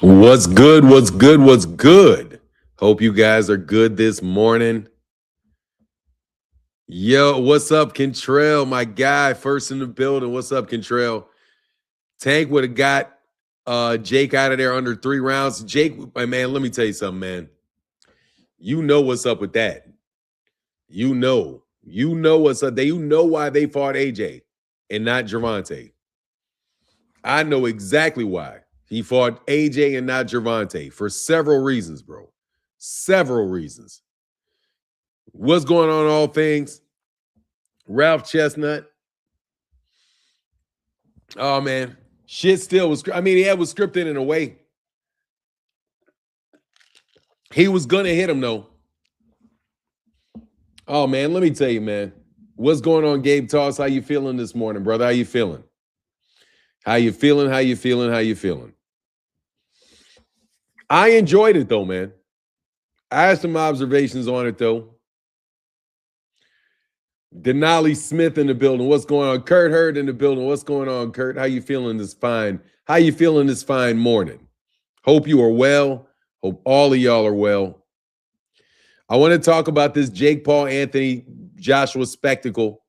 What's good? What's good? What's good? Hope you guys are good this morning. Yo, what's up, Kentrell? My guy, first in the building. What's up, Kentrell? Tank would have got Jake out of there under 3 rounds. Jake, man, let me tell you something, man. You know what's up with that. You know what's up. You know why they fought AJ and not Gervonta. I know exactly why. He fought AJ and not Gervonta for several reasons, bro. Several reasons. What's going on, all things? Ralph Chestnut. Oh, man. Shit still was, it was scripted in a way. He was going to hit him, though. Oh, man, let me tell you, man. What's going on, Gabe Toss? How you feeling this morning, brother? How you feeling? How you feeling? How you feeling? How you feeling? I enjoyed it, though, man. I had some observations on it, though. Denali Smith in the building. What's going on? Kurt Hurd in the building. What's going on, Kurt? How you feeling this fine? How you feeling this fine morning? Hope you are well. Hope all of y'all are well. I want to talk about this Jake Paul Anthony Joshua spectacle.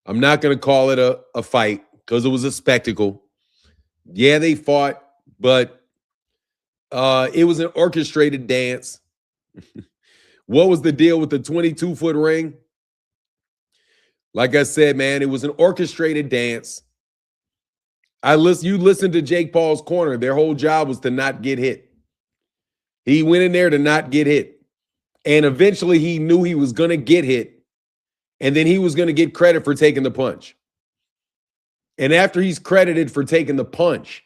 I'm not going to call it a fight because it was a spectacle. Yeah, they fought, but it was an orchestrated dance. What was the deal with the 22-foot ring? Like I said, man, it was an orchestrated dance. You listened to Jake Paul's corner. Their whole job was to not get hit. He went in there to not get hit. And eventually he knew he was going to get hit. And then he was going to get credit for taking the punch. And after he's credited for taking the punch,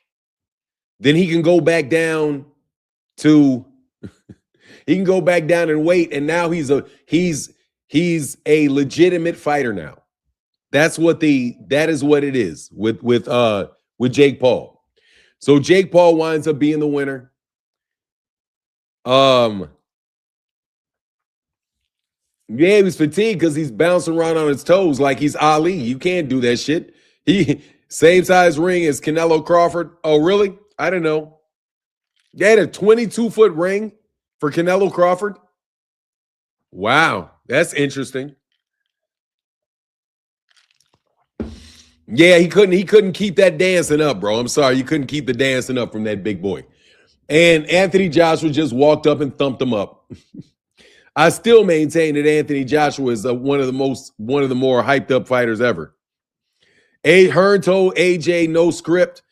then he can go back down to he can go back down and wait. And now he's a legitimate fighter now. That is what it is with Jake Paul. So Jake Paul winds up being the winner. Yeah, he was fatigued because he's bouncing around on his toes like he's Ali. You can't do that shit. He same size ring as Canelo Crawford. Oh, really? I don't know. They had a 22-foot ring for Canelo Crawford. Wow, that's interesting. Yeah, he couldn't keep that dancing up, bro. I'm sorry, you couldn't keep the dancing up from that big boy. And Anthony Joshua just walked up and thumped him up. I still maintain that Anthony Joshua is one of the more hyped up fighters ever. Hearn told AJ no script.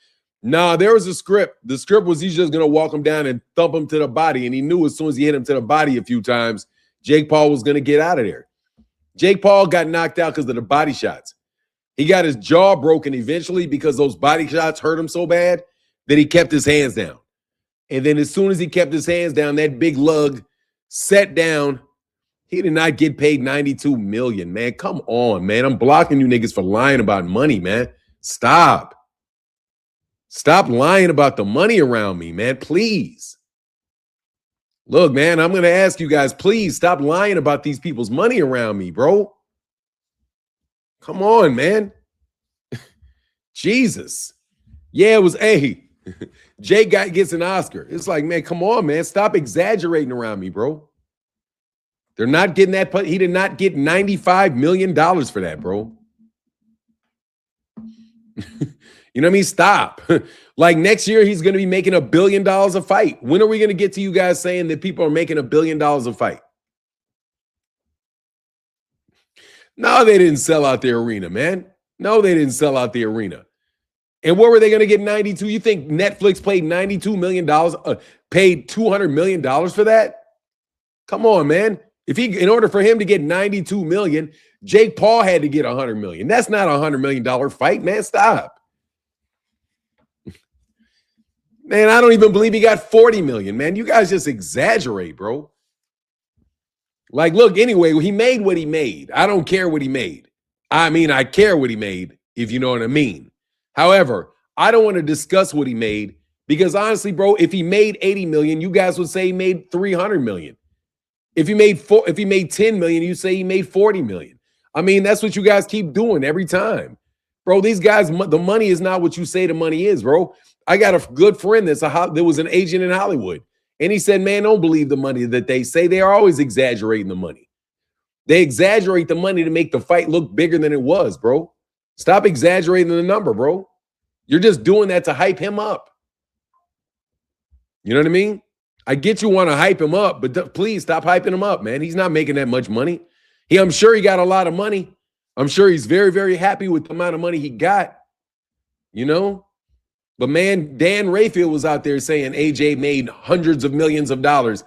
Nah, there was a script. The script was he's just gonna walk him down and thump him to the body, and he knew as soon as he hit him to the body a few times, Jake Paul was gonna get out of there. Jake Paul got knocked out because of the body shots. He got his jaw broken eventually because those body shots hurt him so bad that he kept his hands down. And then as soon as he kept his hands down, that big lug sat down. He did not get paid $92 million, man. Come on, man. I'm blocking you niggas for lying about money, man. Stop. Stop lying about the money around me, man. Please. Look, man, I'm going to ask you guys, please stop lying about these people's money around me, bro. Come on, man. Jesus. Yeah, it was Jake gets an Oscar. It's like, man, come on, man. Stop exaggerating around me, bro. They're not getting that. He did not get $95 million for that, bro. You know what I mean? Stop. Like next year, he's going to be making $1 billion a fight. When are we going to get to you guys saying that people are making $1 billion a fight? No, they didn't sell out the arena, man. No, they didn't sell out the arena. And what were they going to get 92? You think Netflix paid $92 million, paid $200 million for that? Come on, man. In order for him to get $92 million, Jake Paul had to get $100 million. That's not a $100 million fight, man. Stop. Man, I don't even believe he got $40 million, man. You guys just exaggerate, bro. Like, look, anyway, he made what he made. I don't care what he made. I mean, I care what he made, if you know what I mean. However, I don't want to discuss what he made because honestly, bro, if he made $80 million, you guys would say he made $300 million. If he made $10 million, you say he made $40 million. I mean, that's what you guys keep doing every time. Bro, these guys, the money is not what you say the money is, bro. I got a good friend that was an agent in Hollywood. And he said, man, don't believe the money that they say. They are always exaggerating the money. They exaggerate the money to make the fight look bigger than it was, bro. Stop exaggerating the number, bro. You're just doing that to hype him up. You know what I mean? I get you want to hype him up, but please stop hyping him up, man. He's not making that much money. I'm sure he got a lot of money. I'm sure he's very, very happy with the amount of money he got, you know? But, man, Dan Rayfield was out there saying AJ made hundreds of millions of dollars.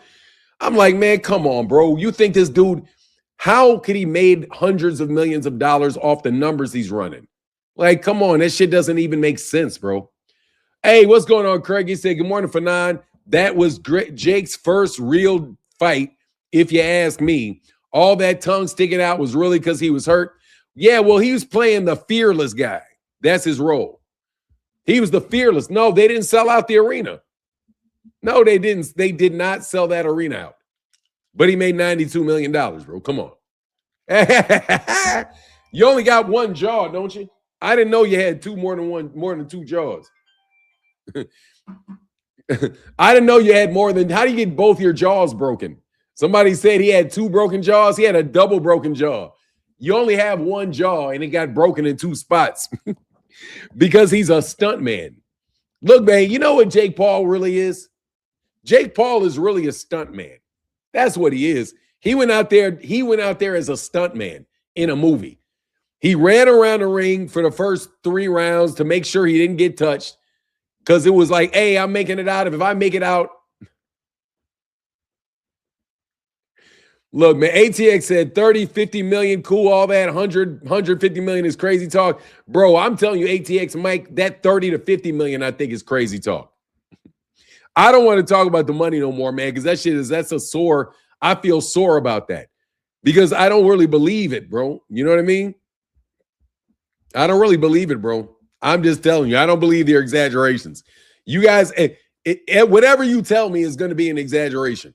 I'm like, man, come on, bro. You think this dude, how could he made hundreds of millions of dollars off the numbers he's running? Like, come on. That shit doesn't even make sense, bro. Hey, what's going on, Craig? He said, good morning, Fanon. That was Jake's first real fight, if you ask me. All that tongue sticking out was really because he was hurt. Yeah, well, he was playing the fearless guy. That's his role. He was the fearless. No, they didn't sell out the arena. No, they didn't. They did not sell that arena out. But he made $92 million, bro. Come on. You only got one jaw, don't you? I didn't know you had more than two jaws. I didn't know you had more than. How do you get both your jaws broken? Somebody said he had two broken jaws. He had a double broken jaw. You only have one jaw, and it got broken in two spots because he's a stunt man. Look, man, you know what Jake Paul really is? Jake Paul is really a stunt man. That's what he is. He went out there as a stunt man in a movie. He ran around the ring for the first 3 rounds to make sure he didn't get touched. Because it was like, hey, I'm making it out. If I make it out. Look, man, ATX said 30, 50 million, cool, all that. 100, 150 million is crazy talk. Bro, I'm telling you, ATX, Mike, that 30 to 50 million, I think is crazy talk. I don't want to talk about the money no more, man, because that's a sore. I feel sore about that because I don't really believe it, bro. You know what I mean? I don't really believe it, bro. I'm just telling you, I don't believe their exaggerations. You guys, whatever you tell me is going to be an exaggeration.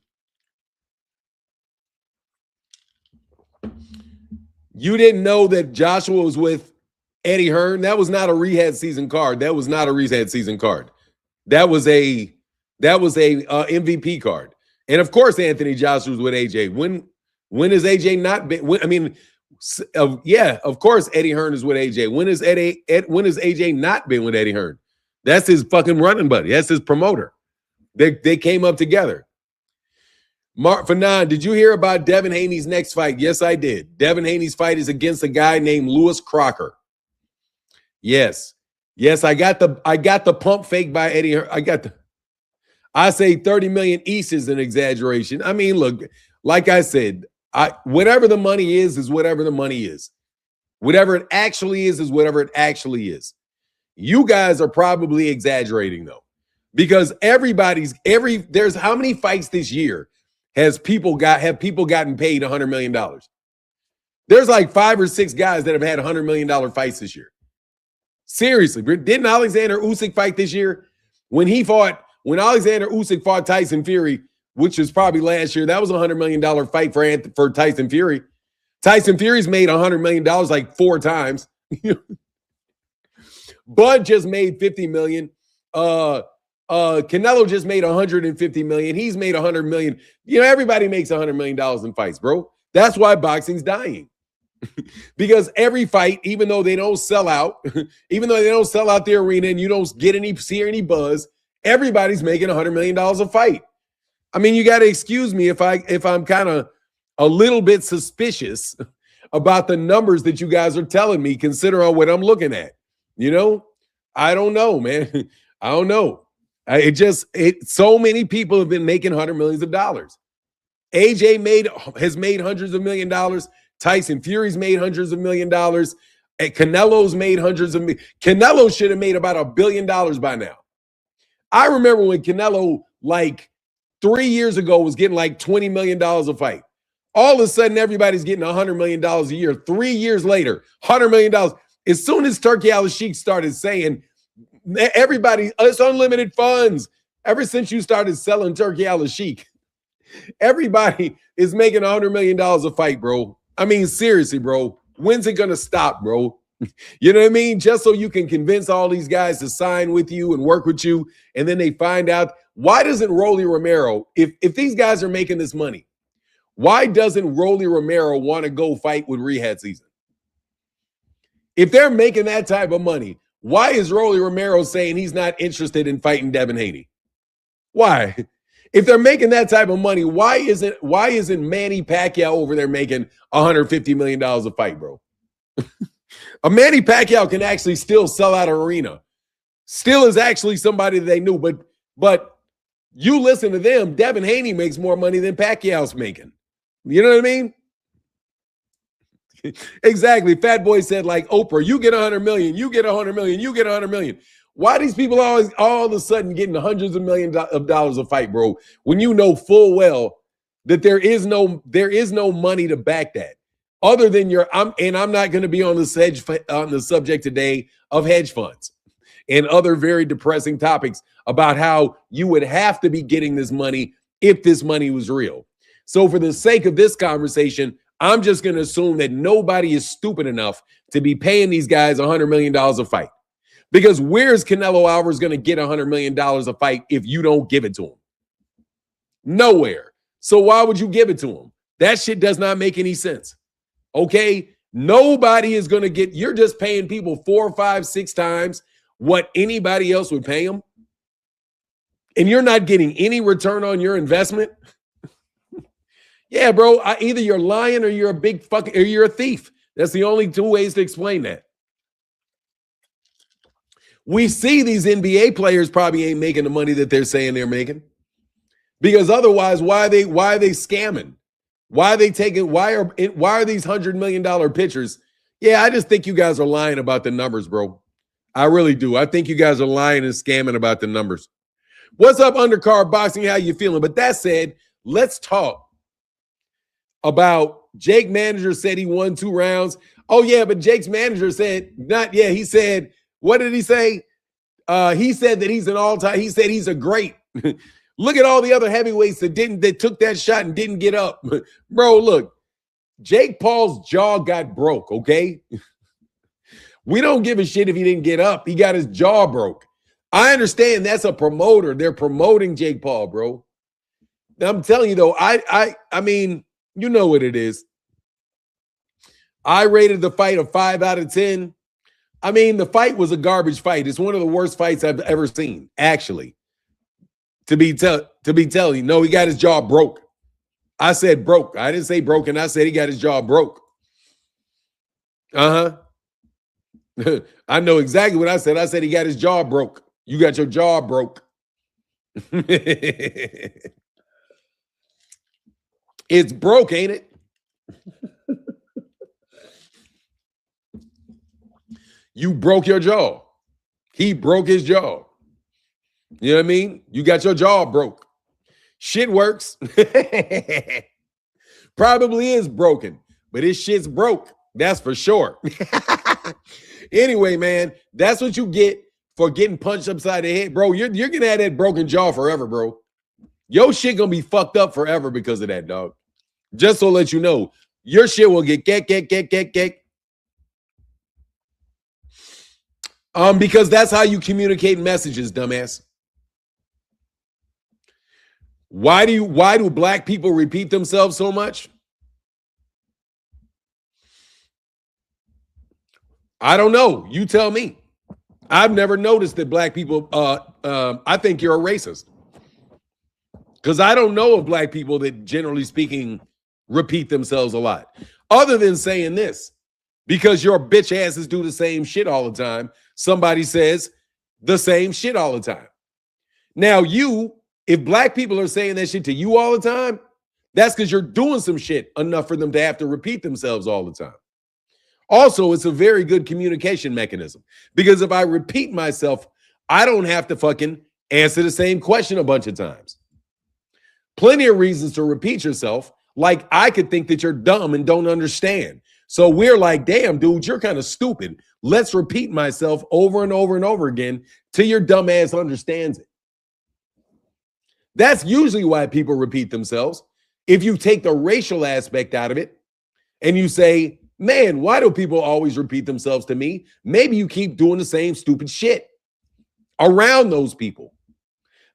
You didn't know that Joshua was with Eddie Hearn? That was not a rehab season card. That was not a rehab season card. That was a MVP card. And of course, Anthony Joshua was with AJ. When has AJ not been? Yeah, of course Eddie Hearn is with AJ. When has AJ not been with Eddie Hearn? That's his fucking running buddy. That's his promoter. They came up together. Mark Fanon, did you hear about Devin Haney's next fight? Yes, I did. Devin Haney's fight is against a guy named Lewis Crocker. Yes. I got the pump fake by Eddie Hearn. I say 30 million east is an exaggeration. I mean, look, like I said, whatever the money is whatever the money is. Whatever it actually is whatever it actually is. You guys are probably exaggerating though, because there's how many fights this year have people gotten paid $100 million? There's like 5 or 6 guys that have had $100 million fights this year. Seriously, didn't Alexander Usyk fight this year? When Alexander Usyk fought Tyson Fury, which was probably last year, that was a $100 million fight for Tyson Fury. Tyson Fury's made $100 million like 4 times. Bud just made $50 million. Canelo just made $150 million. He's made $100 million. You know, everybody makes $100 million in fights, bro. That's why boxing's dying. Because every fight, even though they don't sell out, the arena and you don't see any buzz, everybody's making $100 million a fight. I mean, you got to excuse me if I'm kind of a little bit suspicious about the numbers that you guys are telling me, considering what I'm looking at. You know, I don't know, man. I don't know. So many people have been making $100 millions. AJ has made hundreds of $1 million. Tyson Fury's made hundreds of $1 million. And Canelo's made hundreds of millions. Canelo should have made about $1 billion by now. I remember when Canelo, like 3 years ago, was getting like $20 million a fight. All of a sudden, everybody's getting $100 million a year. 3 years later, $100 million. As soon as Turkey Al-Sheikh started saying, everybody, it's unlimited funds. Ever since you started selling Turkey Al-Sheikh, everybody is making $100 million a fight, bro. I mean, seriously, bro. When's it going to stop, bro? You know what I mean? Just so you can convince all these guys to sign with you and work with you. And then they find out, why doesn't Rolly Romero, if these guys are making this money, why doesn't Rolly Romero want to go fight with Rehab Season? If they're making that type of money, why is Rolly Romero saying he's not interested in fighting Devin Haney? Why? If they're making that type of money, why isn't Manny Pacquiao over there making $150 million a fight, bro? A Manny Pacquiao can actually still sell out an arena. Still is actually somebody that they knew, but you listen to them, Devin Haney makes more money than Pacquiao's making. You know what I mean? Exactly. Fat Boy said, like Oprah, you get 100 million, you get 100 million, you get 100 million. Why these people always all of a sudden getting hundreds of millions of dollars a fight, bro? When you know full well that there is no money to back that, other than I'm not going to be on the subject today of hedge funds and other very depressing topics about how you would have to be getting this money if this money was real. So for the sake of this conversation, I'm just going to assume that nobody is stupid enough to be paying these guys $100 million a fight. Because where's Canelo Alvarez going to get $100 million a fight if you don't give it to him? Nowhere. So why would you give it to him? That shit does not make any sense. Okay? Nobody is going to get, you're just paying people 4, 5, 6 times what anybody else would pay them. And you're not getting any return on your investment. Yeah, bro, either you're lying or you're or you're a thief. That's the only 2 ways to explain that. We see these NBA players probably ain't making the money that they're saying they're making. Because otherwise, why are they scamming? Why are they taking, why are these $100 million pitchers? Yeah, I just think you guys are lying about the numbers, bro. I really do. I think you guys are lying and scamming about the numbers. What's up, Undercard Boxing? How you feeling? But that said, let's talk about Jake Manager said he won 2 rounds. Oh, yeah, but Jake's manager said not. Yeah, he said, what did he say? He said that he's an all-time. He said he's a great. Look at all the other heavyweights that took that shot and didn't get up. Bro, look, Jake Paul's jaw got broke, okay? We don't give a shit if he didn't get up. He got his jaw broke. I understand that's a promoter. They're promoting Jake Paul, bro. I'm telling you, though, I mean, you know what it is. I rated the fight a 5 out of 10. I mean, the fight was a garbage fight. It's one of the worst fights I've ever seen, actually. To be telling you, no, he got his jaw broke. I said broke. I didn't say broken. I said he got his jaw broke. I know exactly what I said. I said he got his jaw broke. You got your jaw broke. It's broke, ain't it? You broke your jaw. He broke his jaw. You know what I mean? You got your jaw broke. Shit works. Probably is broken, but his shit's broke. That's for sure. Anyway, man, that's what you get for getting punched upside the head. Bro, you're going to have that broken jaw forever, bro. Your shit going to be fucked up forever because of that, dog. Just to let you know, your shit will get get. Because that's how you communicate messages, dumbass. Why do black people repeat themselves so much? I don't know. You tell me. I've never noticed that black people, I think you're a racist. Because I don't know of black people that, generally speaking, repeat themselves a lot. Other than saying this, because your bitch asses do the same shit all the time, somebody says the same shit all the time. Now if black people are saying that shit to you all the time, that's because you're doing some shit enough for them to have to repeat themselves all the time. Also, it's a very good communication mechanism because if I repeat myself, I don't have to fucking answer the same question a bunch of times. Plenty of reasons to repeat yourself. Like I could think that you're dumb and don't understand. So we're like, damn, dude, you're kind of stupid. Let's repeat myself over and over and over again till your dumb ass understands it. That's usually why people repeat themselves. If you take the racial aspect out of it and you say, Man, why do people always repeat themselves to me? Maybe you keep doing the same stupid shit around those people.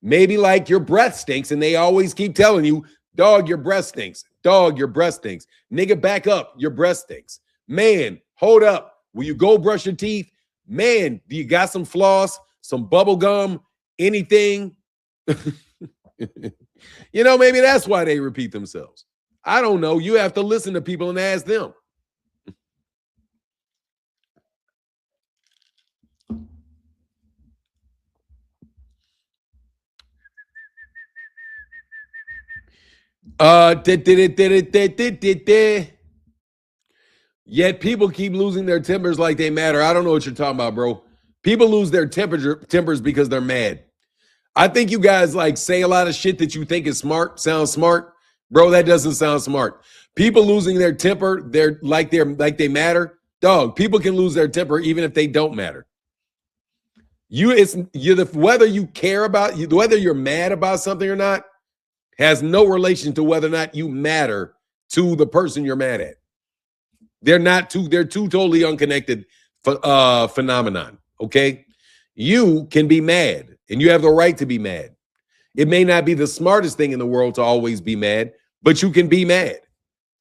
Maybe like your breath stinks and they always keep telling you, dog, your breath stinks. Dog, your breath stinks. Nigga, back up. Your breath stinks. Man, hold up. Will you go brush your teeth? Man, do you got some floss, some bubble gum, anything? You know, maybe that's why they repeat themselves. I don't know. You have to listen to people and ask them. Yet people keep losing their tempers like they matter. I don't know what you're talking about, bro. People lose their tempers because they're mad. I think you guys like say a lot of shit that you think is smart, sounds smart. Bro, that doesn't sound smart. People losing their temper, they're like they matter. Dog, people can lose their temper even if they don't matter. Whether you care about whether you're mad about something or not has no relation to whether or not you matter to the person you're mad at. They're two totally unconnected phenomenon. Okay. You can be mad and you have the right to be mad. It may not be the smartest thing in the world to always be mad, but you can be mad.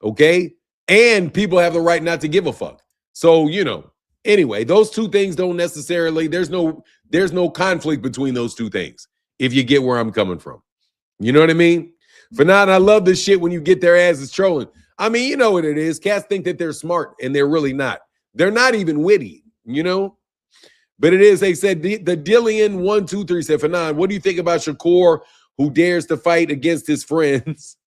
Okay. And people have the right not to give a fuck. So, you know, anyway, those two things don't necessarily, there's no conflict between those two things. If you get where I'm coming from, you know what I mean? For now, I love this shit when you get their asses trolling. I mean, you know what it is. Cats think that they're smart and they're really not. They're not even witty, you know? But it is, they said, the Dillian123 said, Fanon, what do you think about Shakur who dares to fight against his friends?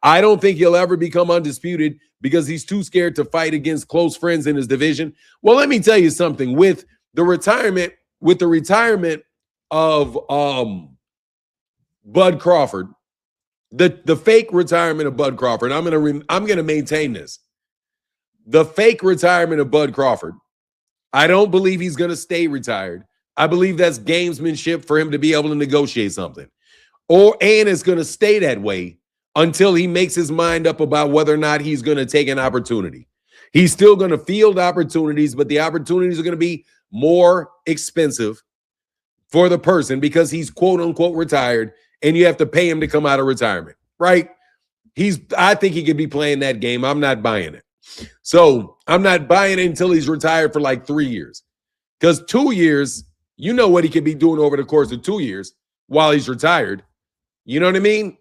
I don't think he'll ever become undisputed because he's too scared to fight against close friends in his division. Well, let me tell you something. With the retirement of Bud Crawford, the fake retirement of Bud Crawford, I'm gonna maintain this. The fake retirement of Bud Crawford, I don't believe he's gonna stay retired. I believe that's gamesmanship for him to be able to negotiate something. And it's gonna stay that way until he makes his mind up about whether or not he's gonna take an opportunity. He's still gonna field opportunities, but the opportunities are gonna be more expensive for the person because he's quote unquote retired and you have to pay him to come out of retirement, right? I think he could be playing that game. I'm not buying it. So I'm not buying it until he's retired for like 3 years. Because 2 years, you know what he could be doing over the course of 2 years while he's retired. You know what I mean?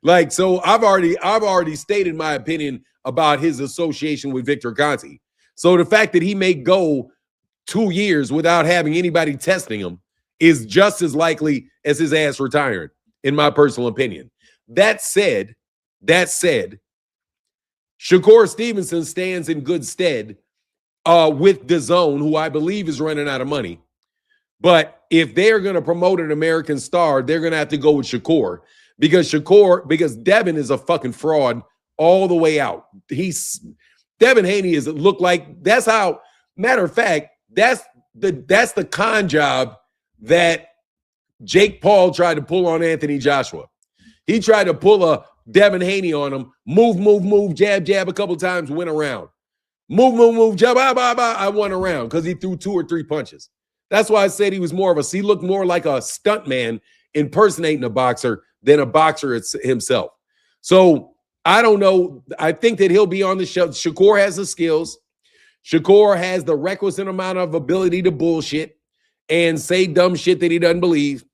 Like, so I've already stated my opinion about his association with Victor Conti. So the fact that he may go 2 years without having anybody testing him is just as likely as his ass retiring, in my personal opinion. That said, Shakur Stevenson stands in good stead with DAZN, who I believe is running out of money. But if they're going to promote an American star, they're going to have to go with Shakur because Devin is a fucking fraud all the way out. Devin Haney looked like that's how. Matter of fact, that's the con job that Jake Paul tried to pull on Anthony Joshua. He tried to pull a Devin Haney on him. Move, jab, a couple times, went around. Move, jab, I won around because he threw 2 or 3 punches. That's why I said he looked more like a stuntman impersonating a boxer than a boxer himself. So I don't know. I think that he'll be on the show. Shakur has the skills. Shakur has the requisite amount of ability to bullshit and say dumb shit that he doesn't believe.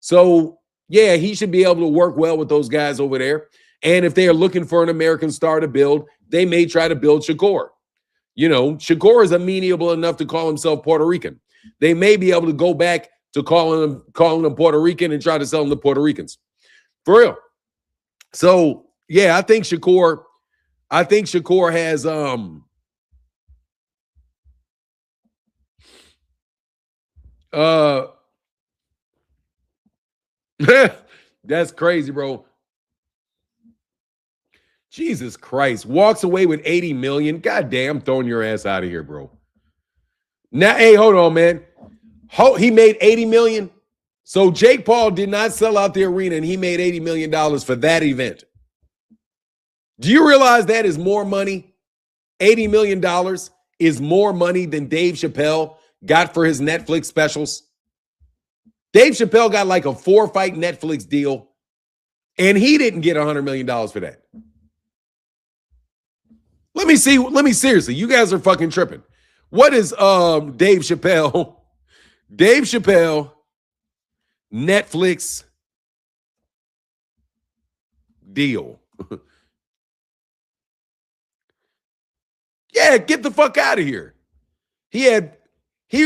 So, yeah, he should be able to work well with those guys over there. And if they are looking for an American star to build, they may try to build Shakur. You know, Shakur is amenable enough to call himself Puerto Rican. They may be able to go back to calling him Puerto Rican and try to sell him to Puerto Ricans. For real. So, yeah, I think Shakur has that's crazy, bro. Jesus Christ. Walks away with 80 million. God damn, throwing your ass out of here, bro. Now, hey, hold on, man. He made 80 million. So Jake Paul did not sell out the arena and he made $80 million for that event. Do you realize that is more money $80 million is more money than Dave Chappelle got for his Netflix specials? Dave Chappelle got like a 4-fight Netflix deal, and he didn't get $100 million for that. Let me seriously, you guys are fucking tripping. What is Dave Chappelle Netflix deal? Yeah, get the fuck out of here. He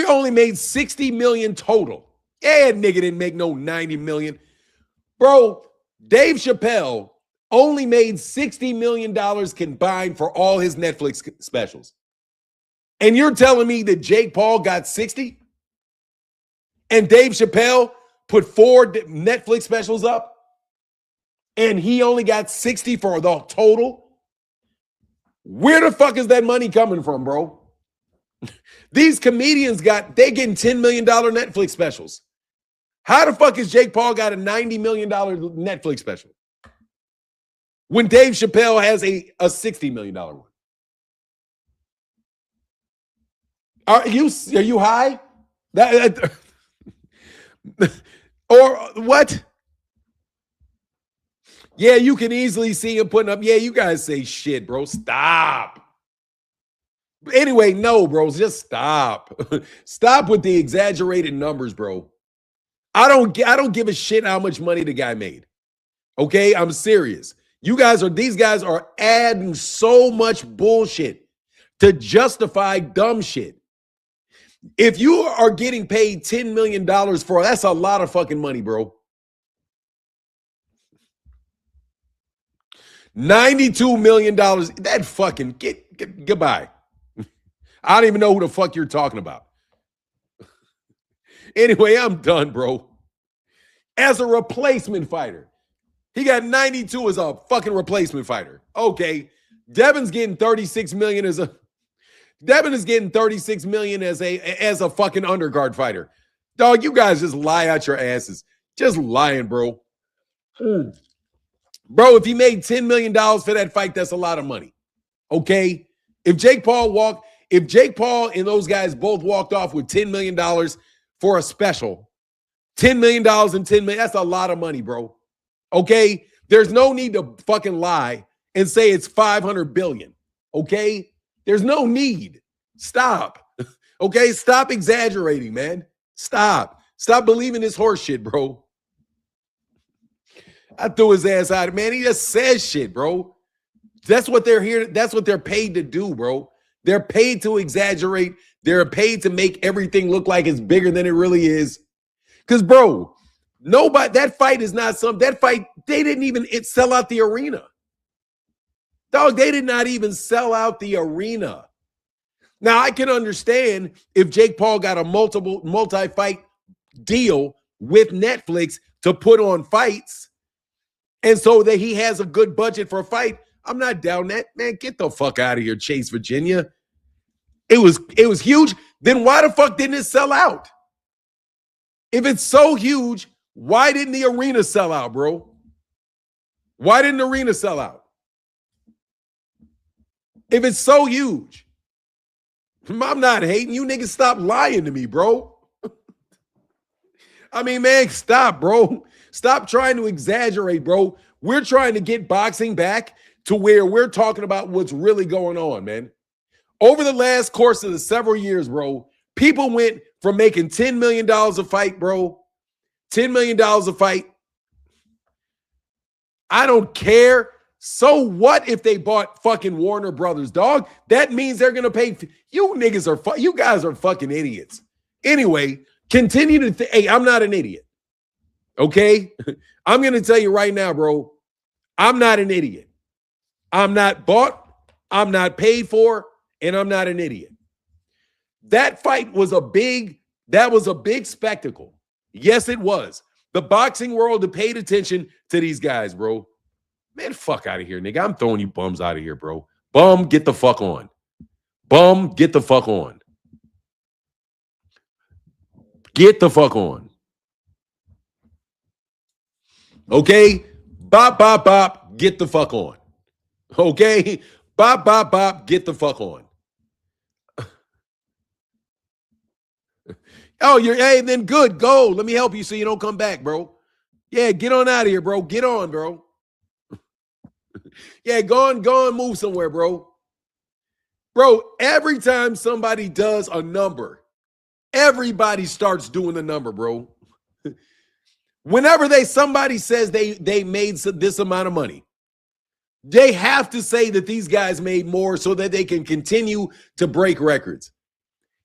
only made 60 million total. Yeah, nigga didn't make no 90 million. Bro, Dave Chappelle only made $60 million combined for all his Netflix specials. And you're telling me that Jake Paul got 60? And Dave Chappelle put 4 Netflix specials up? And he only got 60 for the total? Where the fuck is that money coming from, bro? These comedians they getting $10 million Netflix specials. How the fuck is Jake Paul got a $90 million Netflix special when Dave Chappelle has a $60 million one? Are you high? Or what? Yeah, you can easily see him putting up. Yeah, you guys say shit, bro. Stop. Anyway, no, bro. Just stop. Stop with the exaggerated numbers, bro. I don't give a shit how much money the guy made. Okay, I'm serious. These guys are adding so much bullshit to justify dumb shit. If you are getting paid $10 million that's a lot of fucking money, bro. $92 million. That fucking goodbye. I don't even know who the fuck you're talking about. Anyway, I'm done, bro. As a replacement fighter. He got 92 as a fucking replacement fighter. Okay. Devin is getting 36 million as a fucking undercard fighter. Dog, you guys just lie out your asses. Just lying, bro. Bro, if he made $10 million for that fight, that's a lot of money. Okay? If Jake Paul and those guys both walked off with $10 million for a special, $10 million and $10 million, that's a lot of money, bro. Okay? There's no need to fucking lie and say it's 500 billion. Okay? There's no need. Stop. Okay? Stop exaggerating, man. Stop believing this horse shit, bro. I threw his ass out. Man, he just says shit, bro. That's what they're here. That's what they're paid to do, bro. They're paid to exaggerate. They're paid to make everything look like it's bigger than it really is. Because, bro, that fight, they didn't even sell out the arena. Dog, they did not even sell out the arena. Now, I can understand if Jake Paul got a multi-fight deal with Netflix to put on fights, and so that he has a good budget for a fight. I'm not down that. Man, get the fuck out of here, Chase, Virginia. It was huge. Then why the fuck didn't it sell out? If it's so huge, why didn't the arena sell out, bro? Why didn't the arena sell out? If it's so huge. I'm not hating. You niggas stop lying to me, bro. I mean, man, stop, bro. Stop trying to exaggerate, bro. We're trying to get boxing back to where we're talking about what's really going on, man. Over the last course of the several years, bro, people went from making $10 million a fight, bro. $10 million a fight. I don't care. So what if they bought fucking Warner Brothers, dog? That means they're going to pay. You guys are fucking idiots. Anyway, continue to hey, I'm not an idiot. Okay? I'm going to tell you right now, bro. I'm not an idiot. I'm not bought. I'm not paid for. And I'm not an idiot. That fight was a big spectacle. Yes, it was. The boxing world paid attention to these guys, bro. Man, fuck out of here, nigga. I'm throwing you bums out of here, bro. Bum, get the fuck on. Bum, get the fuck on. Get the fuck on. Okay? Bop, bop, bop. Get the fuck on. Okay? Bop, bop, bop, get the fuck on. Oh, hey, then good, go. Let me help you so you don't come back, bro. Yeah, get on out of here, bro. Get on, bro. Yeah, go on, move somewhere, bro. Bro, every time somebody does a number, everybody starts doing the number, bro. Whenever somebody says they made this amount of money, they have to say that these guys made more so that they can continue to break records.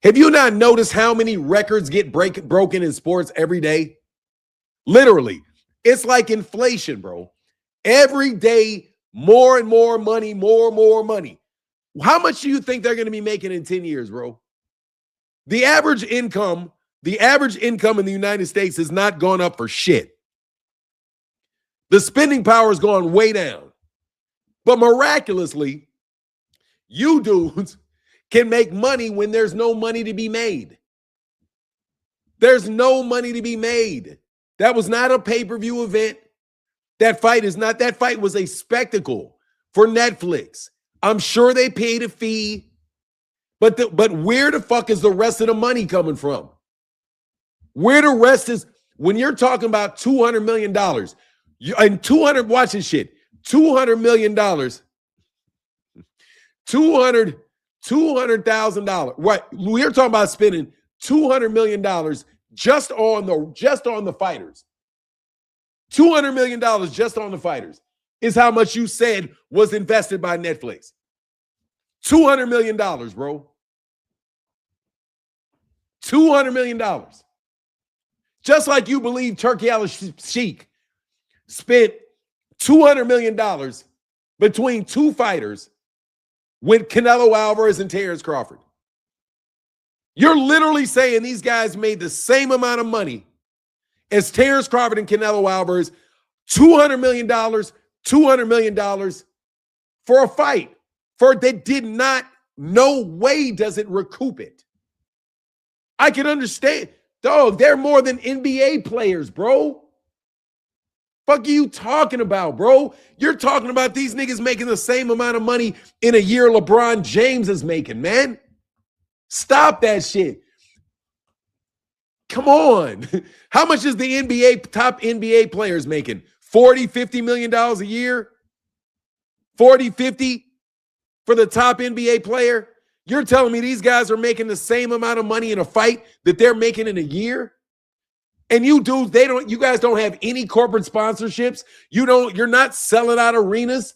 Have you not noticed how many records get broken in sports every day? Literally. It's like inflation, bro. Every day, more and more money, more money. How much do you think they're going to be making in 10 years, bro? The average income in the United States has not gone up for shit. The spending power has gone way down. But miraculously, you dudes can make money when there's no money to be made. There's no money to be made. That was not a pay-per-view event. That fight was a spectacle for Netflix. I'm sure they paid a fee. But where the fuck is the rest of the money coming from? Where the rest is, when you're talking about $200 million, watch this shit, $200 million, $200,000. Right. We're talking about spending $200 million just on the fighters. $200 million just on the fighters is how much you said was invested by Netflix. $200 million, bro. $200 million. Just like you believe Turkey al-Sheikh spent $200 million between two fighters with Canelo Alvarez and Terrence Crawford. You're literally saying these guys made the same amount of money as Terrence Crawford and Canelo Alvarez, $200 million for a fight. No way does it recoup it. I can understand. Dog, they're more than NBA players, bro. Fuck are you talking about, bro? You're talking about these niggas making the same amount of money in a year LeBron James is making, man. Stop that shit. Come on. How much is the top NBA players making? $40, $50 million a year? 40, 50 for the top NBA player? You're telling me these guys are making the same amount of money in a fight that they're making in a year? And you dudes, you guys don't have any corporate sponsorships. You're not selling out arenas.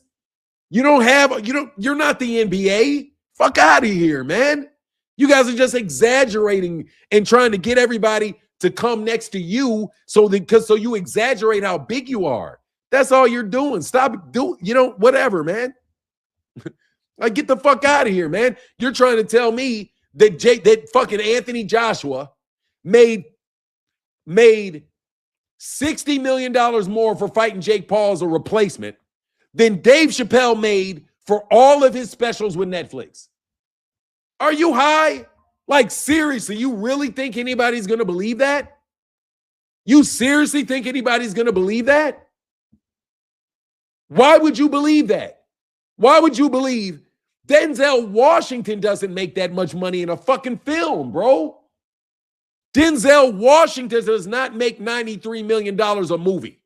You're not the NBA. Fuck out of here, man. You guys are just exaggerating and trying to get everybody to come next to you so you exaggerate how big you are. That's all you're doing. Whatever, man. Like, get the fuck out of here, man. You're trying to tell me that fucking Anthony Joshua made $60 million more for fighting Jake Paul as a replacement than Dave Chappelle made for all of his specials with Netflix. Are you high? Like, seriously, you really think anybody's going to believe that? You seriously think anybody's going to believe that? Why would you believe that? Why would you believe Denzel Washington doesn't make that much money in a fucking film, bro? Denzel Washington does not make $93 million a movie.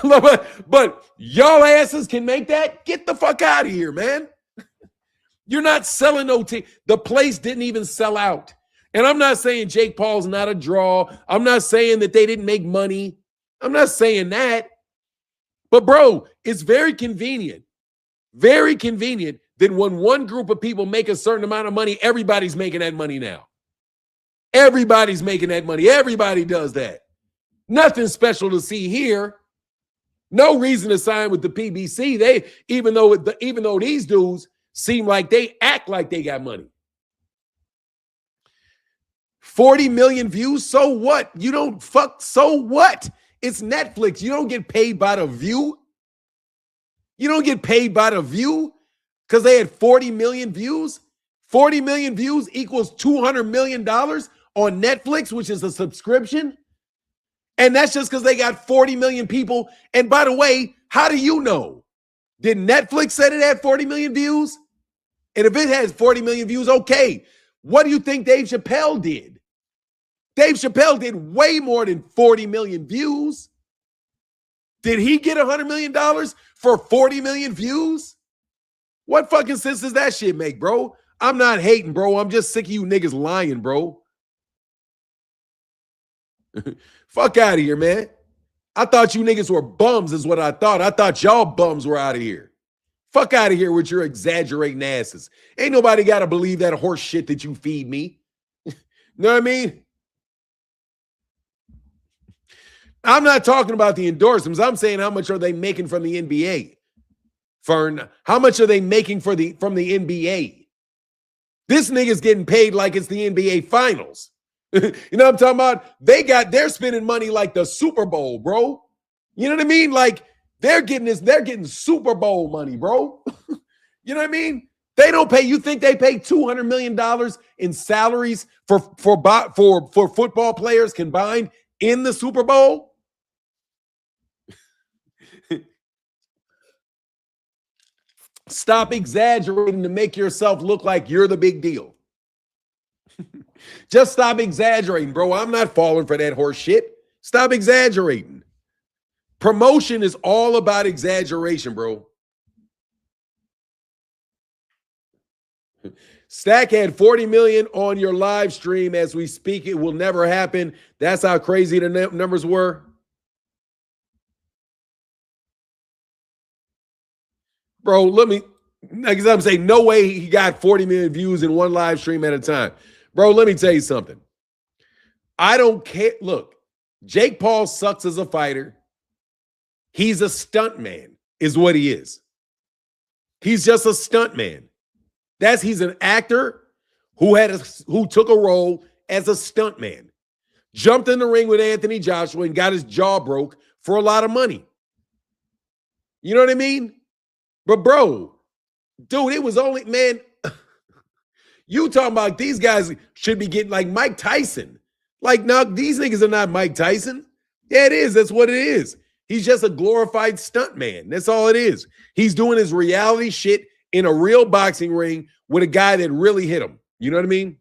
But y'all asses can make that? Get the fuck out of here, man. You're not selling no team. The place didn't even sell out. And I'm not saying Jake Paul's not a draw. I'm not saying that they didn't make money. I'm not saying that. But, bro, it's very convenient that when one group of people make a certain amount of money, everybody's making that money now. Everybody's making that money. Everybody does that. Nothing special to see here. No reason to sign with the PBC. Even though these dudes seem like they act like they got money. 40 million views, so what? So what? It's Netflix. You don't get paid by the view. You don't get paid by the view because they had 40 million views. 40 million views equals $200 million on Netflix, which is a subscription. And that's just because they got 40 million people. And by the way, how do you know? Did Netflix say it had 40 million views? And if it has 40 million views, okay. What do you think Dave Chappelle did? Dave Chappelle did way more than 40 million views. Did he get $100 million for 40 million views? What fucking sense does that shit make, bro? I'm not hating, bro. I'm just sick of you niggas lying, bro. Fuck out of here, man. I thought you niggas were bums is what I thought. I thought y'all bums were out of here. Fuck out of here with your exaggerating asses. Ain't nobody got to believe that horse shit that you feed me. Know what I mean? I'm not talking about the endorsements. I'm saying how much are they making from the NBA? Fern, how much are they making from the NBA? This nigga's getting paid like it's the NBA Finals. You know what I'm talking about? They're spending money like the Super Bowl, bro. You know what I mean? Like they're getting Super Bowl money, bro. You know what I mean? They don't pay. You think they pay $200 million in salaries for football players combined in the Super Bowl? Stop exaggerating to make yourself look like you're the big deal. Just stop exaggerating, bro. I'm not falling for that horse shit. Stop exaggerating. Promotion is all about exaggeration, bro. Stack had 40 million on your live stream as we speak. It will never happen. That's how crazy the numbers were. Bro, because I'm saying no way he got 40 million views in one live stream at a time. Bro, let me tell you something. I don't care. Look, Jake Paul sucks as a fighter. He's a stunt man, is what he is. He's just a stunt man. He's an actor who took a role as a stunt man. Jumped in the ring with Anthony Joshua and got his jaw broke for a lot of money. You know what I mean? But bro, dude, it was only, man, you talking about these guys should be getting like Mike Tyson. Like, no, these niggas are not Mike Tyson. Yeah, it is. That's what it is. He's just a glorified stunt man. That's all it is. He's doing his reality shit in a real boxing ring with a guy that really hit him. You know what I mean?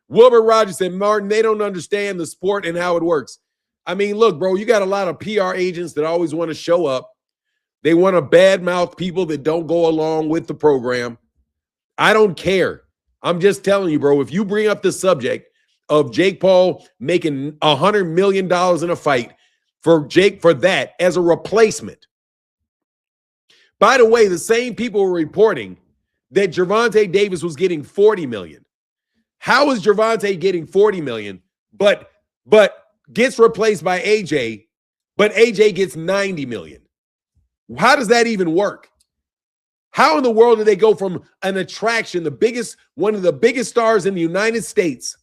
Wilbur Rogers said, Martin, they don't understand the sport and how it works. I mean, look, bro, you got a lot of PR agents that always want to show up. They want to badmouth people that don't go along with the program. I don't care. I'm just telling you, bro, if you bring up the subject of Jake Paul making $100 million in a fight for that as a replacement. By the way, the same people were reporting that Gervonta Davis was getting 40 million. How is Gervonta getting 40 million, but gets replaced by AJ, but AJ gets 90 million? How does that even work? How in the world do they go from an attraction, one of the biggest stars in the United States,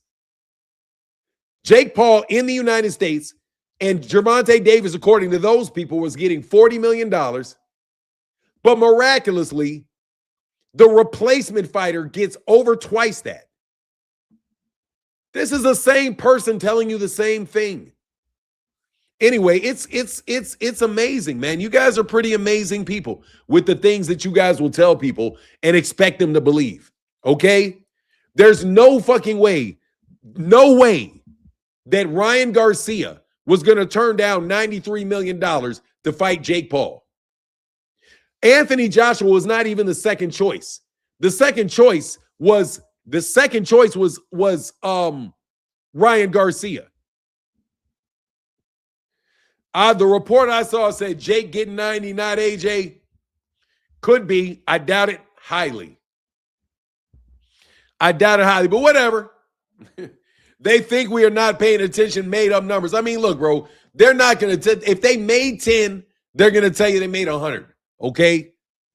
Jake Paul in the United States, and Gervonta Davis, according to those people, was getting $40 million, but miraculously, the replacement fighter gets over twice that. This is the same person telling you the same thing. Anyway, it's amazing, man. You guys are pretty amazing people with the things that you guys will tell people and expect them to believe, okay? There's no fucking way, no way that Ryan Garcia was going to turn down $93 million to fight Jake Paul. Anthony Joshua was not even the second choice. The second choice was Ryan Garcia. The report I saw said Jake getting 90, not AJ. Could be. I doubt it highly. But whatever. They think we are not paying attention, made up numbers. I mean, look, bro, they're not going to, if they made 10, they're going to tell you they made 100. Okay?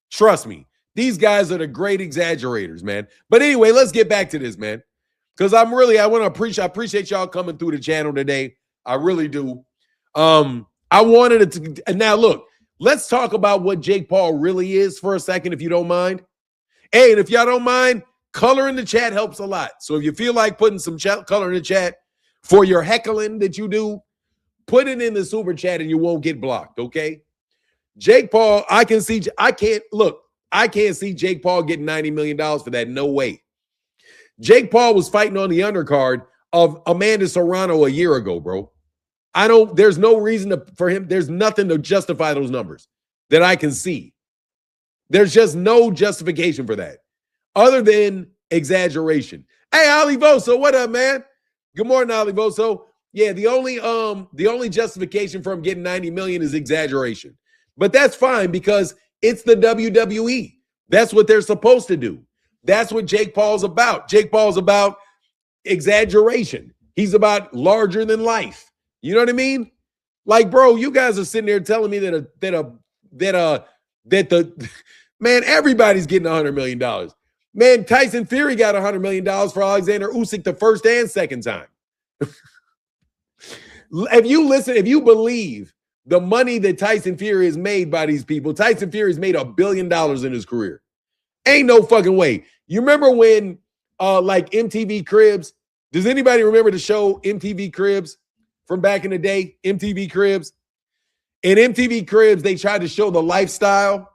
Trust me. These guys are the great exaggerators, man. But anyway, let's get back to this, man. Because I appreciate y'all coming through the channel today. I really do. I wanted it to, now look, let's talk about what Jake Paul really is for a second, if you don't mind. Hey, and if y'all don't mind, color in the chat helps a lot. So if you feel like putting some color in the chat for your heckling that you do, put it in the super chat and you won't get blocked, okay? Jake Paul, I can't see Jake Paul getting $90 million for that. No way. Jake Paul was fighting on the undercard of Amanda Serrano a year ago, bro. There's no reason for him. There's nothing to justify those numbers that I can see. There's just no justification for that other than exaggeration. Hey, Ali Voso, what up, man? Good morning, Ali Voso. Yeah, the only justification for him getting 90 million is exaggeration. But that's fine because it's the WWE. That's what they're supposed to do. That's what Jake Paul's about. Jake Paul's about exaggeration. He's about larger than life. You know what I mean? Like, bro, you guys are sitting there telling me that man, everybody's getting $100 million. Man, Tyson Fury got $100 million for Alexander Usyk the first and second time. If you believe the money that Tyson Fury has made by these people, Tyson Fury's made $1 billion in his career. Ain't no fucking way. You remember when like MTV Cribs? Does anybody remember the show MTV Cribs from back in the day? MTV Cribs. In MTV Cribs, they tried to show the lifestyle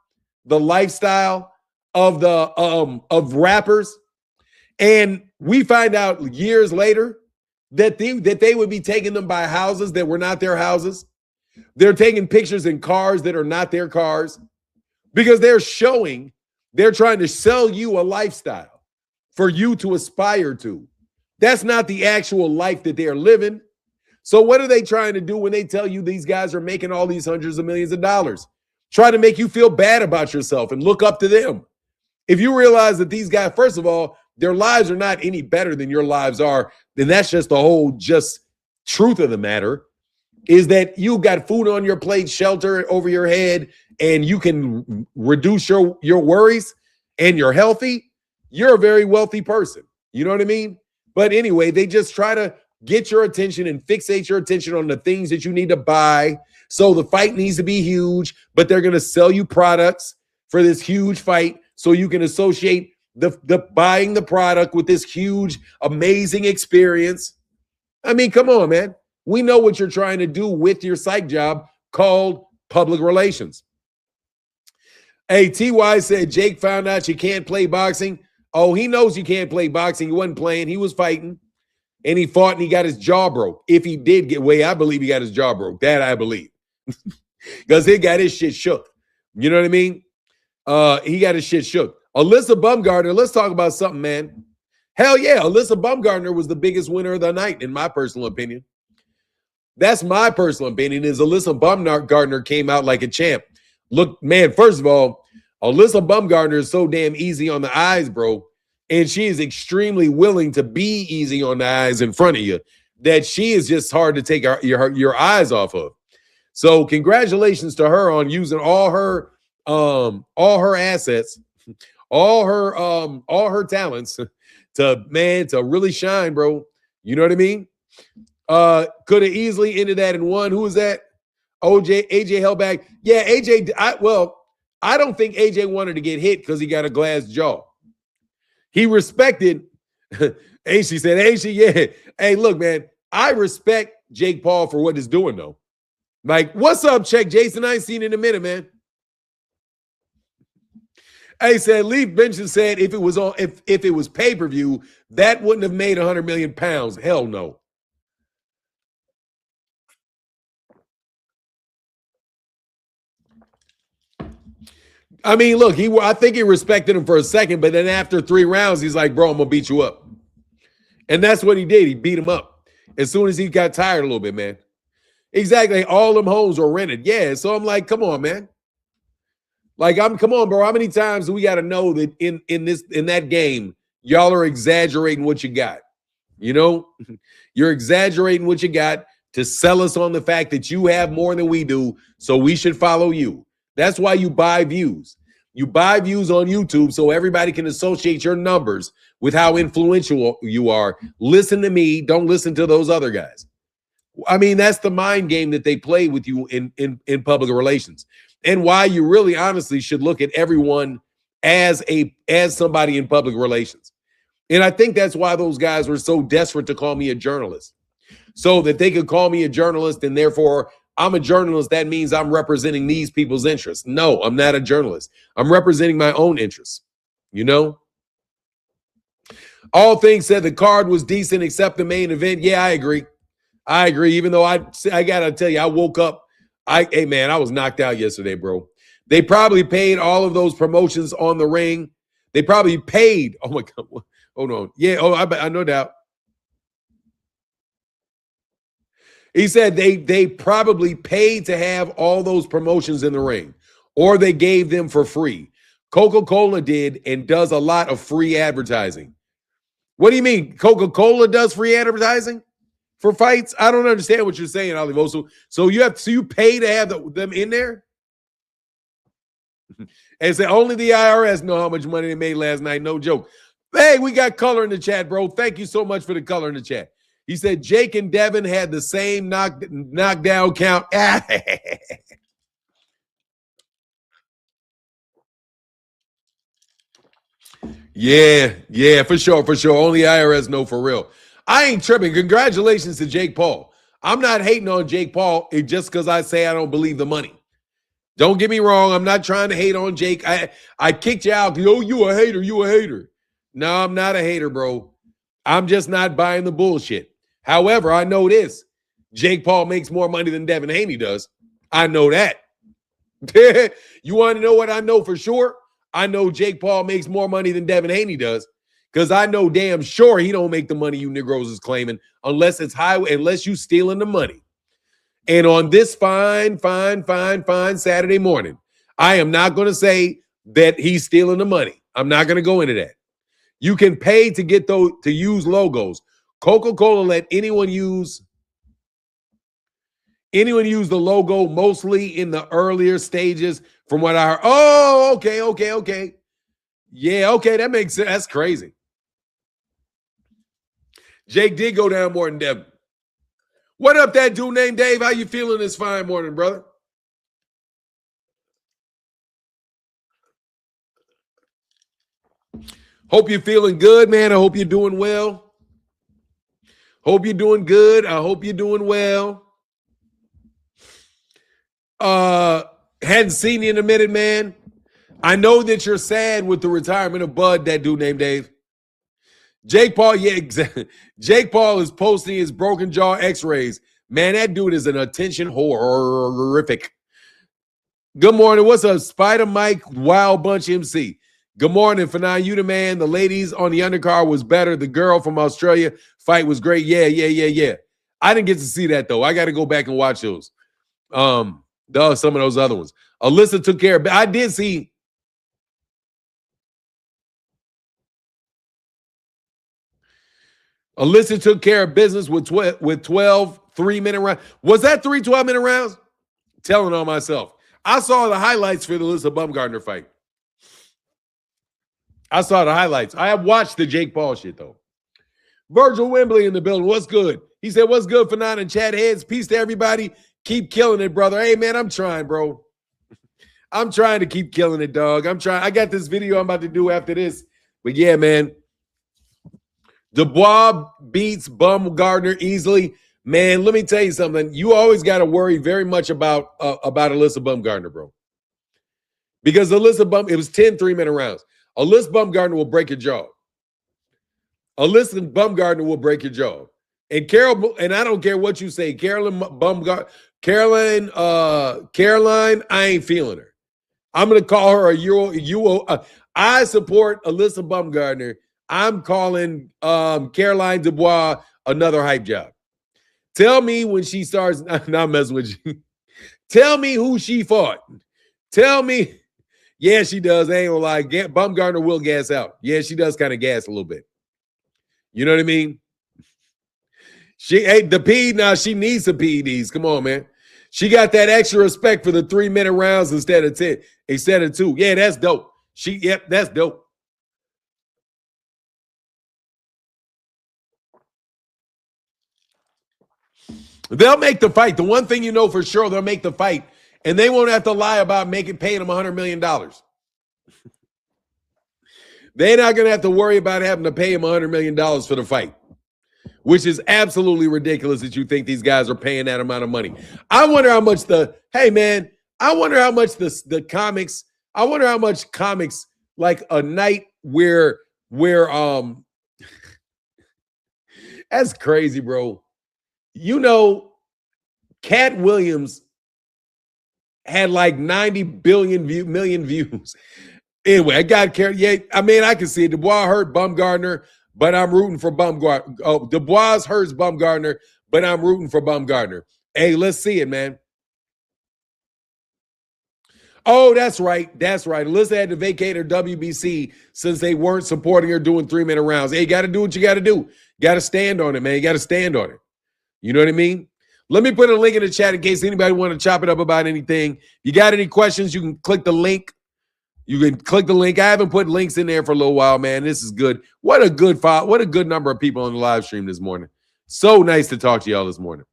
of of rappers. And we find out years later that they would be taking them by houses that were not their houses. They're taking pictures in cars that are not their cars because they're trying to sell you a lifestyle for you to aspire to. That's not the actual life that they're living. So what are they trying to do when they tell you these guys are making all these hundreds of millions of dollars? Try to make you feel bad about yourself and look up to them. If you realize that these guys, first of all, their lives are not any better than your lives are, then that's just the whole just truth of the matter, is that you got food on your plate, shelter over your head, and you can reduce your worries and you're healthy. You're a very wealthy person. You know what I mean? But anyway, they just try to get your attention and fixate your attention on the things that you need to buy. So the fight needs to be huge, but they're going to sell you products for this huge fight so you can associate the buying the product with this huge, amazing experience. I mean, come on, man. We know what you're trying to do with your psych job called public relations. Hey, TY said Jake found out you can't play boxing. Oh, he knows you can't play boxing. He wasn't playing. He was fighting. And he fought and he got his jaw broke. If he did get away, I believe he got his jaw broke. That I believe. Because he got his shit shook. You know what I mean? He got his shit shook. Alyssa Bumgardner, let's talk about something, man. Hell yeah, Alyssa Bumgardner was the biggest winner of the night, in my personal opinion. That's my personal opinion, is Alyssa Bumgardner came out like a champ. Look, man, first of all, Alyssa Bumgardner is so damn easy on the eyes, bro. And she is extremely willing to be easy on the eyes in front of you, that she is just hard to take your eyes off of. So congratulations to her on using all her assets, all her talents to really shine, bro. You know what I mean? Could have easily ended that in one. Who was that? AJ held back. Yeah, AJ. I don't think AJ wanted to get hit because he got a glass jaw. He respected. AC said, AC, yeah. Hey, look, man, I respect Jake Paul for what he's doing, though. Like, what's up, Check Jason? I ain't seen in a minute, man. Hey, said Leaf Benson said if it was pay-per-view, that wouldn't have made 100 million pounds. Hell no. I mean, look, I think he respected him for a second, but then after 3 rounds, he's like, bro, I'm going to beat you up. And that's what he did. He beat him up as soon as he got tired a little bit, man. Exactly. All them homes were rented. Yeah. So I'm like, come on, man. Like, come on, bro. How many times do we got to know that in that game, y'all are exaggerating what you got? You know, you're exaggerating what you got to sell us on the fact that you have more than we do, so we should follow you. That's why you buy views. You buy views on YouTube so everybody can associate your numbers with how influential you are. Listen to me. Don't listen to those other guys. I mean, that's the mind game that they play with you in public relations, and why you really honestly should look at everyone as somebody in public relations. And I think that's why those guys were so desperate to call me a journalist, so that they could call me a journalist and therefore I'm a journalist. That means I'm representing these people's interests. No, I'm not a journalist. I'm representing my own interests. You know? All things said, the card was decent except the main event. Yeah, I agree. I agree. Even though I gotta tell you, I woke up. Hey man, I was knocked out yesterday, bro. They probably paid all of those promotions on the ring. They probably paid. Oh my god. Hold on. Yeah. Oh, I no doubt. He said they probably paid to have all those promotions in the ring, or they gave them for free. Coca-Cola did and does a lot of free advertising. What do you mean? Coca-Cola does free advertising for fights? I don't understand what you're saying, Olivoso. So you pay to have them in there? And say only the IRS know how much money they made last night. No joke. Hey, we got color in the chat, bro. Thank you so much for the color in the chat. He said Jake and Devin had the same knockdown count. Yeah, for sure. Only IRS know for real. I ain't tripping. Congratulations to Jake Paul. I'm not hating on Jake Paul just because I say I don't believe the money. Don't get me wrong. I'm not trying to hate on Jake. I kicked you out. Oh, you a hater. You a hater. No, I'm not a hater, bro. I'm just not buying the bullshit. However, I know this. Jake Paul makes more money than Devin Haney does. I know that. You want to know what I know for sure? I know Jake Paul makes more money than Devin Haney does because I know damn sure he don't make the money you Negroes is claiming unless it's highway, unless you stealing the money. And on this fine Saturday morning, I am not going to say that he's stealing the money. I'm not going to go into that. You can pay to get those to use logos. Coca-Cola let anyone use the logo mostly in the earlier stages from what I heard. Oh, okay. Yeah, okay, that makes sense. That's crazy. Jake did go down more than Devin. What up, that dude named Dave? How you feeling this fine morning, brother? Hope you're feeling good, man. I hope you're doing well. Hope you're doing good. I hope you're doing well. Hadn't seen you in a minute, man. I know that you're sad with the retirement of Bud, that dude named Dave. Jake Paul, yeah, exactly. Jake Paul is posting his broken jaw x-rays. Man, that dude is an attention horrific. Good morning. What's up, Spider Mike, Wild Bunch MC? Good morning, Fanan. You the man. The ladies on the undercard was better. The girl from Australia fight was great. Yeah. I didn't get to see that, though. I got to go back and watch those. Some of those other ones. Alyssa took care of. I did see. Alyssa took care of business with 12 3-minute rounds. Was that 3 12-minute rounds? Telling on myself. I saw the highlights for the Alyssa Bumgarner fight. I saw the highlights. I have watched the Jake Paul shit, though. Virgil Wembley in the building. What's good? He said, what's good for nine and chat heads? Peace to everybody. Keep killing it, brother. Hey, man, I'm trying, bro. I'm trying to keep killing it, dog. I'm trying. I got this video I'm about to do after this. But, yeah, man. Dubois beats Bumgarner easily. Man, let me tell you something. You always got to worry very much about Alyssa Bumgarner, bro. Because it was 10 3-minute rounds. Alyssa Bumgarner will break your jaw. Alyssa Bumgarner will break your jaw. And I don't care what you say, Caroline, I ain't feeling her. I'm going to call her a Euro. I support Alyssa Bumgarner. I'm calling Caroline Dubois another hype job. Tell me when she starts. Not messing with you. Tell me who she fought. Tell me. Yeah, she does. I ain't gonna lie. Bumgarner will gas out. Yeah, she does kind of gas a little bit. You know what I mean? She ate the PED. Now she needs some PEDs. Come on, man. She got that extra respect for the 3-minute rounds instead of 10, instead of 2. Yeah, that's dope. That's dope. They'll make the fight. The one thing you know for sure, they'll make the fight, and they won't have to lie about paying them $100 million. They're not going to have to worry about having to pay him $100 million for the fight. which is absolutely ridiculous that you think these guys are paying that amount of money. I wonder how much I wonder how much comics like a night where that's crazy, bro. You know, Cat Williams had like 90 million views. Anyway, I got carried. Yeah, I mean, I can see it. Dubois hurt Bumgardner, but I'm rooting for Bumgardner. Oh, Dubois hurts Bumgardner, but I'm rooting for Bumgardner. Hey, let's see it, man. Oh, that's right. That's right. Alyssa had to vacate her WBC since they weren't supporting her doing 3-minute rounds. Hey, you got to do what you got to do. You got to stand on it, man. You got to stand on it. You know what I mean? Let me put a link in the chat in case anybody want to chop it up about anything. If you got any questions, you can click the link. You can click the link. I haven't put links in there for a little while, man. This is good. What a good number of people on the live stream this morning. So nice to talk to y'all this morning.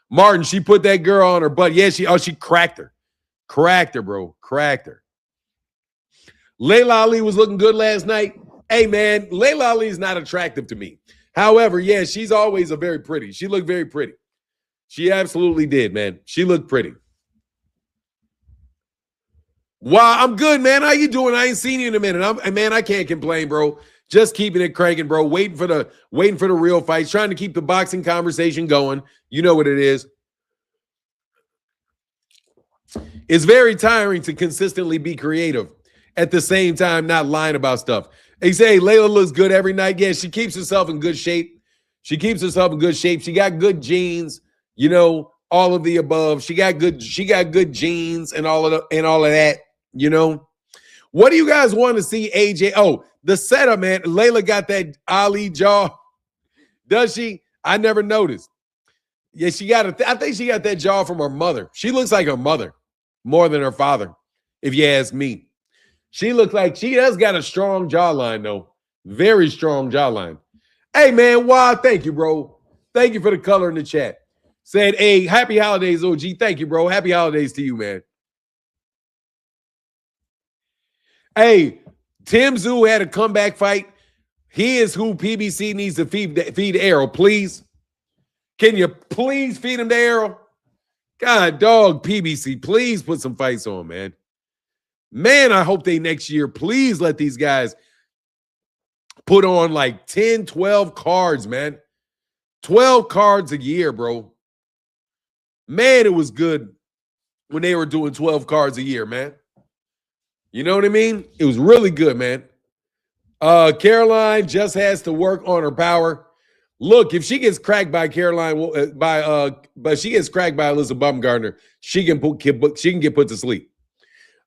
Martin, she put that girl on her butt. Yeah, she cracked her. Cracked her, bro. Cracked her. Layla Ali was looking good last night. Hey, man, Layla Ali is not attractive to me. However, yeah, she's always very pretty. She looked very pretty. She absolutely did, man. She looked pretty. Wow, I'm good, man. How you doing? I ain't seen you in a minute. I can't complain, bro. Just keeping it cranking, bro. Waiting for the real fights. Trying to keep the boxing conversation going. You know what it is. It's very tiring to consistently be creative. At the same time, not lying about stuff. They say Layla looks good every night. Yeah, she keeps herself in good shape. She got good genes. You know, all of the above. She got good genes and all of that. You know, what do you guys want to see? AJ? Oh, the setup, man. Layla got that Ali jaw. Does she? I never noticed. Yeah, I think she got that jaw from her mother. She looks like her mother more than her father, if you ask me. She looks like she has got a strong jawline, though. Very strong jawline. Hey, man, wow, thank you, bro. Thank you for the color in the chat. Said, hey, happy holidays, OG. Thank you, bro. Happy holidays to you, man. Hey, Tim Tszyu had a comeback fight. He is who PBC needs to feed Errol, please. Can you please feed him to Errol? God, dog, PBC, please put some fights on, man. Man, I hope they next year, please let these guys put on like 10, 12 cards, man. 12 cards a year, bro. Man, it was good when they were doing 12 cards a year, man. You know what I mean? It was really good, man. Caroline just has to work on her power. Look, if she gets cracked by Caroline, but she gets cracked by Alyssa Bumgardner, she can get put to sleep.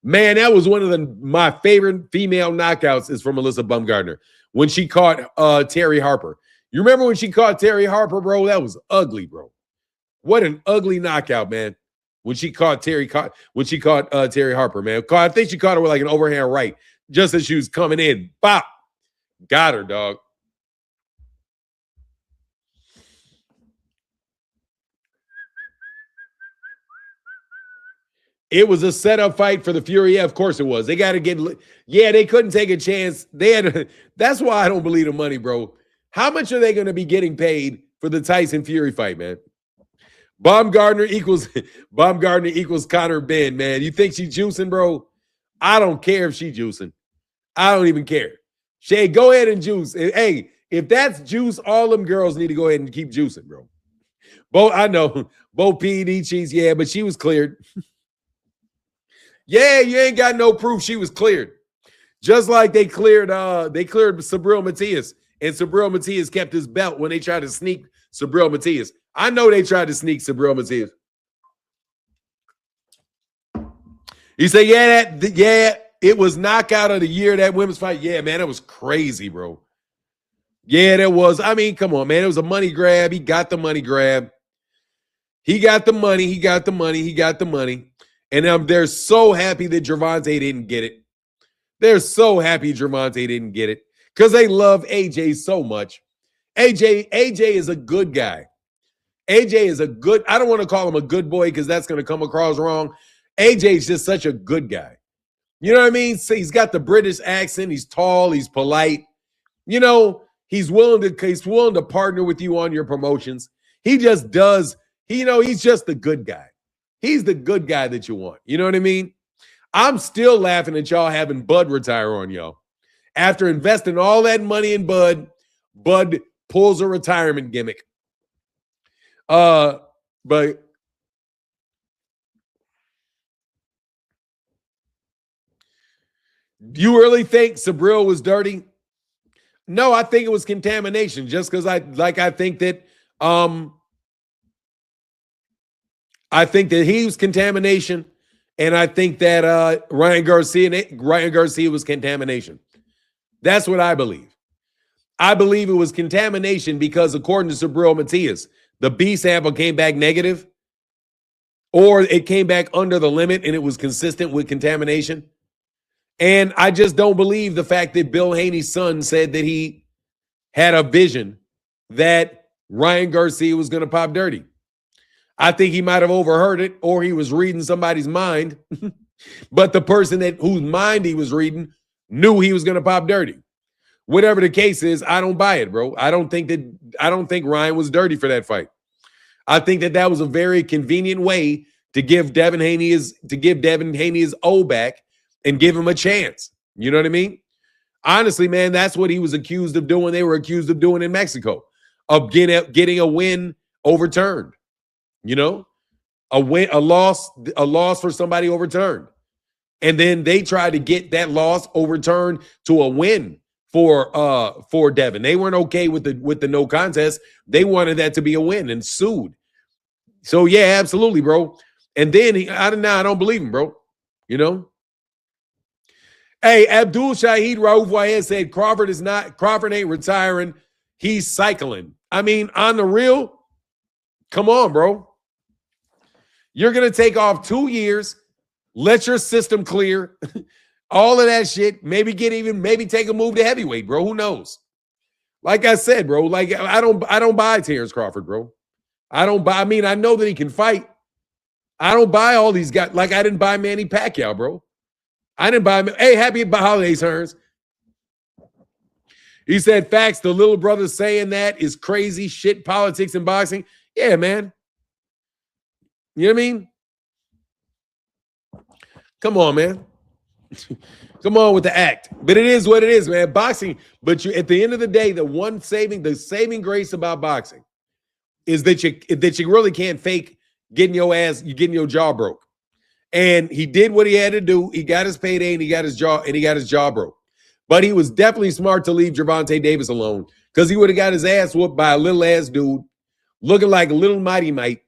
Man, that was one of my favorite female knockouts is from Alyssa Bumgardner when she caught Terry Harper. You remember when she caught Terry Harper, bro? That was ugly, bro. What an ugly knockout, man. When she caught Terry Harper, man. I think she caught her with like an overhand right, just as she was coming in. Bop. Got her, dog. It was a setup fight for the Fury. Yeah, of course it was. They got to get. Yeah, they couldn't take a chance. That's why I don't believe the money, bro. How much are they going to be getting paid for the Tyson Fury fight, man? Baumgardner equals Conor Benn, man. You think she's juicing, bro? I don't care if she's juicing. I don't even care. Shay, go ahead and juice. Hey, if that's juice, all them girls need to go ahead and keep juicing, bro. I know. Bo PED cheese, yeah, but she was cleared. Yeah, you ain't got no proof she was cleared. Just like they cleared Sabril Matias, and Sabril Matias kept his belt when they tried to sneak Sabril Matias. I know they tried to sneak Sabril Matias. You say, it was knockout of the year, that women's fight. Yeah, man, it was crazy, bro. Yeah, that was. I mean, come on, man. It was a money grab. He got the money grab. He got the money. And they're so happy that Gervonta didn't get it. They're so happy Gervonta didn't get it because they love AJ so much. AJ is a good guy. AJ is I don't want to call him a good boy because that's going to come across wrong. AJ is just such a good guy. You know what I mean? So he's got the British accent. He's tall. He's polite. You know, He's willing to partner with you on your promotions. He just does. He's just the good guy. He's the good guy that you want. You know what I mean? I'm still laughing at y'all having Bud retire on y'all. After investing all that money in Bud, Bud pulls a retirement gimmick. But you really think Sabril was dirty? No, I think it was contamination. Just because I think that he was contamination, and I think that Ryan Garcia was contamination. That's what I believe. I believe it was contamination because, according to Sabril Matias, the B sample came back negative, or it came back under the limit and it was consistent with contamination. And I just don't believe the fact that Bill Haney's son said that he had a vision that Ryan Garcia was going to pop dirty. I think he might have overheard it, or he was reading somebody's mind. But the person whose mind he was reading knew he was going to pop dirty. Whatever the case is, I don't buy it, bro. I don't think Ryan was dirty for that fight. I think that was a very convenient way to give Devin Haney his O back and give him a chance. You know what I mean? Honestly, man, that's what he was accused of doing. They were accused of doing in Mexico, of getting a win overturned. You know, a loss for somebody overturned. And then they tried to get that loss overturned to a win for Devin. They weren't okay with the no contest. They wanted that to be a win and sued. So yeah, absolutely, bro. And then I don't believe him, bro. You know. Hey, Abdul Shahid Rauf Wayed said Crawford ain't retiring. He's cycling. I mean, on the real, come on, bro. You're gonna take off 2 years, let your system clear, all of that shit. Maybe take a move to heavyweight, bro. Who knows? Like I said, bro. Like I don't buy Terrence Crawford, bro. I don't buy. I mean, I know that he can fight. I don't buy all these guys. Like I didn't buy Manny Pacquiao, bro. I didn't buy him. Hey, happy holidays, Hearns. He said, facts, the little brother saying that is crazy shit, politics and boxing. Yeah, man. You know what I mean? Come on, man. Come on with the act. But it is what it is, man. Boxing, but at the end of the day, the saving grace about boxing is that you really can't fake getting your jaw broke. And he did what he had to do. He got his payday and he got his jaw broke. But he was definitely smart to leave Gervonta Davis alone, because he would have got his ass whooped by a little ass dude looking like a little mighty mite.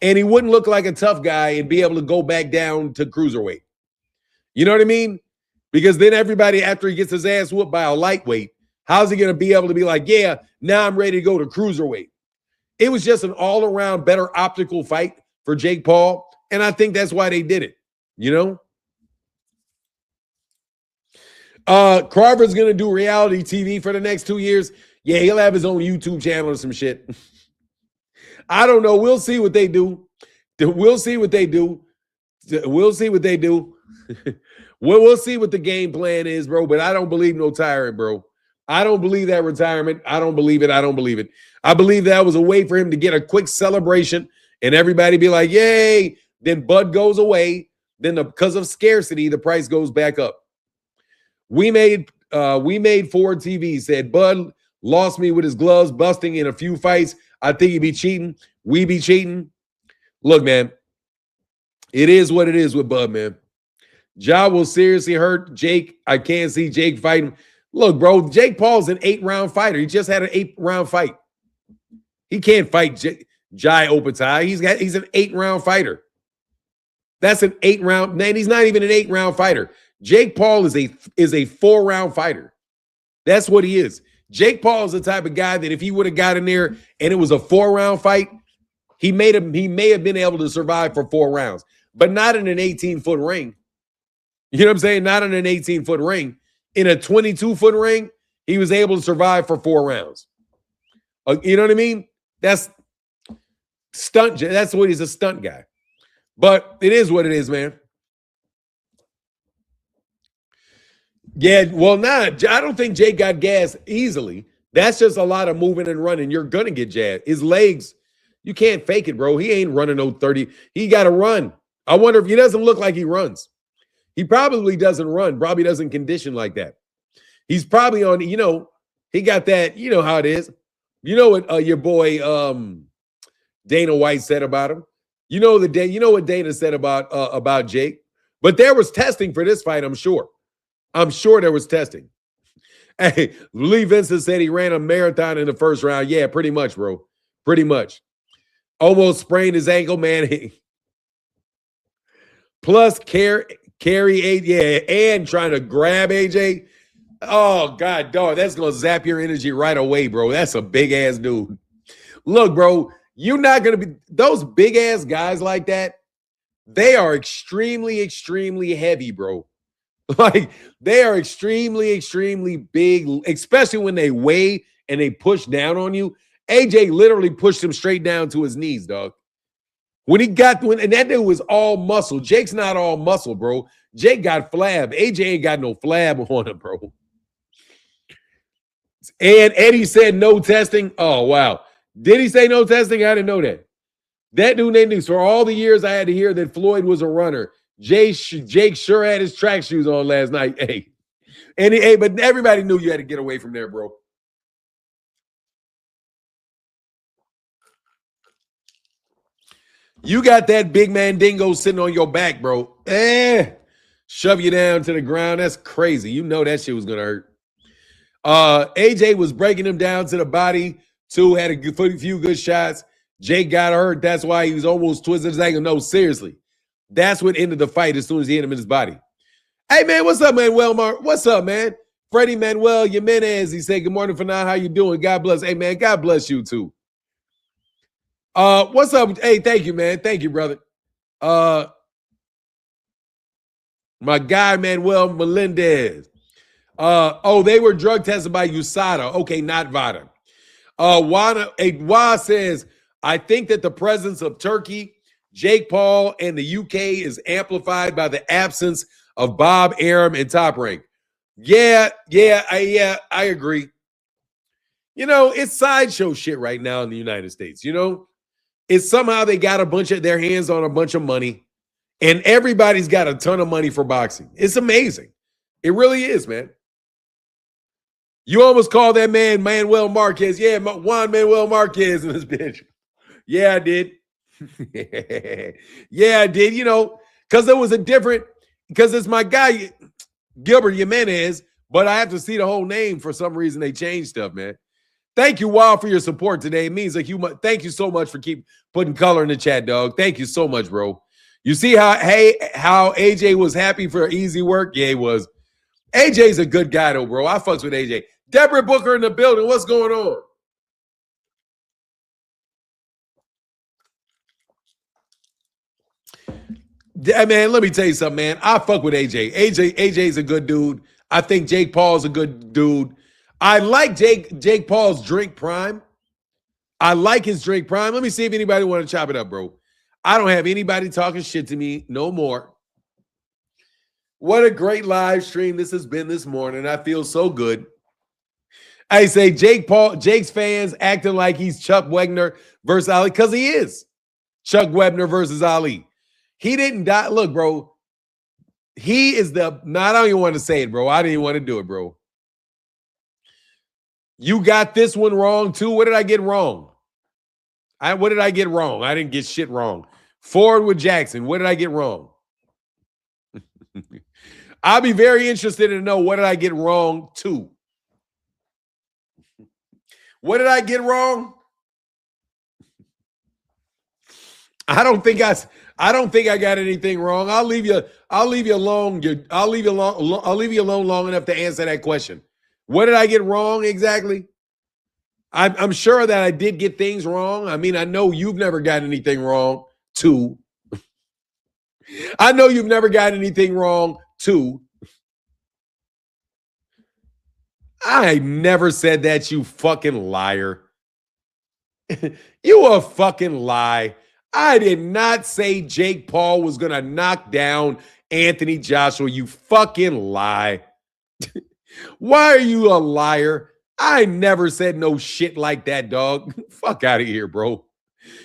And he wouldn't look like a tough guy and be able to go back down to cruiserweight. You know what I mean? Because then everybody, after he gets his ass whooped by a lightweight, how's he going to be able to be like, yeah, now I'm ready to go to cruiserweight? It was just an all-around better optical fight for Jake Paul. And I think that's why they did it, you know? Crawford's going to do reality TV for the next 2 years. Yeah, he'll have his own YouTube channel or some shit. I don't know. We'll see what they do. We'll see what they do. We'll see what they do. We'll see what the game plan is, bro. But I don't believe no tyrant, bro. I don't believe that retirement. I don't believe it. I don't believe it. I believe that was a way for him to get a quick celebration and everybody be like, yay. Then Bud goes away. Then because of scarcity, the price goes back up. We made Ford TV said Bud lost me with his gloves busting in a few fights. I think he'd be cheating. We be cheating. Look, man, it is what it is with Bud, man. Ja will seriously hurt Jake. I can't see Jake fighting. Look, bro, Jake Paul's an 8-round fighter. He just had an 8-round fight. He can't fight Jai Opatai. He's an 8-round fighter. That's an 8-round. Man, he's not even an 8-round fighter. Jake Paul is a 4-round fighter. That's what he is. Jake Paul is the type of guy that if he would have got in there and it was a 4-round fight, he may have been able to survive for 4 rounds, but not in an 18-foot ring. You know what I'm saying? Not in an 18-foot ring. In a 22-foot ring, he was able to survive for 4 rounds. You know what I mean? That's stunt. That's what he's a stunt guy. But it is what it is, man. Yeah, well, I don't think Jake got gas easily, That's just a lot of moving and running. You're going to get jabbed. His legs, you can't fake it, bro. He ain't running no 30. He got to run. I wonder if he doesn't look like he runs. He probably doesn't run, probably doesn't condition like that. He's probably on, he got that, you know how it is. You know what your boy Dana White said about him. You know what Dana said about Jake. But there was testing for this fight, I'm sure. I'm sure there was testing. Hey, Lee Vincent said he ran a marathon in the first round. Yeah, pretty much, bro. Pretty much. Almost sprained his ankle, man. Plus carry AJ, yeah, and trying to grab AJ. Oh, God, dog, that's going to zap your energy right away, bro. That's a big-ass dude. Look, bro, you're not going to be – those big-ass guys like that, they are extremely, extremely heavy, bro. Like, they are extremely, extremely big, especially when they weigh and they push down on you. AJ literally pushed him straight down to his knees, dog. And that dude was all muscle. Jake's not all muscle, bro. Jake got flab. AJ ain't got no flab on him, bro. And Eddie said no testing. Oh, wow. Did he say no testing? I didn't know that. That dude they knew. For all the years I had to hear that Floyd was a runner, Jake sure had his track shoes on last night. But everybody knew you had to get away from there, bro. You got that big man dingo sitting on your back, bro. Shove you down to the ground. That's crazy. You know that shit was going to hurt. AJ was breaking him down to the body, too. Had a few good shots. Jake got hurt. That's why he was almost twisted his ankle. No, seriously. That's what ended the fight as soon as he hit him in his body. Hey, man, what's up, Manuel? What's up, man? Freddie Manuel Jimenez. He said, good morning for now. How you doing? God bless. Hey, man, God bless you, too. What's up? Hey, thank you, man. Thank you, brother. My guy, Manuel Melendez. They were drug tested by USADA. Okay, not VADA. Wah says, I think that the presence of Turkey, Jake Paul, and the UK is amplified by the absence of Bob Arum and Top Rank. Yeah, I agree. It's sideshow shit right now in the United States. It's somehow they got their hands on a bunch of money, and everybody's got a ton of money for boxing. It's amazing. It really is, man. You almost called that man Manuel Marquez. Yeah, Juan Manuel Marquez in this bitch. Yeah, I did. Yeah, I did. Because it was because it's my guy, Gilbert Jimenez, but I have to see the whole name. For some reason, they changed stuff, man. Thank you, Wow, for your support today. It means thank you so much for keep putting color in the chat, dog. Thank you so much, bro. You see how AJ was happy for easy work? Yeah, he was. AJ's a good guy, though, bro. I fucks with AJ. Deborah Booker in the building. What's going on? Yeah, man, let me tell you something, man. I fuck with AJ. AJ's a good dude. I think Jake Paul's a good dude. I like Jake Paul's drink prime. I like his drink prime. Let me see if anybody want to chop it up, bro. I don't have anybody talking shit to me no more. What a great live stream this has been this morning. I feel so good. I say Jake's fans acting like he's Chuck Wegner versus Ali, because he is. Chuck Webner versus Ali. He didn't die. Look, bro. He is I don't even want to say it, bro. I didn't even want to do it, bro. You got this one wrong, too. What did I get wrong? What did I get wrong? I didn't get shit wrong. Forward with Jackson. What did I get wrong? I'll be very interested to know what did I get wrong, too. What did I get wrong? I don't think I got anything wrong. I'll leave you alone. I'll leave you alone long enough to answer that question. What did I get wrong exactly? I'm sure that I did get things wrong. I mean, I know you've never got anything wrong, too. I know you've never got anything wrong, too. I never said that, you fucking liar. You a fucking lie. I did not say Jake Paul was going to knock down Anthony Joshua. You fucking lie. Why are you a liar? I never said no shit like that, dog. Fuck out of here, bro.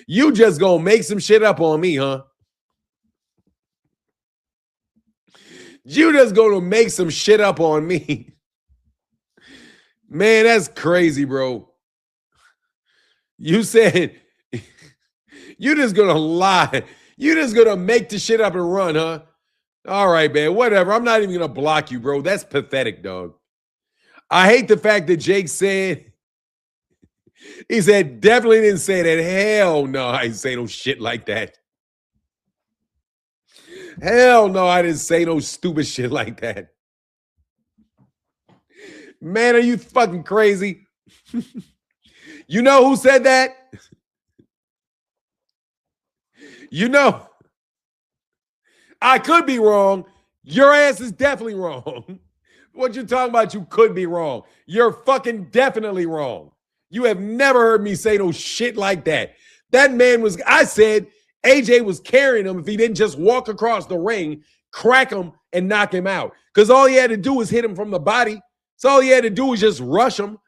You just gonna make some shit up on me, huh? You just gonna make some shit up on me. Man, that's crazy, bro. You said you just gonna lie. You just gonna make the shit up and run, huh? All right, man. Whatever. I'm not even gonna block you, bro. That's pathetic, dog. I hate the fact that Jake said, he said, definitely didn't say that. Hell no, I didn't say no shit like that. Hell no, I didn't say no stupid shit like that. Man, are you fucking crazy? You know who said that? You know, I could be wrong. Your ass is definitely wrong. What you talking about? You could be wrong. You're fucking definitely wrong. You have never heard me say no shit like that. That man was, I said AJ was carrying him if he didn't just walk across the ring, crack him, and knock him out. Because all he had to do was hit him from the body. So all he had to do was just rush him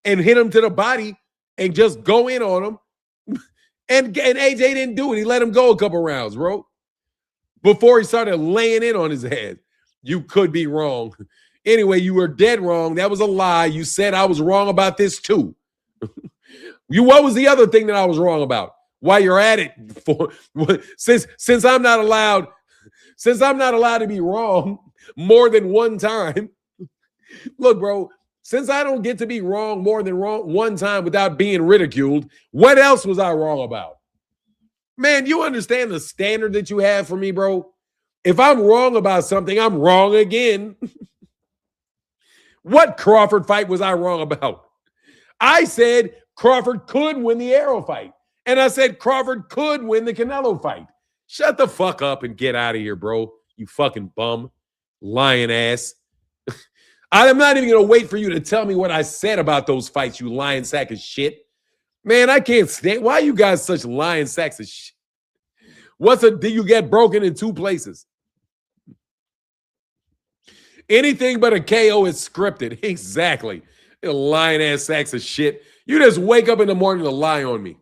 and hit him to the body and just go in on him. And AJ didn't do it. He let him go a couple rounds, bro. Before he started laying in on his head. You could be wrong. Anyway, you were dead wrong. That was a lie. You said I was wrong about this too. What was the other thing that I was wrong about? While you're at it, since I'm not allowed to be wrong more than one time. Look, bro, since I don't get to be wrong more than one time without being ridiculed, what else was I wrong about? Man, you understand the standard that you have for me, bro? If I'm wrong about something, I'm wrong again. What Crawford fight was I wrong about? I said Crawford could win the Arrow fight. And I said Crawford could win the Canelo fight. Shut the fuck up and get out of here, bro. You fucking bum. Lying ass. I'm not even going to wait for you to tell me what I said about those fights, you lying sack of shit. Man, I can't stand. Why are you guys such lying sacks of shit? Did you get broken in two places? Anything but a KO is scripted. Exactly. You lying ass sacks of shit. You just wake up in the morning to lie on me.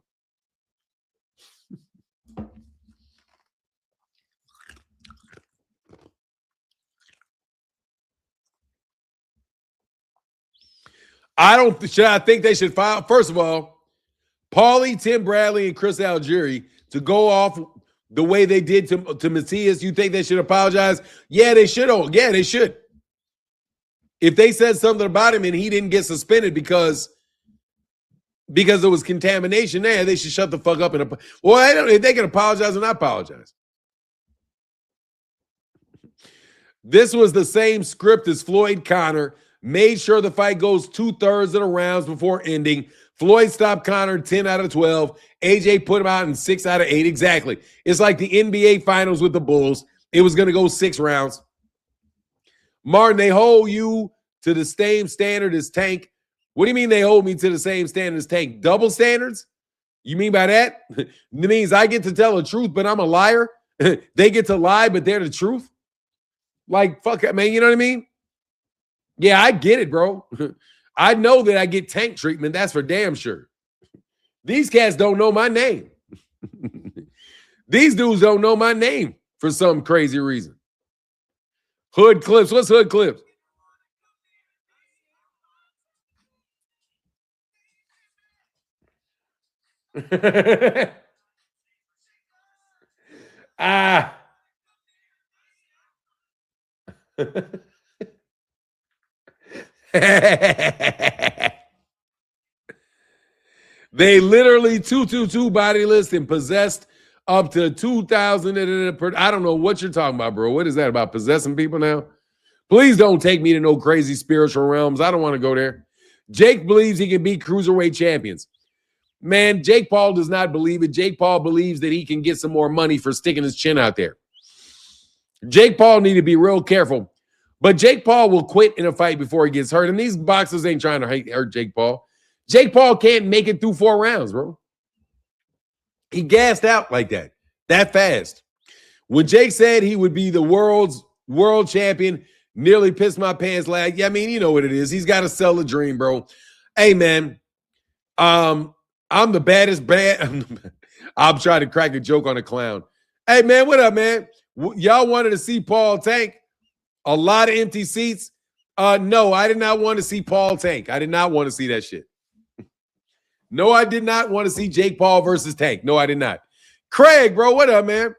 I think they should file? First of all, Paulie, Tim Bradley, and Chris Algieri to go off the way they did to Matias. You think they should apologize? Yeah, they should. Oh, yeah, they should. If they said something about him and he didn't get suspended because there was contamination there, they should shut the fuck up and if they can apologize or not apologize. This was the same script as Floyd Conor. Made sure the fight goes 2/3 of the rounds before ending. Floyd stopped Conor 10 out of 12. AJ put him out in 6 out of 8. Exactly. It's like the NBA Finals with the Bulls. It was going to go 6 rounds. Martin, they hold you to the same standard as Tank. What do you mean they hold me to the same standard as Tank? Double standards? You mean by that? It means I get to tell the truth, but I'm a liar? They get to lie, but they're the truth? Like, fuck it, man, you know what I mean? Yeah, I get it, bro. I know that I get Tank treatment. That's for damn sure. These cats don't know my name. These dudes don't know my name for some crazy reason. Hood Clips. What's Hood Clips? They literally 222 body list and possessed up to 2,000. I don't know what you're talking about, bro. What is that about possessing people now? Please don't take me to no crazy spiritual realms. I don't want to go there. Jake believes he can beat cruiserweight champions. Man, Jake Paul does not believe it. Jake Paul believes that he can get some more money for sticking his chin out there. Jake Paul need to be real careful. But Jake Paul will quit in a fight before he gets hurt. And these boxers ain't trying to hurt Jake Paul. Jake Paul can't make it through 4 rounds, bro. He gassed out like that fast. When Jake said he would be the world champion, nearly pissed my pants. Like, yeah, I mean, you know what it is. He's got to sell the dream, bro. Hey, man. I'm the baddest bad. I'm trying to crack a joke on a clown. Hey, man, what up, man? Y'all wanted to see Paul Tank? A lot of empty seats. No, I did not want to see Paul Tank. I did not want to see that shit. No, I did not want to see Jake Paul versus Tank. No, I did not. Craig, bro, what up, man?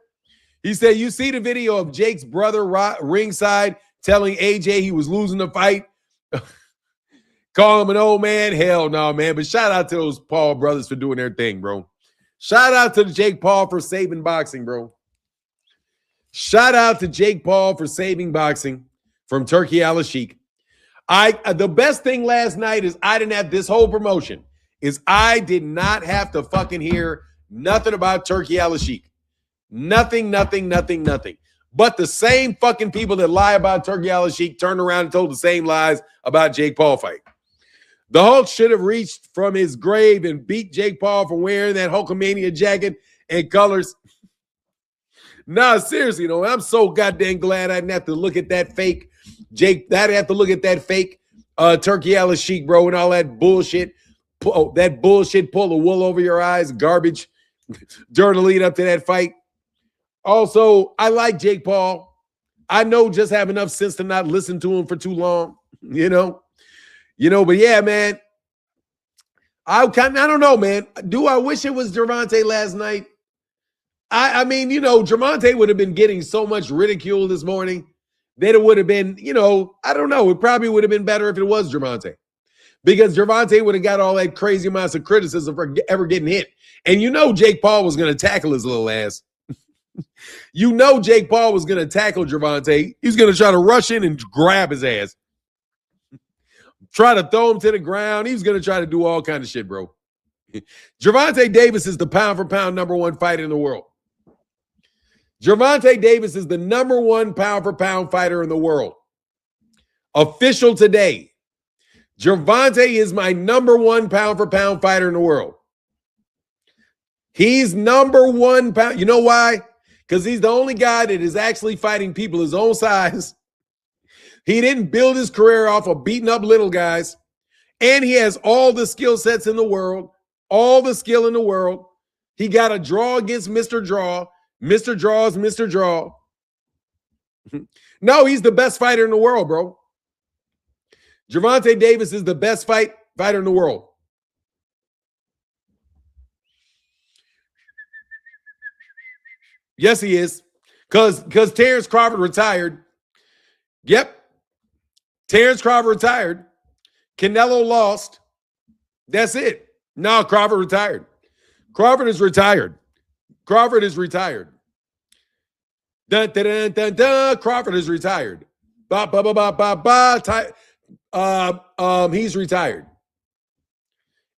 He said, you see the video of Jake's brother ringside telling AJ he was losing the fight? Call him an old man? Hell no, man. But shout out to those Paul brothers for doing their thing, bro. Shout out to Jake Paul for saving boxing, bro. Shout out to Jake Paul for saving boxing from Turkey Al-Sheikh. The best thing last night is I didn't have this whole promotion. I did not have to fucking hear nothing about Turkey Al-Sheikh. Nothing. But the same fucking people that lie about Turkey Al-Sheikh turned around and told the same lies about Jake Paul fight. The Hulk should have reached from his grave and beat Jake Paul for wearing that Hulkamania jacket and colors. Nah, seriously, though, I'm so goddamn glad I didn't have to look at that fake Jake. I didn't have to look at that fake Turkey Al-Sheikh, bro, and all that bullshit. That bullshit pull the wool over your eyes, garbage during the lead up to that fight. Also, I like Jake Paul. I know just have enough sense to not listen to him for too long, you know, but yeah, man, I don't know, man. Do I wish it was Gervonta last night? I mean, Gervonta would have been getting so much ridicule this morning that it would have been, I don't know. It probably would have been better if it was Gervonta, because Gervonta would have got all that crazy amounts of criticism for ever getting hit. And Jake Paul was going to tackle his little ass. Jake Paul was going to tackle Gervonta. He's going to try to rush in and grab his ass. Try to throw him to the ground. He's going to try to do all kinds of shit, bro. Gervonta Davis is the pound-for-pound #1 fighter in the world. Gervonta Davis is the #1 pound-for-pound fighter in the world. Official today. Gervonta is my #1 pound-for-pound fighter in the world. He's #1 pound. You know why? Because he's the only guy that is actually fighting people his own size. He didn't build his career off of beating up little guys. And he has all the skill sets in the world, all the skill in the world. He got a draw against Mr. Draw. Mr. Draw is Mr. Draw. No, he's the best fighter in the world, bro. Gervonta Davis is the best fighter in the world. Yes, he is. Because Terrence Crawford retired. Yep. Terrence Crawford retired. Canelo lost. That's it. No, Crawford retired. Crawford is retired. Crawford is retired. Dun, dun, dun, dun, dun. Crawford is retired. Ba, ba, ba, ba, ba, ba. He's retired.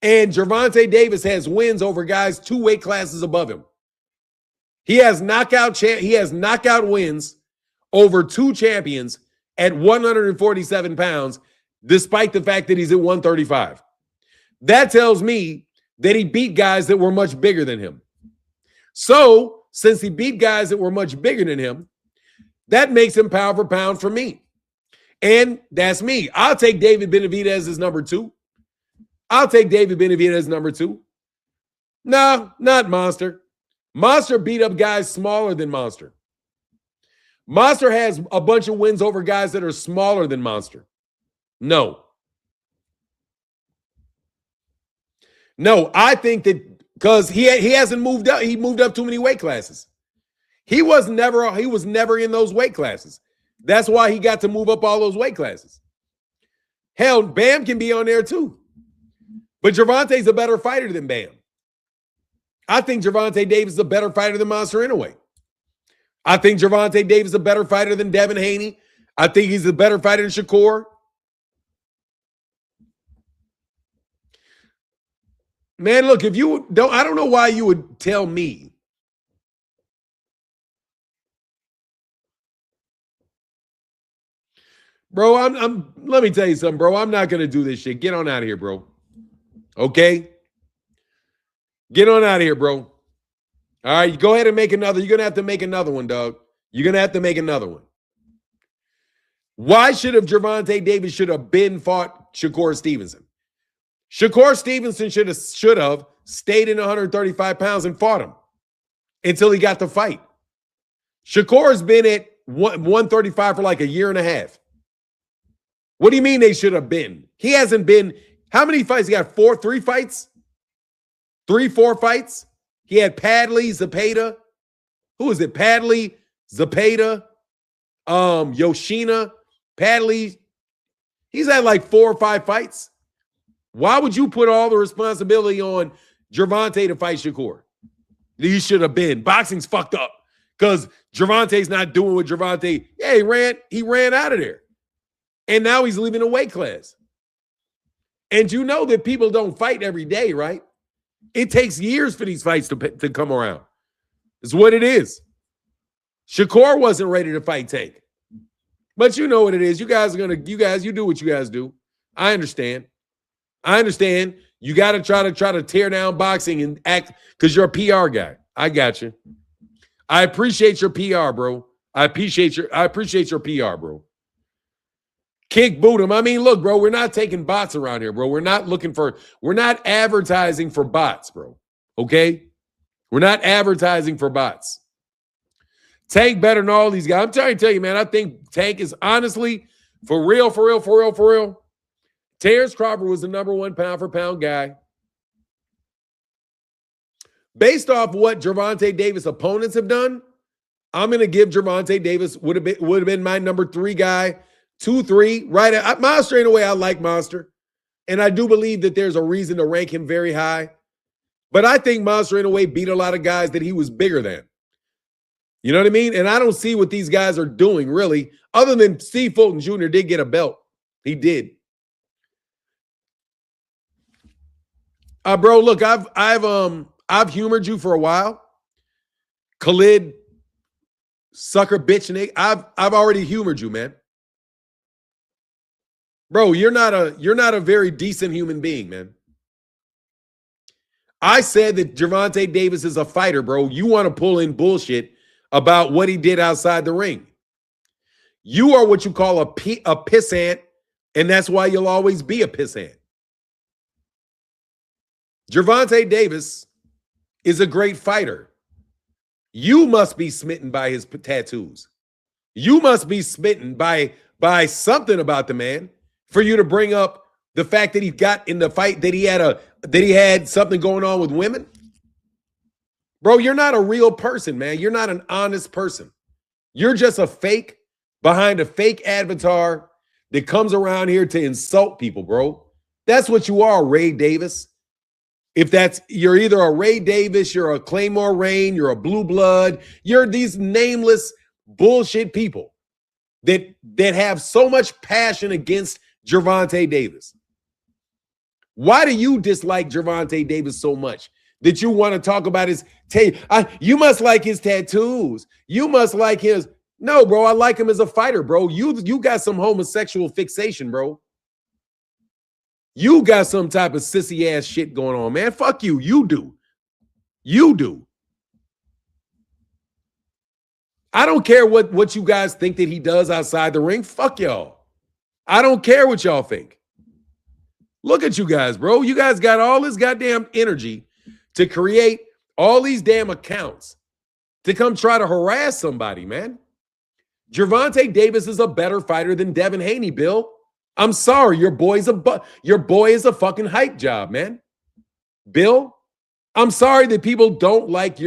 And Gervonta Davis has wins over guys 2 weight classes above him. He has knockout wins over 2 champions at 147 pounds, despite the fact that he's at 135. That tells me that he beat guys that were much bigger than him. So, since he beat guys that were much bigger than him, that makes him pound for pound for me. And that's me. I'll take David Benavidez as #2. I'll take David Benavidez as #2. No, not Monster. Monster beat up guys smaller than Monster. Monster has a bunch of wins over guys that are smaller than Monster. No, I think that because he hasn't moved up. He moved up too many weight classes. He was never in those weight classes. That's why he got to move up all those weight classes. Hell, Bam can be on there too. But Gervonta's a better fighter than Bam. I think Gervonta Davis is a better fighter than Monster anyway. I think Gervonta Davis is a better fighter than Devin Haney. I think he's a better fighter than Shakur. Man, look, if you don't, I don't know why you would tell me. Bro, let me tell you something, bro. I'm not going to do this shit. Get on out of here, bro. Okay? Get on out of here, bro. All right, go ahead and make another. You're going to have to make another one, dog. You're going to have to make another one. Why should have Gervonta Davis should have been fought Shakur Stevenson? Shakur Stevenson should have stayed in 135 pounds and fought him until he got the fight. Shakur has been at 135 for like a year and a half. What do you mean they should have been? He hasn't been. How many fights? He got 3 fights? 4 fights? He had Padley, Zepeda. Who is it? Padley, Zepeda, Yoshina, Padley. He's had like 4 or 5 fights. Why would you put all the responsibility on Gervonta to fight Shakur? He should have been. Boxing's fucked up because Gervonta's not doing what Gervonta. Yeah, he ran out of there. And now he's leaving a weight class. And you know that people don't fight every day, right? It takes years for these fights to come around. It's what it is. Shakur wasn't ready to fight Tank. But you know what it is. You do what you guys do. I understand. You got to try to tear down boxing and act because you're a PR guy. I got you. I appreciate your PR, bro. I appreciate your PR, bro. Kick boot him. I mean, look, bro, we're not taking bots around here, bro. We're not advertising for bots, bro. Okay? We're not advertising for bots. Tank better than all these guys. I'm trying to tell you, man, I think Tank is honestly, for real. Terrence Crawford was the #1 pound-for-pound guy. Based off what Gervonta Davis opponents have done, I'm going to give Gervonta Davis would have been my #3 guy. 2-3, right? Monster, in a way, I like Monster. And I do believe that there's a reason to rank him very high. But I think Monster, in a way, beat a lot of guys that he was bigger than. You know what I mean? And I don't see what these guys are doing, really, other than Steve Fulton Jr. did get a belt. He did. Bro, look, I've humored you for a while. Khalid, sucker bitch, Nick. I've already humored you, man. Bro, you're not a very decent human being, man. I said that Gervonta Davis is a fighter, bro. You want to pull in bullshit about what he did outside the ring. You are what you call a pissant, and that's why you'll always be a pissant. Gervonta Davis is a great fighter. You must be smitten by his tattoos. You must be smitten by something about the man for you to bring up the fact that he got in the fight that he had something going on with women. Bro, you're not a real person, man. You're not an honest person. You're just a fake behind a fake avatar that comes around here to insult people, bro. That's what you are, Ray Davis. You're either a Ray Davis, you're a Claymore Rain, you're a Blue Blood, you're these nameless bullshit people that have so much passion against Gervonta Davis. Why do you dislike Gervonta Davis so much that you want to talk about his you must like his tattoos. You must like his. No, bro, I like him as a fighter, bro. You got some homosexual fixation, bro. You got some type of sissy ass shit going on, man. Fuck you. You do. You do. I don't care what you guys think that he does outside the ring. Fuck y'all. I don't care what y'all think. Look at you guys, bro. You guys got all this goddamn energy to create all these damn accounts to come try to harass somebody, man. Gervonta Davis is a better fighter than Devin Haney, Bill. I'm sorry, your boy is a fucking hype job, man. Bill, I'm sorry that people don't like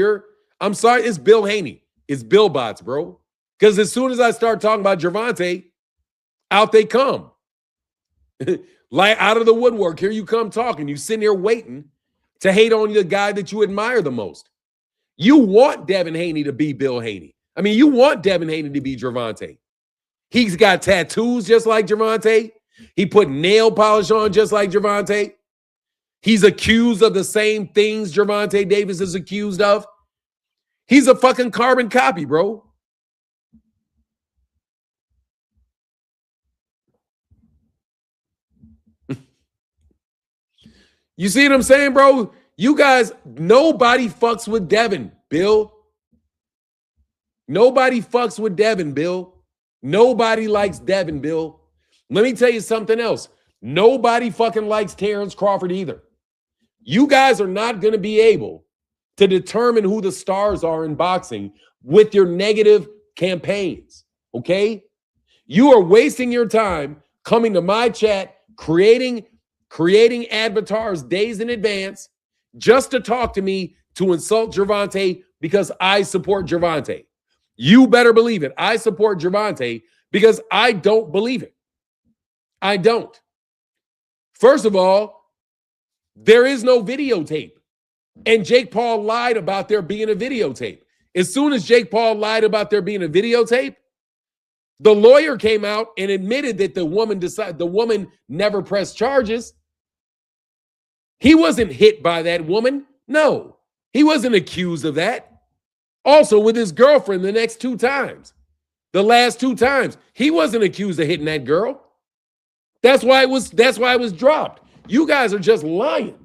I'm sorry, it's Bill Haney. It's Bill Bots, bro. Because as soon as I start talking about Gervonta, out they come. Like out of the woodwork, here you come talking. You sitting here waiting to hate on the guy that you admire the most. You want Devin Haney to be Bill Haney. I mean, you want Devin Haney to be Gervonta. He's got tattoos just like Gervonta. He put nail polish on just like Gervonta. He's accused of the same things Gervonta Davis is accused of. He's a fucking carbon copy, bro. You see what I'm saying, bro? You guys, nobody fucks with Devin, Bill. Nobody fucks with Devin, Bill. Nobody likes Devin, Bill. Let me tell you something else. Nobody fucking likes Terrence Crawford either. You guys are not going to be able to determine who the stars are in boxing with your negative campaigns, okay? You are wasting your time coming to my chat, creating avatars days in advance just to talk to me to insult Gervonta because I support Gervonta. You better believe it. I support Gervonta because I don't believe it. I don't. First of all, there is no videotape. And Jake Paul lied about there being a videotape. As soon as Jake Paul lied about there being a videotape, the lawyer came out and admitted that the woman never pressed charges. He wasn't hit by that woman. No, he wasn't accused of that. Also, with his girlfriend the next 2 times. The last 2 times, he wasn't accused of hitting that girl. That's why it was dropped. You guys are just lying.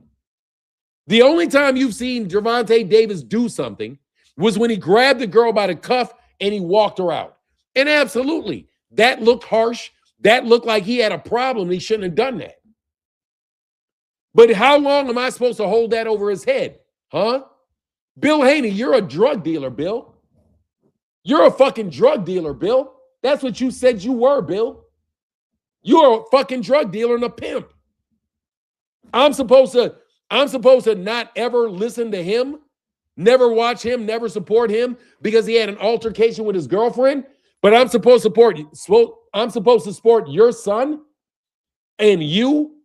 The only time you've seen Gervonta Davis do something was when he grabbed the girl by the cuff and he walked her out. And absolutely, that looked harsh. That looked like he had a problem. He shouldn't have done that. But how long am I supposed to hold that over his head? Huh? Bill Haney, you're a drug dealer, Bill. You're a fucking drug dealer, Bill. That's what you said you were, Bill. You're a fucking drug dealer and a pimp. I'm supposed to not ever listen to him, never watch him, never support him because he had an altercation with his girlfriend, but I'm supposed to support your son and you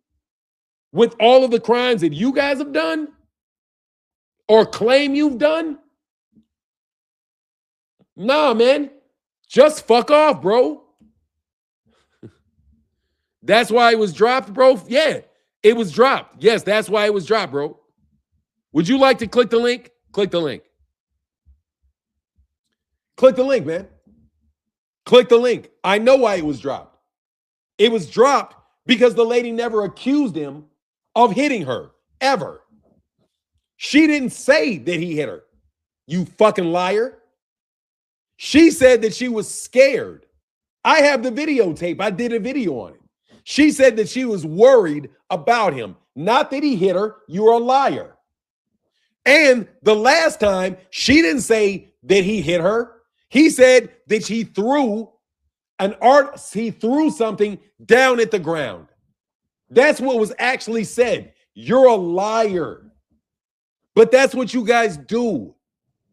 with all of the crimes that you guys have done or claim you've done? Nah, man. Just fuck off, bro. That's why it was dropped, bro? Yeah, it was dropped. Yes, that's why it was dropped, bro. Would you like to click the link? Click the link. Click the link, man. Click the link. I know why it was dropped. It was dropped because the lady never accused him of hitting her, ever. She didn't say that he hit her. You fucking liar. She said that she was scared. I have the videotape. I did a video on it. She said that she was worried about him. Not that he hit her. You're a liar. And the last time, she didn't say that he hit her. He said that he threw something down at the ground. That's what was actually said. You're a liar. But that's what you guys do.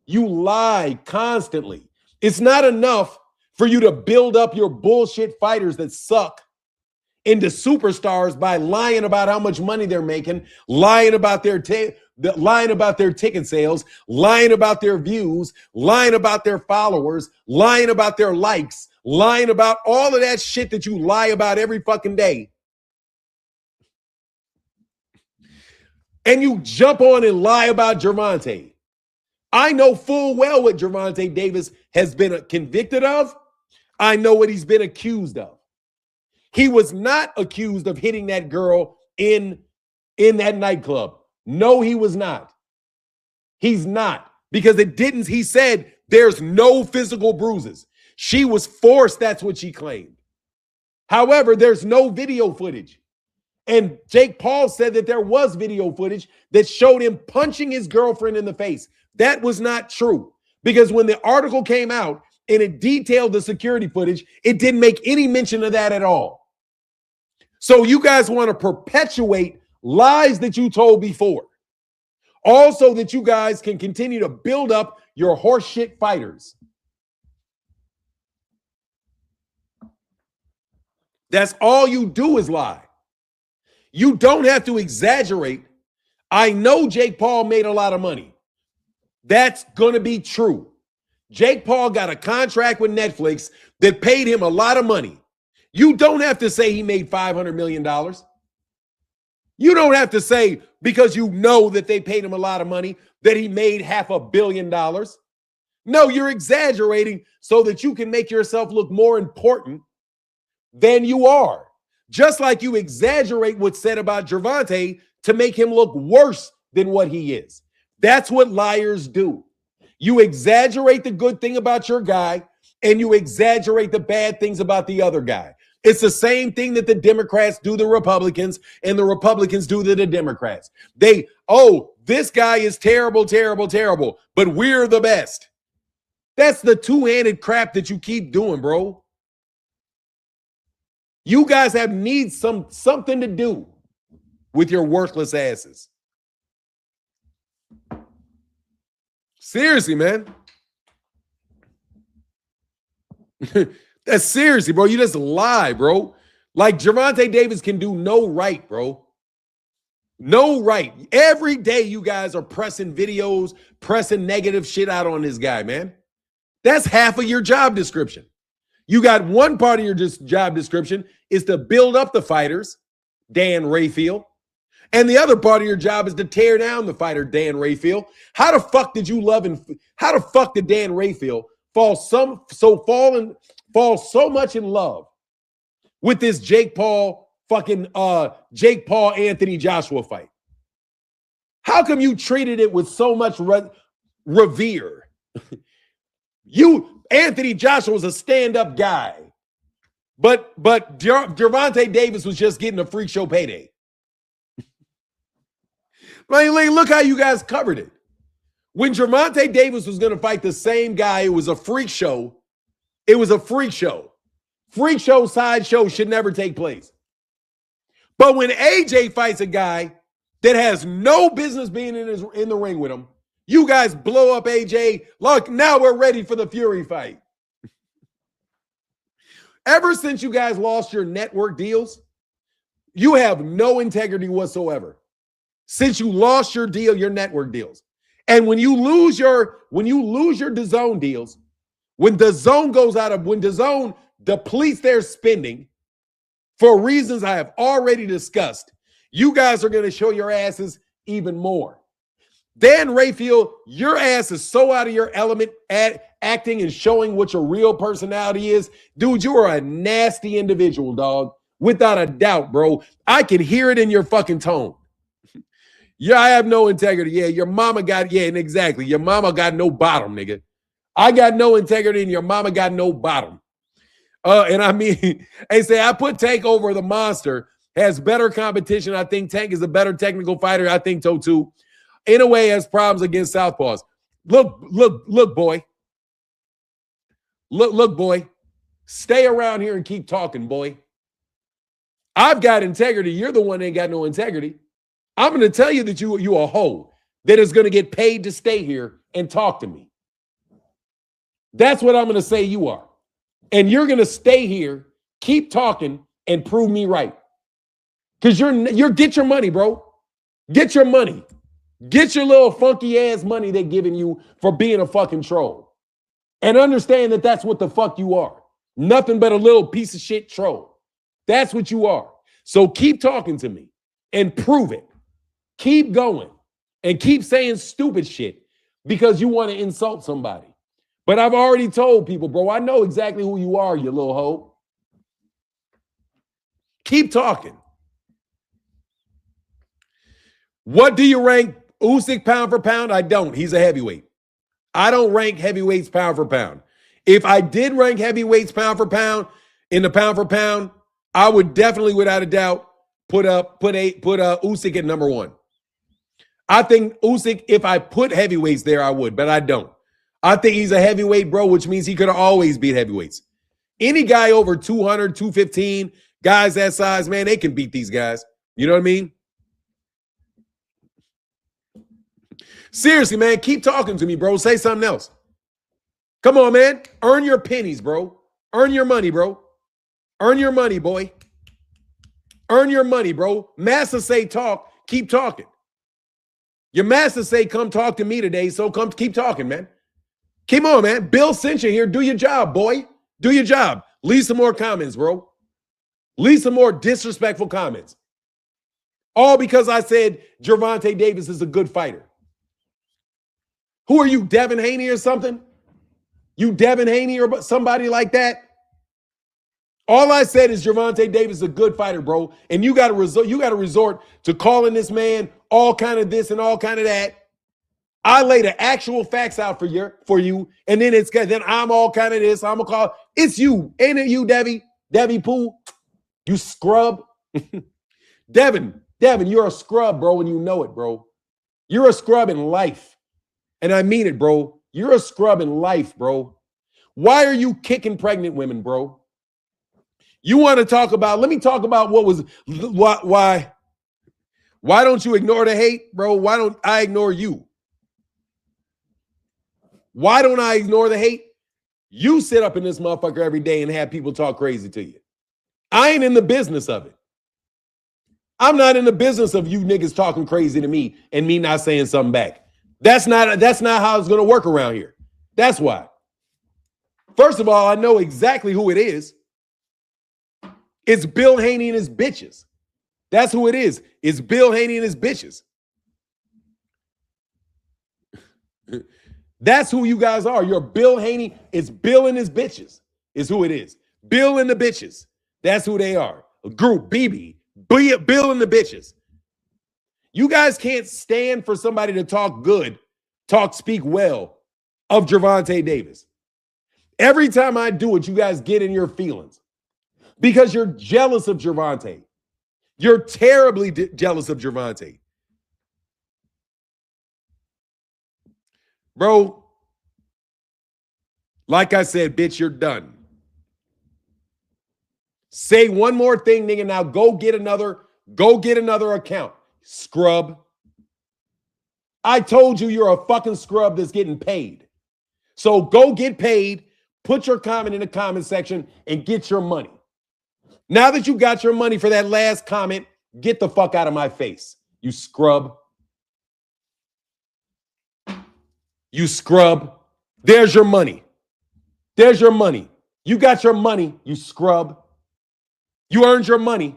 You lie constantly. It's not enough for you to build up your bullshit fighters that suck into superstars by lying about how much money they're making, lying about their ticket sales, lying about their views, lying about their followers, lying about their likes, lying about all of that shit that you lie about every fucking day. And you jump on and lie about Gervonta. I know full well what Gervonta Davis has been convicted of. I know what he's been accused of. He was not accused of hitting that girl in that nightclub. No, he was not. He's not. Because it didn't, he said there's no physical bruises. She was forced, that's what she claimed. However, there's no video footage. And Jake Paul said that there was video footage that showed him punching his girlfriend in the face. That was not true. Because when the article came out and it detailed the security footage, it didn't make any mention of that at all. So you guys want to perpetuate lies that you told before. Also that you guys can continue to build up your horseshit fighters. That's all you do is lie. You don't have to exaggerate. I know Jake Paul made a lot of money. That's going to be true. Jake Paul got a contract with Netflix that paid him a lot of money. You don't have to say he made $500 million. You don't have to say, because you know that they paid him a lot of money, that he made $500 million. No, you're exaggerating so that you can make yourself look more important than you are. Just like you exaggerate what's said about Gervonta to make him look worse than what he is. That's what liars do. You exaggerate the good thing about your guy and you exaggerate the bad things about the other guy. It's the same thing that the Democrats do the Republicans and the Republicans do to the Democrats. This guy is terrible, terrible, terrible, but we're the best. That's the two-handed crap that you keep doing, bro. You guys need something to do with your worthless asses. Seriously, man. That's seriously, bro. You just lie, bro. Like Gervonta Davis can do no right, bro. No right. Every day you guys are pressing videos, pressing negative shit out on this guy, man. That's half of your job description. You got one part of your job description is to build up the fighters, Dan Rayfield. And the other part of your job is to tear down the fighter, Dan Rayfield. How the fuck did you love how the fuck did Dan Rayfield fall so much in love with this Jake Paul Anthony Joshua fight? How come you treated it with so much revere? Anthony Joshua was a stand-up guy, but Gervonta Davis was just getting a freak show payday. Look how you guys covered it. When Gervonta Davis was going to fight the same guy, it was a freak show. It was a freak show. Freak show, sideshow should never take place. But when AJ fights a guy that has no business being in the ring with him, you guys blow up AJ. Look, now we're ready for the Fury fight. Ever since you guys lost your network deals, you have no integrity whatsoever. Since you lost your network deals. And when you lose your DAZN deals, when DAZN depletes their spending for reasons I have already discussed, you guys are going to show your asses even more. Dan Rayfield, your ass is so out of your element at acting and showing what your real personality is. Dude, you are a nasty individual, dog. Without a doubt, bro. I can hear it in your fucking tone. Yeah, I have no integrity. Yeah, your mama exactly. Your mama got no bottom, nigga. I got no integrity and your mama got no bottom. And I mean, I put Tank over the monster, has better competition. I think Tank is a better technical fighter. I think so too. In a way, has problems against southpaws. Look, boy. Look, boy. Stay around here and keep talking, boy. I've got integrity. You're the one that ain't got no integrity. I'm going to tell you that you a hoe that is going to get paid to stay here and talk to me. That's what I'm going to say you are. And you're going to stay here, keep talking, and prove me right. Because you're get your money, bro. Get your money. Get your little funky ass money they're giving you for being a fucking troll. And understand that that's what the fuck you are. Nothing but a little piece of shit troll. That's what you are. So keep talking to me and prove it. Keep going and keep saying stupid shit because you want to insult somebody. But I've already told people, bro, I know exactly who you are, you little hoe. Keep talking. What do you rank Usyk pound for pound? I don't. He's a heavyweight. I don't rank heavyweights pound for pound. If I did rank heavyweights pound for pound in the pound for pound, I would definitely, without a doubt, put Usyk at number one. I think Usyk, if I put heavyweights there, I would, but I don't. I think he's a heavyweight, bro, which means he could always beat heavyweights. Any guy over 200, 215, guys that size, man, they can beat these guys. You know what I mean? Seriously, man, keep talking to me, bro. Say something else. Come on, man. Earn your pennies, bro. Earn your money, bro. Earn your money, boy. Earn your money, bro. Master say talk, keep talking. Your master say come talk to me today, so come keep talking, man. Come on, man. Bill sent you here. Do your job, boy. Do your job. Leave some more comments, bro. Leave some more disrespectful comments. All because I said Gervonta Davis is a good fighter. Who are you, Devin Haney or something? You Devin Haney or somebody like that? All I said is Gervonta Davis is a good fighter, bro. And you got to resort to calling this man all kind of this and all kind of that. I lay the actual facts out for you, and then I'm all kind of this. I'm gonna call it's you, ain't it you, Debbie Pooh? You scrub. Devin, you're a scrub, bro, and you know it, bro. You're a scrub in life. And I mean it, bro. You're a scrub in life, bro. Why are you kicking pregnant women, bro? You want to talk about, let me talk about why don't you ignore the hate, bro? Why don't I ignore you? Why don't I ignore the hate? You sit up in this motherfucker every day and have people talk crazy to you. I ain't in the business of it. I'm not in the business of you niggas talking crazy to me and me not saying something back. That's not how it's going to work around here. That's why. First of all, I know exactly who it is. It's Bill Haney and his bitches. That's who it is. It's Bill Haney and his bitches. That's who you guys are. You're Bill Haney. It's Bill and his bitches is who it is. Bill and the bitches. That's who they are. A group, BB. Bill and the bitches. You guys can't stand for somebody to talk good, speak well of Gervonta Davis. Every time I do it, you guys get in your feelings because you're jealous of Gervonta. You're terribly jealous of Gervonta. Bro, like I said, bitch, you're done. Say one more thing, nigga. Now go get another account. Scrub. I told you you're a fucking scrub that's getting paid. So go get paid, put your comment in the comment section, and get your money. Now that you got your money for that last comment, get the fuck out of my face, you scrub. You scrub. There's your money. There's your money. You got your money, you scrub. You earned your money.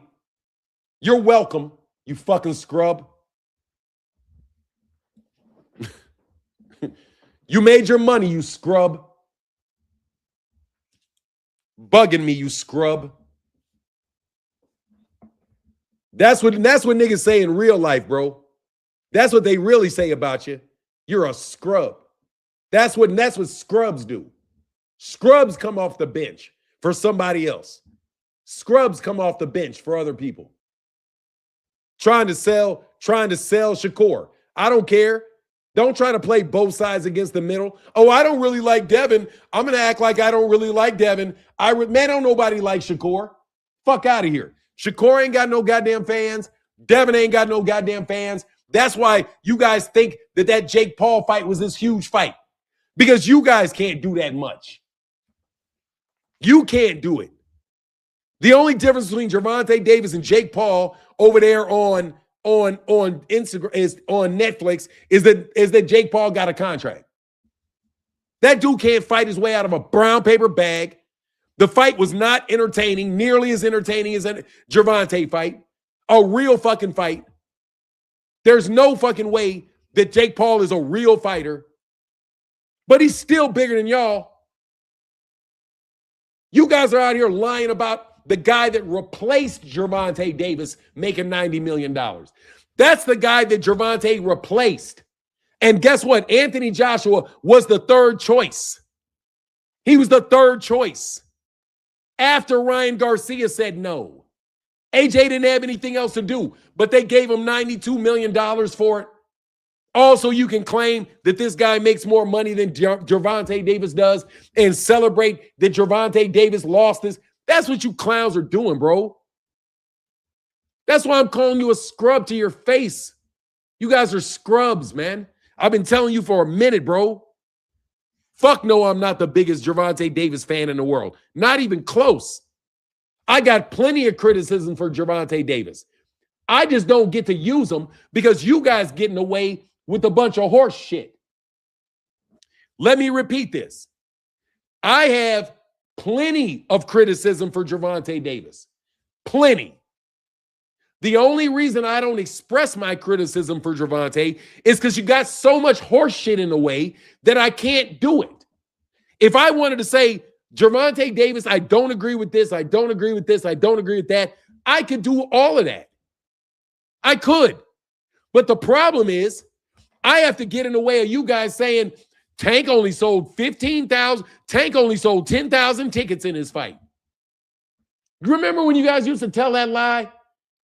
You're welcome, you fucking scrub. You made your money, you scrub. Bugging me, you scrub. That's what niggas say in real life, bro. That's what they really say about you. You're a scrub. That's what scrubs do. Scrubs come off the bench for somebody else. Scrubs come off the bench for other people. Trying to sell Shakur. I don't care. Don't try to play both sides against the middle. Oh, I don't really like Devin. I'm going to act like I don't really like Devin. Man, don't nobody like Shakur. Fuck out of here. Shakur ain't got no goddamn fans. Devin ain't got no goddamn fans. That's why you guys think that Jake Paul fight was this huge fight. Because you guys can't do that much. You can't do it. The only difference between Gervonta Davis and Jake Paul over there on Instagram is on Netflix is that Jake Paul got a contract. That dude can't fight his way out of a brown paper bag. The fight was not entertaining, nearly as entertaining as a Gervonta fight. A real fucking fight. There's no fucking way that Jake Paul is a real fighter. But he's still bigger than y'all. You guys are out here lying about the guy that replaced Gervonta Davis making $90 million. That's the guy that Gervonta replaced. And guess what? Anthony Joshua was the third choice. He was the third choice. After Ryan Garcia said no. AJ didn't have anything else to do, but they gave him $92 million for it. Also, you can claim that this guy makes more money than Gervonta Davis does and celebrate that Gervonta Davis lost this. That's what you clowns are doing, bro. That's why I'm calling you a scrub to your face. You guys are scrubs, man. I've been telling you for a minute, bro. Fuck no, I'm not the biggest Gervonta Davis fan in the world. Not even close. I got plenty of criticism for Gervonta Davis. I just don't get to use them because you guys getting away with a bunch of horse shit. Let me repeat this. I have plenty of criticism for Gervonta Davis. Plenty. The only reason I don't express my criticism for Gervonta is because you got so much horse shit in the way that I can't do it. If I wanted to say, Gervonta Davis, I don't agree with this, I don't agree with this, I don't agree with that, I could do all of that. I could. But the problem is, I have to get in the way of you guys saying, Tank only sold 15,000, Tank only sold 10,000 tickets in his fight. Remember when you guys used to tell that lie?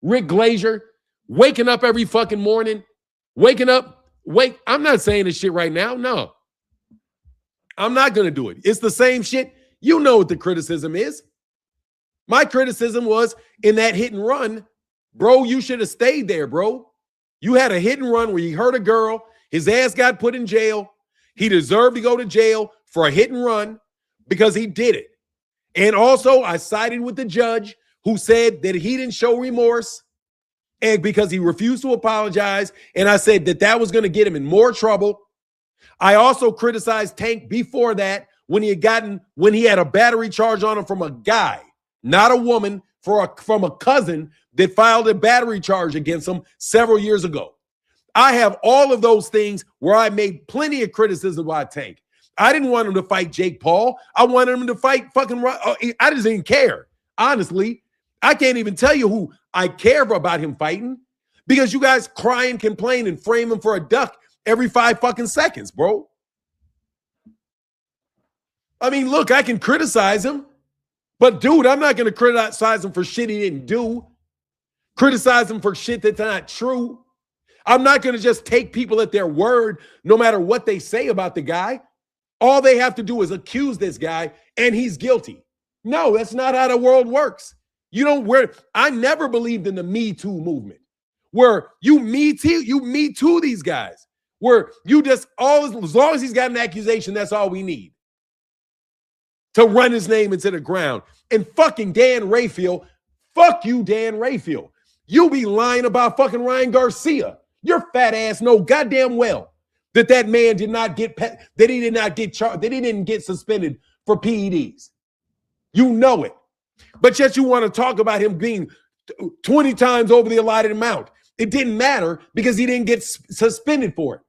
Rick Glazier, waking up every fucking morning, I'm not saying this shit right now. No, I'm not going to do it. It's the same shit. You know what the criticism is. My criticism was in that hit and run, bro, you should have stayed there, bro. You had a hit and run where you hurt a girl. His ass got put in jail. He deserved to go to jail for a hit and run because he did it. And also, I sided with the judge who said that he didn't show remorse and because he refused to apologize. And I said that that was going to get him in more trouble. I also criticized Tank before that when he had a battery charge on him from a guy, not a woman, from a cousin that filed a battery charge against him several years ago. I have all of those things where I made plenty of criticism about Tank. I didn't want him to fight Jake Paul. I wanted him to fight fucking. I just didn't care. Honestly, I can't even tell you who I care about him fighting because you guys cry and complain and frame him for a duck every 5 fucking seconds, bro. I mean, look, I can criticize him, but dude, I'm not going to criticize him for shit he didn't do. Criticize him for shit that's not true. I'm not going to just take people at their word no matter what they say about the guy. All they have to do is accuse this guy and he's guilty. No, that's not how the world works. I never believed in the Me Too movement where you Me Too these guys, where you just as long as he's got an accusation, that's all we need to run his name into the ground. And fucking Dan Rayfield, fuck you, Dan Rayfield. You be lying about fucking Ryan Garcia. Your fat ass know goddamn well that man did not get that he didn't get suspended for PEDs. You know it. But yet you want to talk about him being 20 times over the allotted amount. It didn't matter because he didn't get suspended for it.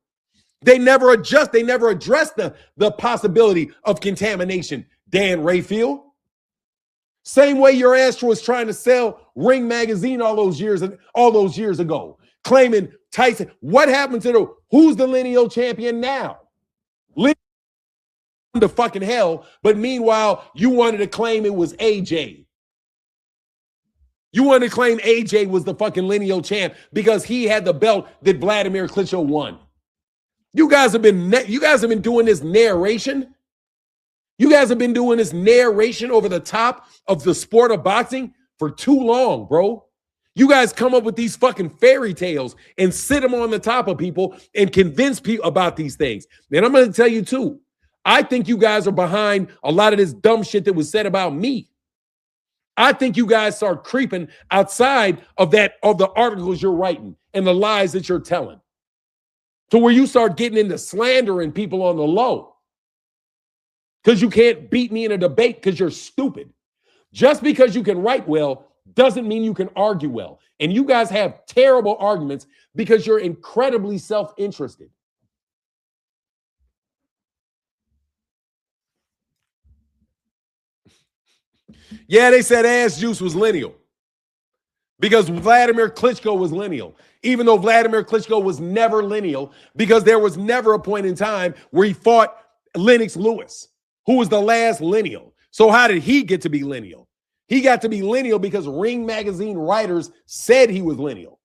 They never addressed the possibility of contamination, Dan Rayfield. Same way your ass was trying to sell Ring Magazine all those years ago, claiming Tyson. What happened to who's the lineal champion now? To fucking hell, but meanwhile, you wanted to claim it was AJ. You wanted to claim AJ was the fucking lineal champ because he had the belt that Vladimir Klitschko won. You guys have been doing this narration. You guys have been doing this narration over the top of the sport of boxing for too long, bro. You guys come up with these fucking fairy tales and sit them on the top of people and convince people about these things. And I'm going to tell you too, I think you guys are behind a lot of this dumb shit that was said about me. I think you guys start creeping outside of the articles you're writing and the lies that you're telling. To where you start getting into slandering people on the low. Because you can't beat me in a debate because you're stupid. Just because you can write well doesn't mean you can argue well. And you guys have terrible arguments because you're incredibly self-interested. Yeah, they said ass juice was lineal because Vladimir Klitschko was lineal, even though Vladimir Klitschko was never lineal because there was never a point in time where he fought Lennox Lewis, who was the last lineal. So how did he get to be lineal? He got to be lineal because Ring Magazine writers said he was lineal.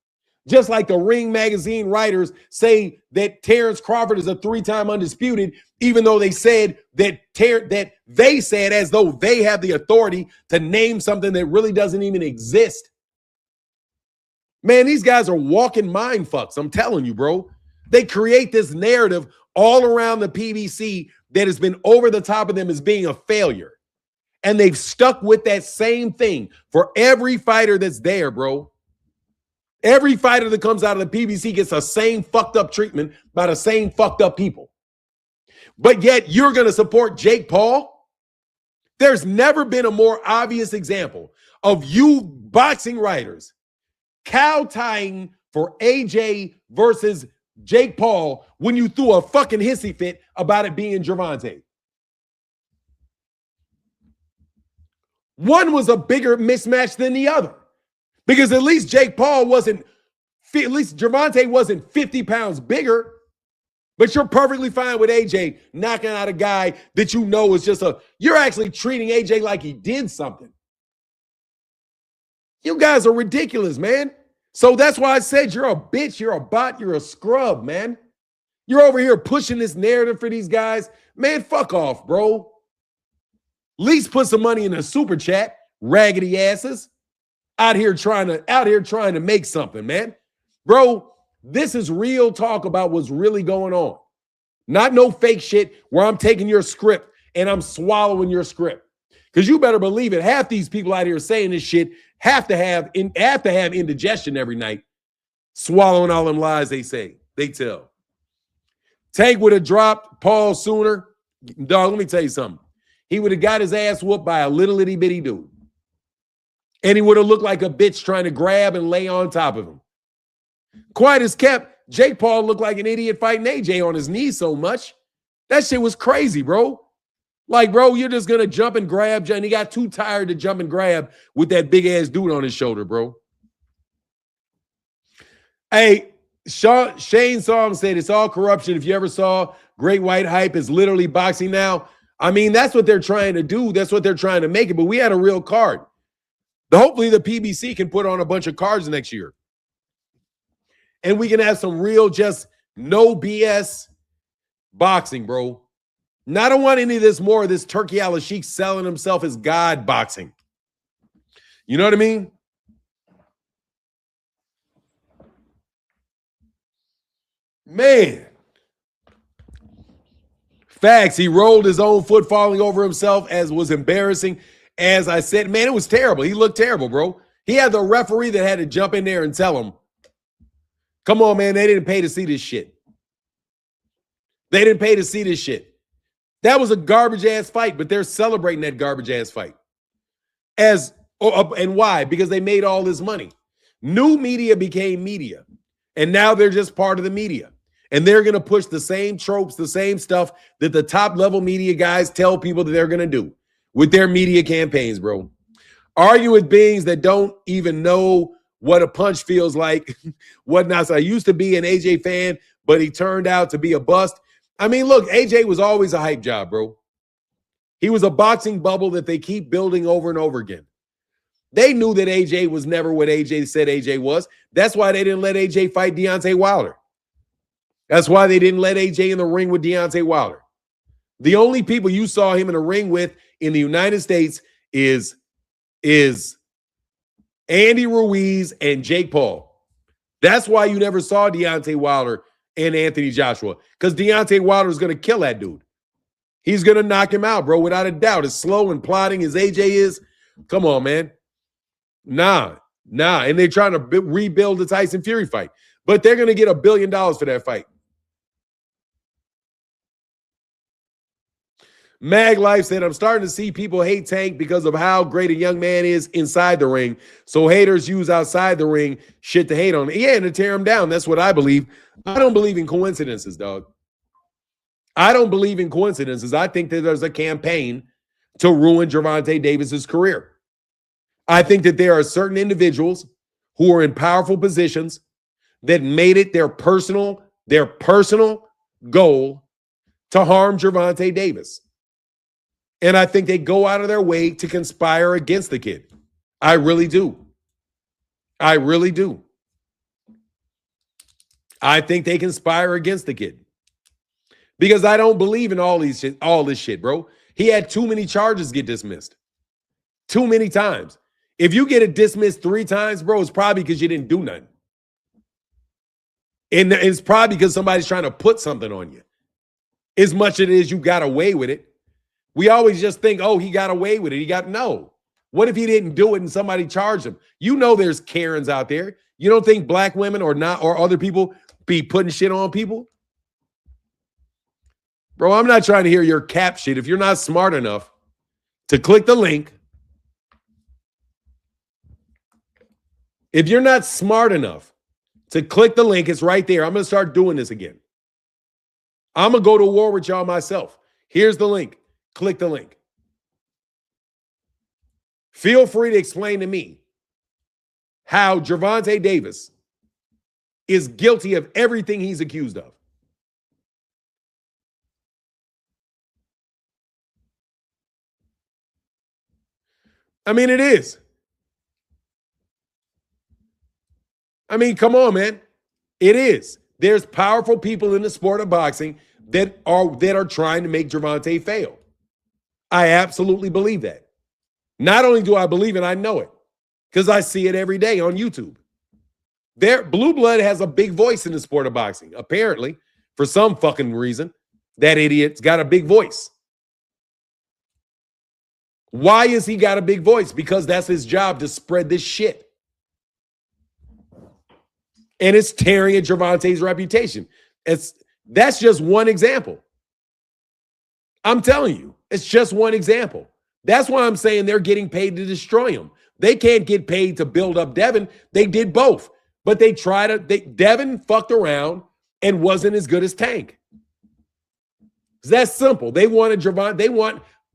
Just like the Ring Magazine writers say that Terrence Crawford is a 3-time undisputed, even though they said that they said as though they have the authority to name something that really doesn't even exist. Man, these guys are walking mind fucks. I'm telling you, bro. They create this narrative all around the PBC that has been over the top of them as being a failure. And they've stuck with that same thing for every fighter that's there, bro. Every fighter that comes out of the PBC gets the same fucked up treatment by the same fucked up people. But yet you're going to support Jake Paul? There's never been a more obvious example of you boxing writers cow-tying for AJ versus Jake Paul when you threw a fucking hissy fit about it being Gervonta. One was a bigger mismatch than the other. Because at least Gervonta wasn't 50 pounds bigger. But you're perfectly fine with AJ knocking out a guy that you know is you're actually treating AJ like he did something. You guys are ridiculous, man. So that's why I said you're a bitch, you're a bot, you're a scrub, man. You're over here pushing this narrative for these guys. Man, fuck off, bro. At least put some money in a super chat, raggedy asses. Out here trying to make something, man. Bro, this is real talk about what's really going on. Not no fake shit where I'm taking your script and I'm swallowing your script. Because you better believe it, half these people out here saying this shit have to have indigestion every night, swallowing all them lies they say, they tell. Tank would have dropped Paul sooner. Dog, let me tell you something. He would have got his ass whooped by a little itty bitty dude. And he would have looked like a bitch trying to grab and lay on top of him. Quiet as kept, Jake Paul looked like an idiot fighting AJ on his knees so much. That shit was crazy, bro. Like, bro, you're just going to jump and grab. And he got too tired to jump and grab with that big-ass dude on his shoulder, bro. Hey, Shane Psalm said it's all corruption. If you ever saw Great White Hype is literally boxing now. I mean, that's what they're trying to do. That's what they're trying to make it. But we had a real card. Hopefully the PBC can put on a bunch of cards next year. And we can have some real, just no BS boxing, bro. Now, I don't want any of this more of this Turkey Al-Sheikh selling himself as God boxing. You know what I mean? Man. Facts. He rolled his own foot, falling over himself, as was embarrassing. As I said, man, it was terrible. He looked terrible, bro. He had the referee that had to jump in there and tell him, come on, man, they didn't pay to see this shit. They didn't pay to see this shit. That was a garbage-ass fight, but they're celebrating that garbage-ass fight. And why? Because they made all this money. New media became media, and now they're just part of the media. And they're going to push the same tropes, the same stuff that the top-level media guys tell people that they're going to do with their media campaigns, bro. Argue with beings that don't even know what a punch feels like, whatnot. So I used to be an AJ fan, but he turned out to be a bust. I mean, look, AJ was always a hype job, bro. He was a boxing bubble that they keep building over and over again. They knew that AJ was never what AJ said AJ was. That's why they didn't let AJ fight Deontay Wilder. That's why they didn't let AJ in the ring with Deontay Wilder. The only people you saw him in a ring with in the United States is Andy Ruiz and Jake Paul. That's why you never saw Deontay Wilder and Anthony Joshua, because Deontay Wilder is going to kill that dude. He's going to knock him out, bro, without a doubt. As slow and plodding as AJ is, come on, man. Nah. And they're trying to rebuild the Tyson Fury fight, but they're going to get $1 billion for that fight. Mag Life said, I'm starting to see people hate Tank because of how great a young man is inside the ring. So haters use outside the ring shit to hate on. Yeah, and to tear him down. That's what I believe. I don't believe in coincidences, dog. I don't believe in coincidences. I think that there's a campaign to ruin Gervonta Davis's career. I think that there are certain individuals who are in powerful positions that made it their personal goal to harm Gervonta Davis. And I think they go out of their way to conspire against the kid. I really do. I really do. I think they conspire against the kid. Because I don't believe in all this shit, bro. He had too many charges get dismissed. Too many times. If you get it dismissed 3 times, bro, it's probably because you didn't do nothing. And it's probably because somebody's trying to put something on you. As much as it is you got away with it. We always just think, oh, he got away with it. No. What if he didn't do it and somebody charged him? You know there's Karens out there. You don't think black women or other people be putting shit on people? Bro, I'm not trying to hear your cap shit. If you're not smart enough to click the link, it's right there. I'm going to start doing this again. I'm going to go to war with y'all myself. Here's the link. Click the link. Feel free to explain to me how Gervonta Davis is guilty of everything he's accused of. I mean, it is. I mean, come on, man. It is. There's powerful people in the sport of boxing that are trying to make Gervonta fail. I absolutely believe that. Not only do I believe it, I know it because I see it every day on YouTube. Blue blood has a big voice in the sport of boxing. Apparently, for some fucking reason, that idiot's got a big voice. Why has he got a big voice? Because that's his job, to spread this shit. And it's tearing at Gervonta's reputation. That's just one example. I'm telling you, it's just one example. That's why I'm saying they're getting paid to destroy him. They can't get paid to build up Devin. They did both. But Devin fucked around and wasn't as good as Tank. That's simple. They want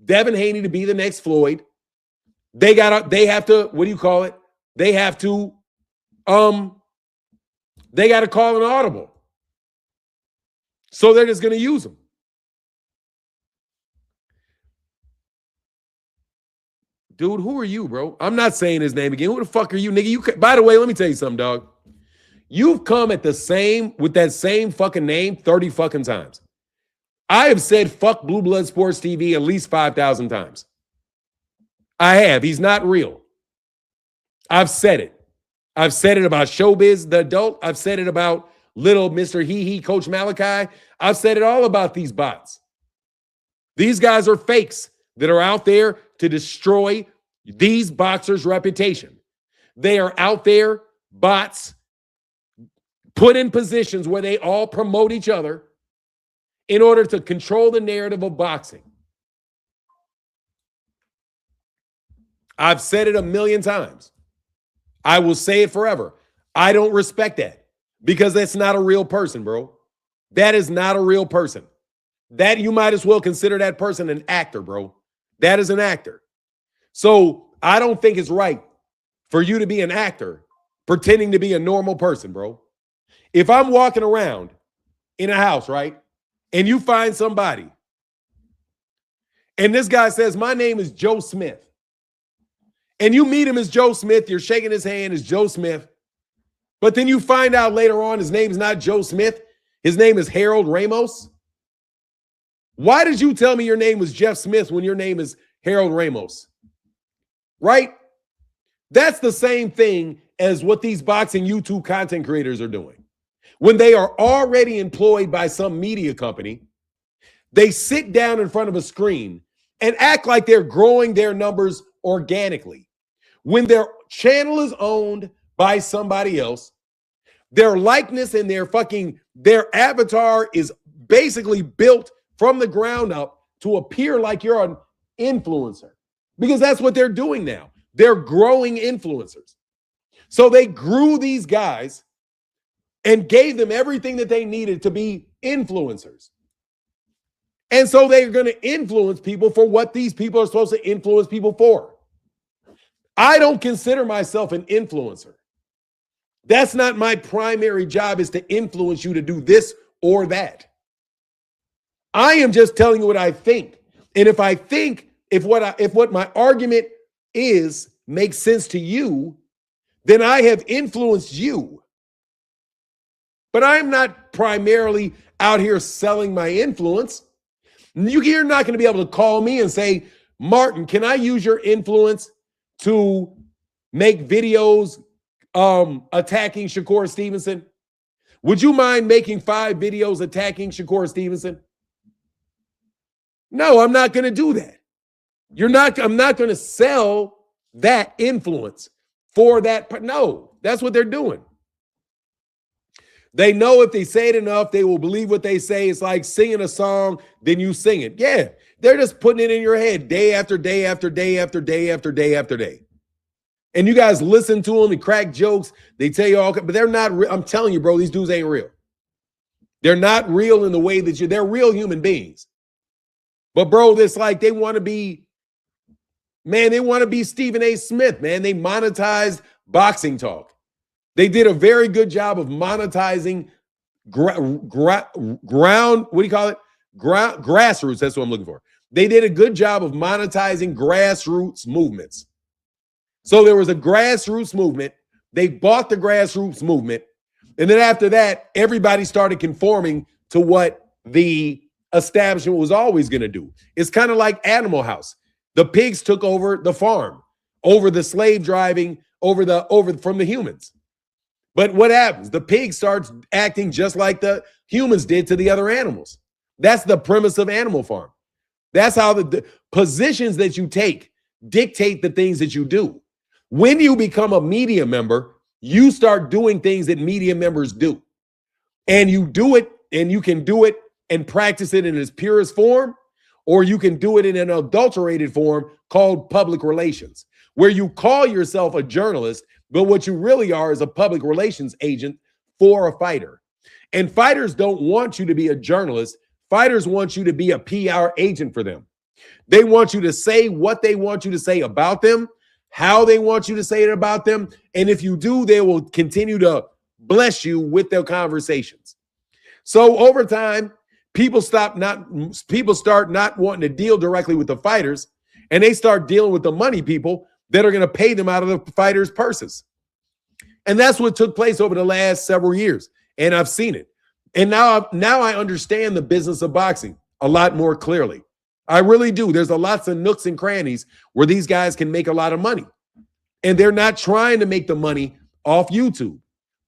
Devin Haney to be the next Floyd. They have to, what do you call it? They got to call an audible. So they're just going to use him. Dude, who are you, bro? I'm not saying his name again. Who the fuck are you, nigga? By the way, let me tell you something, dog. You've come with that same fucking name 30 fucking times. I have said fuck Blue Blood Sports TV at least 5,000 times. I have. He's not real. I've said it. I've said it about Showbiz, the adult. I've said it about little Mr. Hee, Coach Malachi. I've said it all about these bots. These guys are fakes that are out there to destroy these boxers' reputation. They are out there, bots, put in positions where they all promote each other in order to control the narrative of boxing. I've said it a million times. I will say it forever. I don't respect that because that's not a real person, bro. That is not a real person. That you might as well consider that person an actor, bro. That is an actor. So I don't think it's right for you to be an actor pretending to be a normal person, bro. If I'm walking around in a house, right, and you find somebody, and this guy says, my name is Joe Smith, and you meet him as Joe Smith, you're shaking his hand as Joe Smith, but then you find out later on his name is not Joe Smith, his name is Harold Ramos. Why did you tell me your name was Jeff Smith when your name is Harold Ramos? Right? That's the same thing as what these boxing YouTube content creators are doing. When they are already employed by some media company, they sit down in front of a screen and act like they're growing their numbers organically. When their channel is owned by somebody else, their likeness and their avatar is basically built from the ground up to appear like you're an influencer, because that's what they're doing now. They're growing influencers. So they grew these guys and gave them everything that they needed to be influencers. And so they're going to influence people for what these people are supposed to influence people for. I don't consider myself an influencer. That's not my primary job, is to influence you to do this or that. I am just telling you what I think. And if I think, if what my argument is makes sense to you, then I have influenced you. But I'm not primarily out here selling my influence. You're not going to be able to call me and say, Martin, can I use your influence to make videos attacking Shakur Stevenson? Would you mind making 5 videos attacking Shakur Stevenson? No, I'm not going to do that. I'm not going to sell that influence for that. No, that's what they're doing. They know if they say it enough, they will believe what they say. It's like singing a song, then you sing it. Yeah, they're just putting it in your head day after day after day after day after day after day. And you guys listen to them and crack jokes. They tell you all, but they're not real. I'm telling you, bro, these dudes ain't real. They're not real in the way that they're real human beings. But bro, it's like they want to be Stephen A. Smith, man. They monetized boxing talk. They did a very good job of monetizing ground, what do you call it? Grassroots, that's what I'm looking for. They did a good job of monetizing grassroots movements. So there was a grassroots movement They bought the grassroots movement. And then after that, everybody started conforming to what the establishment was always going to do. It's kind of like Animal House. The pigs took over the farm, over the slave driving, over from the humans. But what happens? The pig starts acting just like the humans did to the other animals. That's the premise of Animal Farm. That's how the positions that you take dictate the things that you do. When you become a media member, you start doing things that media members do. And you do it, and you can do it and practice it in its purest form, or you can do it in an adulterated form called public relations, where you call yourself a journalist, but what you really are is a public relations agent for a fighter. And fighters don't want you to be a journalist. Fighters want you to be a PR agent for them. They want you to say what they want you to say about them, how they want you to say it about them. And if you do, they will continue to bless you with their conversations. So over time, people start not wanting to deal directly with the fighters, and they start dealing with the money people that are going to pay them out of the fighters' purses. And that's what took place over the last several years. And I've seen it. And now I understand the business of boxing a lot more clearly. I really do. There's lots of nooks and crannies where these guys can make a lot of money. And they're not trying to make the money off YouTube.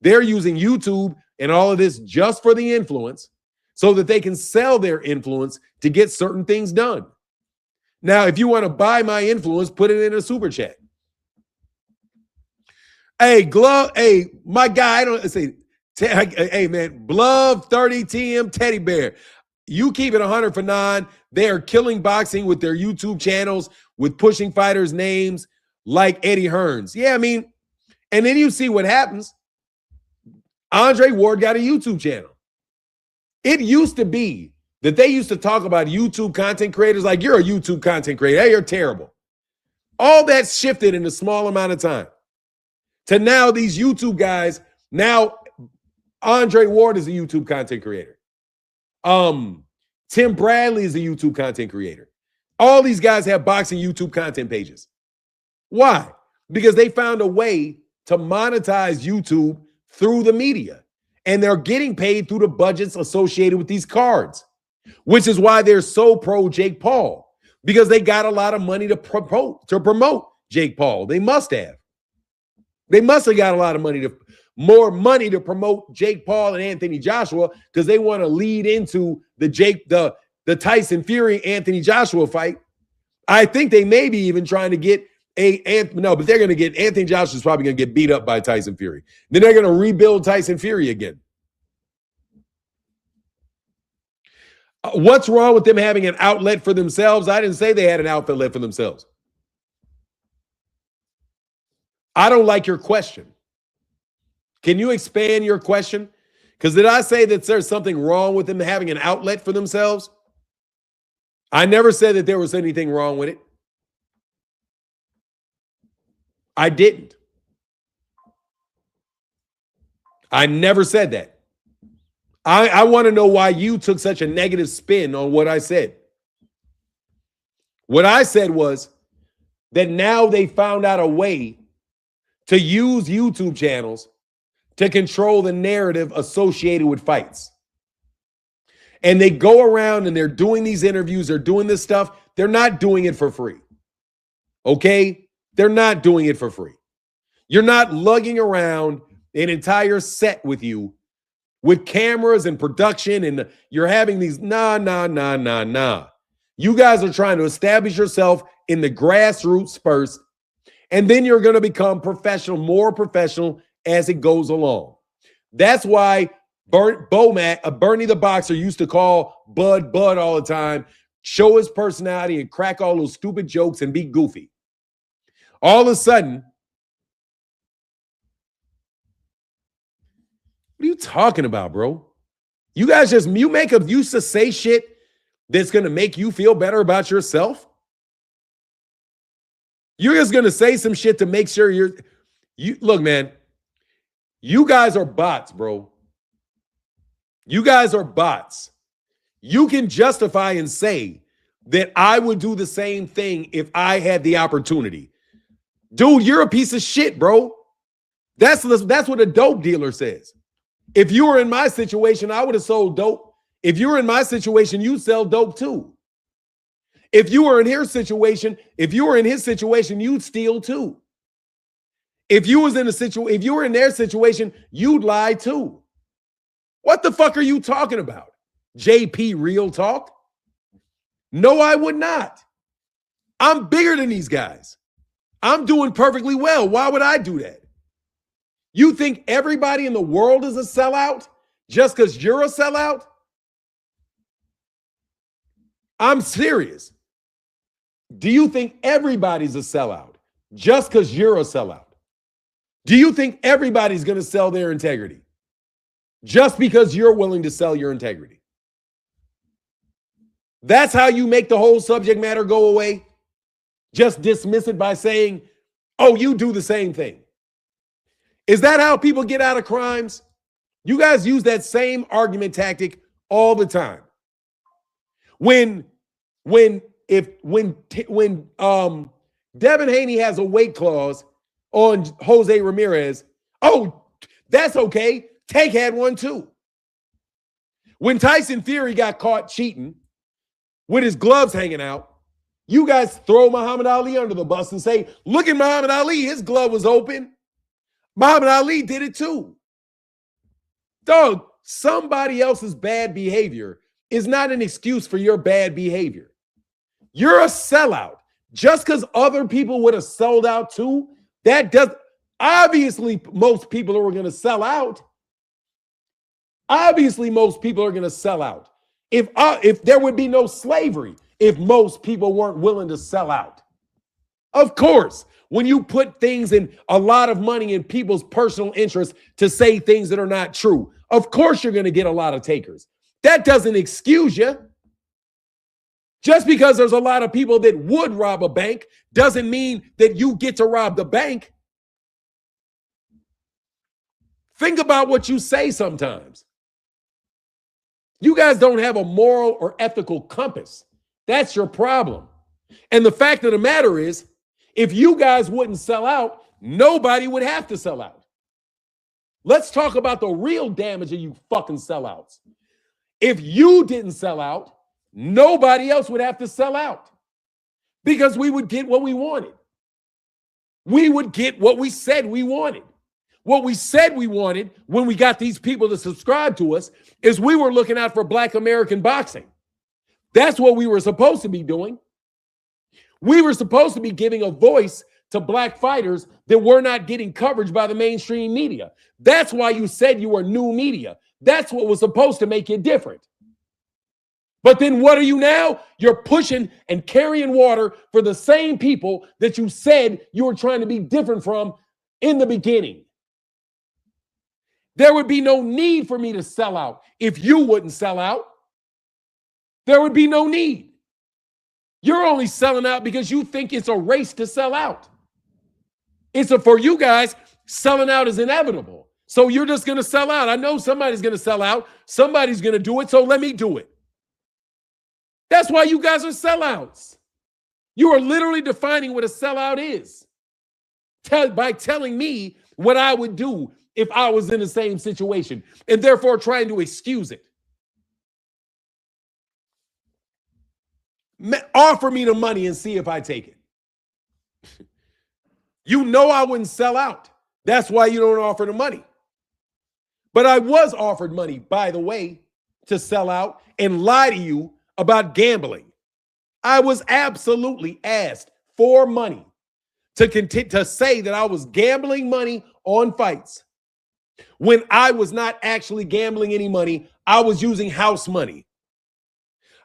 They're using YouTube and all of this just for the influence so that they can sell their influence to get certain things done. Now, if you want to buy my influence, put it in a super chat. Hey, my guy, I don't say, hey, man, Glove 30 TM Teddy Bear. You keep it 100 for 9. They are killing boxing with their YouTube channels, with pushing fighters' names like Eddie Hearns. Yeah, I mean, and then you see what happens. Andre Ward got a YouTube channel. It used to be that they used to talk about YouTube content creators like, you're a YouTube content creator. Hey, you're terrible. All that shifted in a small amount of time to now these YouTube guys. Now, Andre Ward is a YouTube content creator. Tim Bradley is a YouTube content creator. All these guys have boxing YouTube content pages. Why? Because they found a way to monetize YouTube through the media. And they're getting paid through the budgets associated with these cards, which is why they're so pro Jake Paul, because they got a lot of money to promote Jake Paul. They must have. They must have got a lot of more money to promote Jake Paul and Anthony Joshua, because they want to lead into the Tyson Fury Anthony Joshua fight. I think they may be even trying to get but they're going to get Anthony Joshua's probably going to get beat up by Tyson Fury. Then they're going to rebuild Tyson Fury again. What's wrong with them having an outlet for themselves? I didn't say they had an outlet for themselves. I don't like your question. Can you expand your question? Because did I say that there's something wrong with them having an outlet for themselves? I never said that there was anything wrong with it. I didn't. I never said that. I want to know why you took such a negative spin on what I said. What I said was that now they found out a way to use YouTube channels to control the narrative associated with fights. And they go around and they're doing these interviews, they're doing this stuff. They're not doing it for free. Okay? They're not doing it for free. You're not lugging around an entire set with you with cameras and production, and you're having these nah. You guys are trying to establish yourself in the grassroots first, and then you're going to become professional, more professional as it goes along. That's why Bernie the Boxer used to call Bud all the time, show his personality and crack all those stupid jokes and be goofy. All of a sudden, what are you talking about, bro? You guys used to say shit that's going to make you feel better about yourself. You're just going to say some shit to make sure look, man, you guys are bots, bro. You guys are bots. You can justify and say that I would do the same thing if I had the opportunity. Dude, you're a piece of shit, bro. That's what a dope dealer says. If you were in my situation, I would have sold dope. If you were in my situation, you'd sell dope too. If you were in his situation, you'd steal too. If you were in their situation, you'd lie too. What the fuck are you talking about? JP real talk? No, I would not. I'm bigger than these guys. I'm doing perfectly well. Why would I do that? You think everybody in the world is a sellout just because you're a sellout? I'm serious. Do you think everybody's a sellout just because you're a sellout? Do you think everybody's going to sell their integrity just because you're willing to sell your integrity? That's how you make the whole subject matter go away? Just dismiss it by saying, oh, you do the same thing. Is that how people get out of crimes? You guys use that same argument tactic all the time. When Devin Haney has a weight clause on Jose Ramirez, oh, that's okay. Tank had one too. When Tyson Fury got caught cheating with his gloves hanging out, you guys throw Muhammad Ali under the bus and say, look at Muhammad Ali, his glove was open. Muhammad Ali did it too. Dog, somebody else's bad behavior is not an excuse for your bad behavior. You're a sellout. Just because other people would have sold out too, that does. Obviously, most people are going to sell out. Obviously, most people are going to sell out. If there would be no slavery, if most people weren't willing to sell out. Of course, when you put things in a lot of money in people's personal interest to say things that are not true, of course you're going to get a lot of takers. That doesn't excuse you. Just because there's a lot of people that would rob a bank doesn't mean that you get to rob the bank. Think about what you say sometimes. You guys don't have a moral or ethical compass. That's your problem. And the fact of the matter is, if you guys wouldn't sell out, nobody would have to sell out. Let's talk about the real damage of you fucking sellouts. If you didn't sell out, nobody else would have to sell out because we would get what we wanted. We would get what we said we wanted. What we said we wanted when we got these people to subscribe to us is we were looking out for Black American boxing. That's what we were supposed to be doing. We were supposed to be giving a voice to Black fighters that were not getting coverage by the mainstream media. That's why you said you were new media. That's what was supposed to make you different. But then what are you now? You're pushing and carrying water for the same people that you said you were trying to be different from in the beginning. There would be no need for me to sell out if you wouldn't sell out. There would be no need. You're only selling out because you think it's a race to sell out. For you guys, selling out is inevitable. So you're just going to sell out. I know somebody's going to sell out. Somebody's going to do it, so let me do it. That's why you guys are sellouts. You are literally defining what a sellout is by telling me what I would do if I was in the same situation, and therefore trying to excuse it. Offer me the money and see if I take it. You know I wouldn't sell out. That's why you don't offer the money. But I was offered money, by the way, to sell out and lie to you about gambling. I was absolutely asked for money to say that I was gambling money on fights. When I was not actually gambling any money, I was using house money.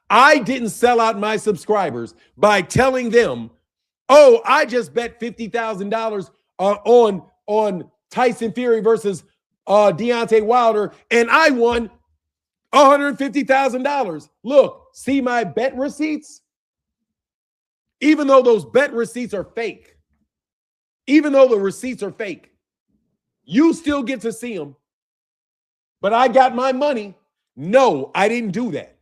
I didn't sell out my subscribers by telling them, oh, I just bet $50,000 on Tyson Fury versus Deontay Wilder, and I won $150,000. Look, see my bet receipts? Even though those bet receipts are fake, even though the receipts are fake, you still get to see them. But I got my money. No, I didn't do that.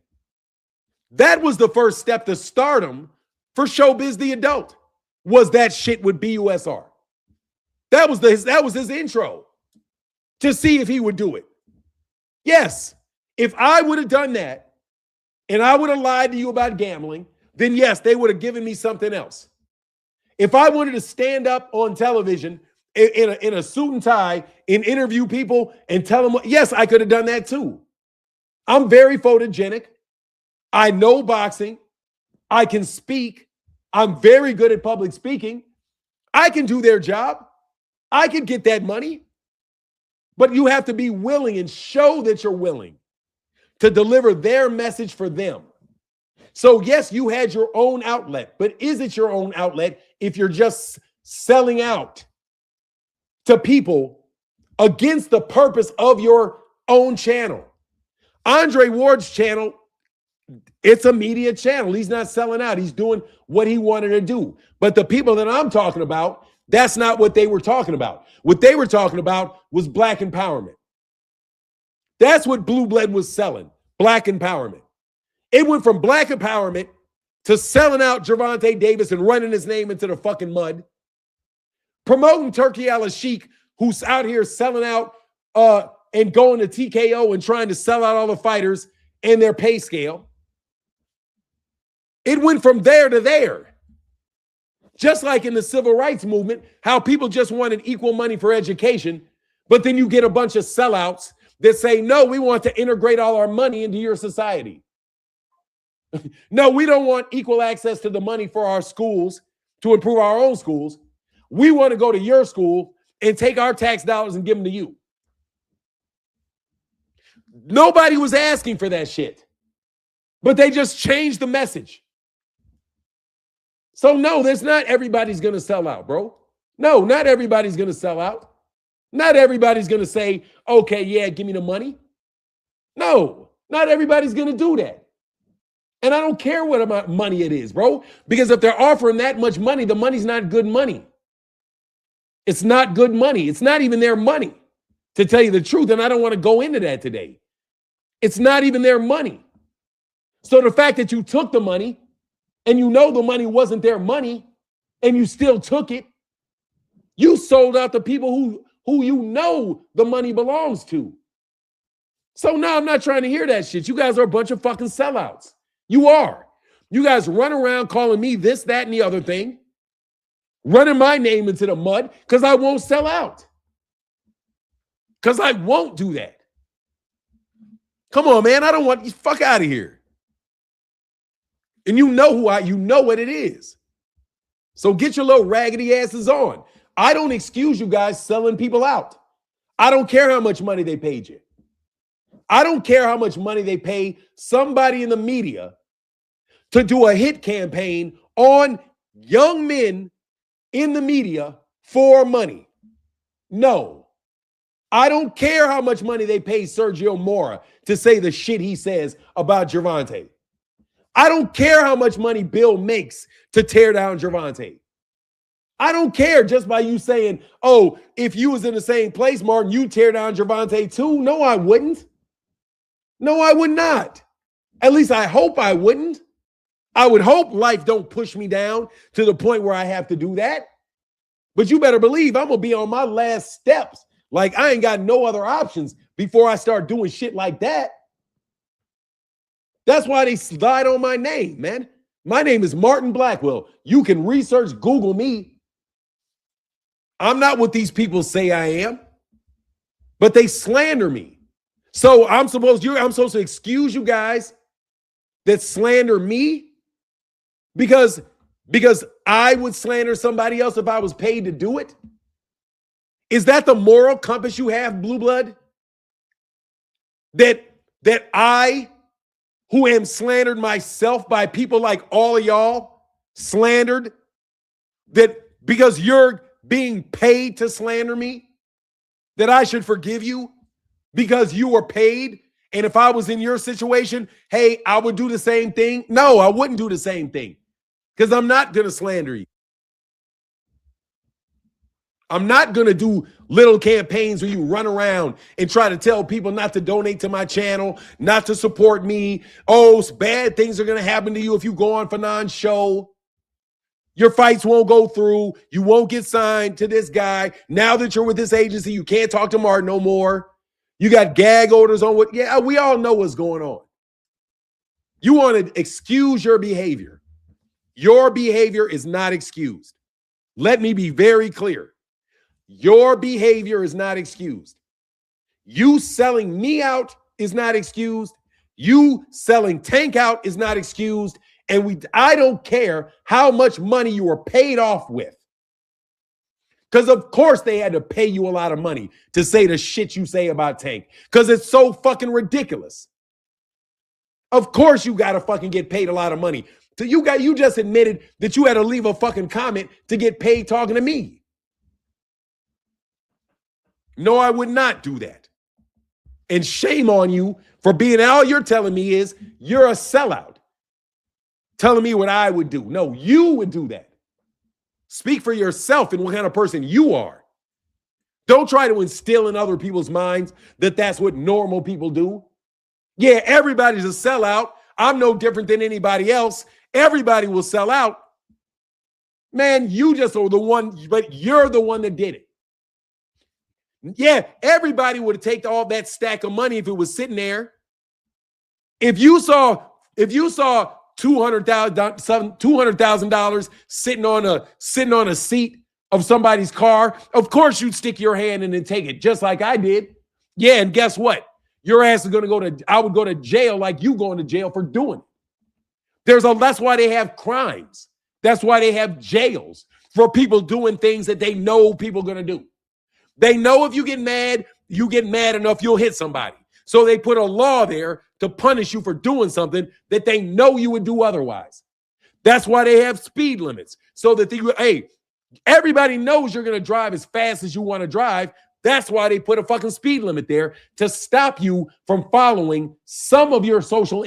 That was the first step to stardom for Showbiz the Adult, was that shit with BUSR. That was his intro to see if he would do it. Yes, if I would have done that and I would have lied to you about gambling, then yes, they would have given me something else. If I wanted to stand up on television in a suit and tie and interview people and tell them, yes, I could have done that too. I'm very photogenic. I know boxing. I can speak. I'm very good at public speaking. I can do their job. I can get that money. But you have to be willing and show that you're willing to deliver their message for them. So yes, you had your own outlet, but is it your own outlet if you're just selling out to people against the purpose of your own channel? Andre Ward's channel, it's a media channel. He's not selling out. He's doing what he wanted to do. But the people that I'm talking about, that's not what they were talking about. What they were talking about was black empowerment. That's what Blue Blood was selling, black empowerment. It went from black empowerment to selling out Gervonta Davis and running his name into the fucking mud, promoting Turkey Al-Sheikh, who's out here selling out and going to TKO and trying to sell out all the fighters and their pay scale. It went from there to there. Just like in the civil rights movement, how people just wanted equal money for education, but then you get a bunch of sellouts that say, no, we want to integrate all our money into your society. No, we don't want equal access to the money for our schools to improve our own schools. We want to go to your school and take our tax dollars and give them to you. Nobody was asking for that shit, but they just changed the message. So no, there's not everybody's going to sell out, bro. No, not everybody's going to sell out. Not everybody's going to say, okay, yeah, give me the money. No, not everybody's going to do that. And I don't care what amount of money it is, bro, because if they're offering that much money, the money's not good money. It's not good money. It's not even their money, to tell you the truth. And I don't want to go into that today. It's not even their money. So the fact that you took the money and you know the money wasn't their money and you still took it, you sold out the people who you know the money belongs to. So no, I'm not trying to hear that shit. You guys are a bunch of fucking sellouts. You are. You guys run around calling me this, that, and the other thing, running my name into the mud because I won't sell out. Because I won't do that. Come on, man. I don't want you. Fuck out of here. And you know you know what it is. So get your little raggedy asses on. I don't excuse you guys selling people out. I don't care how much money they paid you. I don't care how much money they pay somebody in the media to do a hit campaign on young men in the media for money. No. I don't care how much money they pay Sergio Mora to say the shit he says about Gervonta. I don't care how much money Bill makes to tear down Gervonta. I don't care just by you saying, oh, if you was in the same place, Martin, you tear down Gervonta too. No, I wouldn't. No, I would not. At least I hope I wouldn't. I would hope life don't push me down to the point where I have to do that. But you better believe I'm going to be on my last steps. Like I ain't got no other options before I start doing shit like that. That's why they slide on my name, man. My name is Martin Blackwell. You can research, Google me. I'm not what these people say I am, but they slander me. So I'm supposed to excuse you guys that slander me because I would slander somebody else if I was paid to do it? Is that the moral compass you have, Blue Blood? That I, who am slandered myself by people like all of y'all, slandered, that because you're being paid to slander me, that I should forgive you because you were paid? And if I was in your situation, hey, I would do the same thing? No, I wouldn't do the same thing because I'm not going to slander you. I'm not going to do little campaigns where you run around and try to tell people not to donate to my channel, not to support me. Oh, bad things are going to happen to you if you go on Fanon's show. Your fights won't go through. You won't get signed to this guy. Now that you're with this agency, you can't talk to Martin no more. You got gag orders on what? Yeah, we all know what's going on. You want to excuse your behavior. Your behavior is not excused. Let me be very clear. Your behavior is not excused. You selling me out is not excused. You selling Tank out is not excused. And I don't care how much money you were paid off with. Because of course they had to pay you a lot of money to say the shit you say about Tank. Because it's so fucking ridiculous. Of course you got to fucking get paid a lot of money. So you just admitted that you had to leave a fucking comment to get paid talking to me. No, I would not do that. And shame on you for being, all you're telling me is you're a sellout. Telling me what I would do. No, you would do that. Speak for yourself and what kind of person you are. Don't try to instill in other people's minds that that's what normal people do. Yeah, everybody's a sellout. I'm no different than anybody else. Everybody will sell out. Man, you just are the one, but you're the one that did it. Yeah, everybody would have taken all that stack of money if it was sitting there. If you saw $200,000 sitting on a seat of somebody's car, of course you'd stick your hand in and take it, just like I did. Yeah, and guess what? Your ass is I would go to jail like you going to jail for doing it. That's why they have crimes. That's why they have jails for people doing things that they know people are going to do. They know if you get mad enough, you'll hit somebody. So they put a law there to punish you for doing something that they know you would do otherwise. That's why they have speed limits. So that everybody knows you're going to drive as fast as you want to drive. That's why they put a fucking speed limit there to stop you from following some of your personal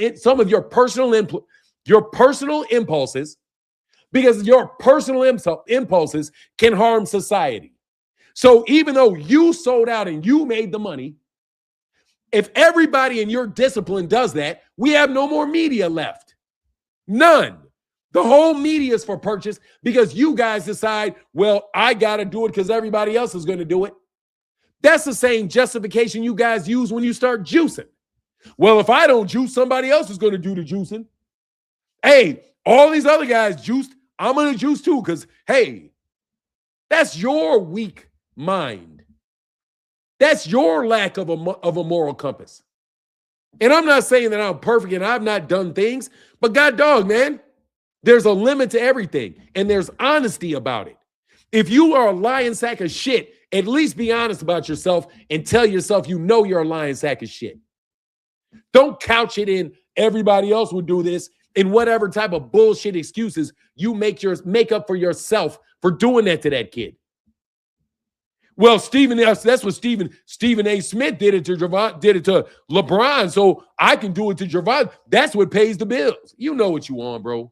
impulses, because your personal impulses can harm society. So even though you sold out and you made the money, if everybody in your discipline does that, we have no more media left. None. The whole media is for purchase because you guys decide, well, I got to do it because everybody else is going to do it. That's the same justification you guys use when you start juicing. Well, if I don't juice, somebody else is going to do the juicing. Hey, all these other guys juiced, I'm going to juice too because, hey, that's your weak mind. That's your lack of a moral compass. And I'm not saying that I'm perfect and I've not done things, but God dog, man, there's a limit to everything and there's honesty about it. If you are a lying sack of shit, at least be honest about yourself and tell yourself you know you're a lying sack of shit. Don't couch it in everybody else would do this in whatever type of bullshit excuses you make up for yourself for doing that to that kid. Well, that's what Stephen A. Smith did it to LeBron, so I can do it to Gervonta. That's what pays the bills. You know what you want, bro.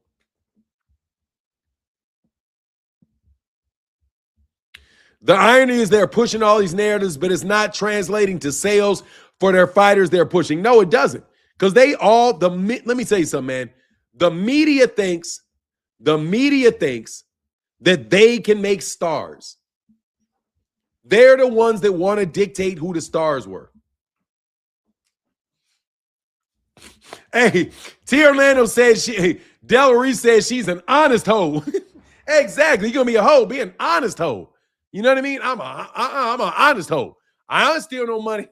The irony is they're pushing all these narratives, but it's not translating to sales for their fighters they're pushing. No, it doesn't. Because let me tell you something, man. The media thinks that they can make stars. They're the ones that want to dictate who the stars were. Hey, T. Orlando says Delary says she's an honest hoe. Exactly. You're going to be a hoe. Be an honest hoe. You know what I mean? I'm an honest hoe. I don't steal no money.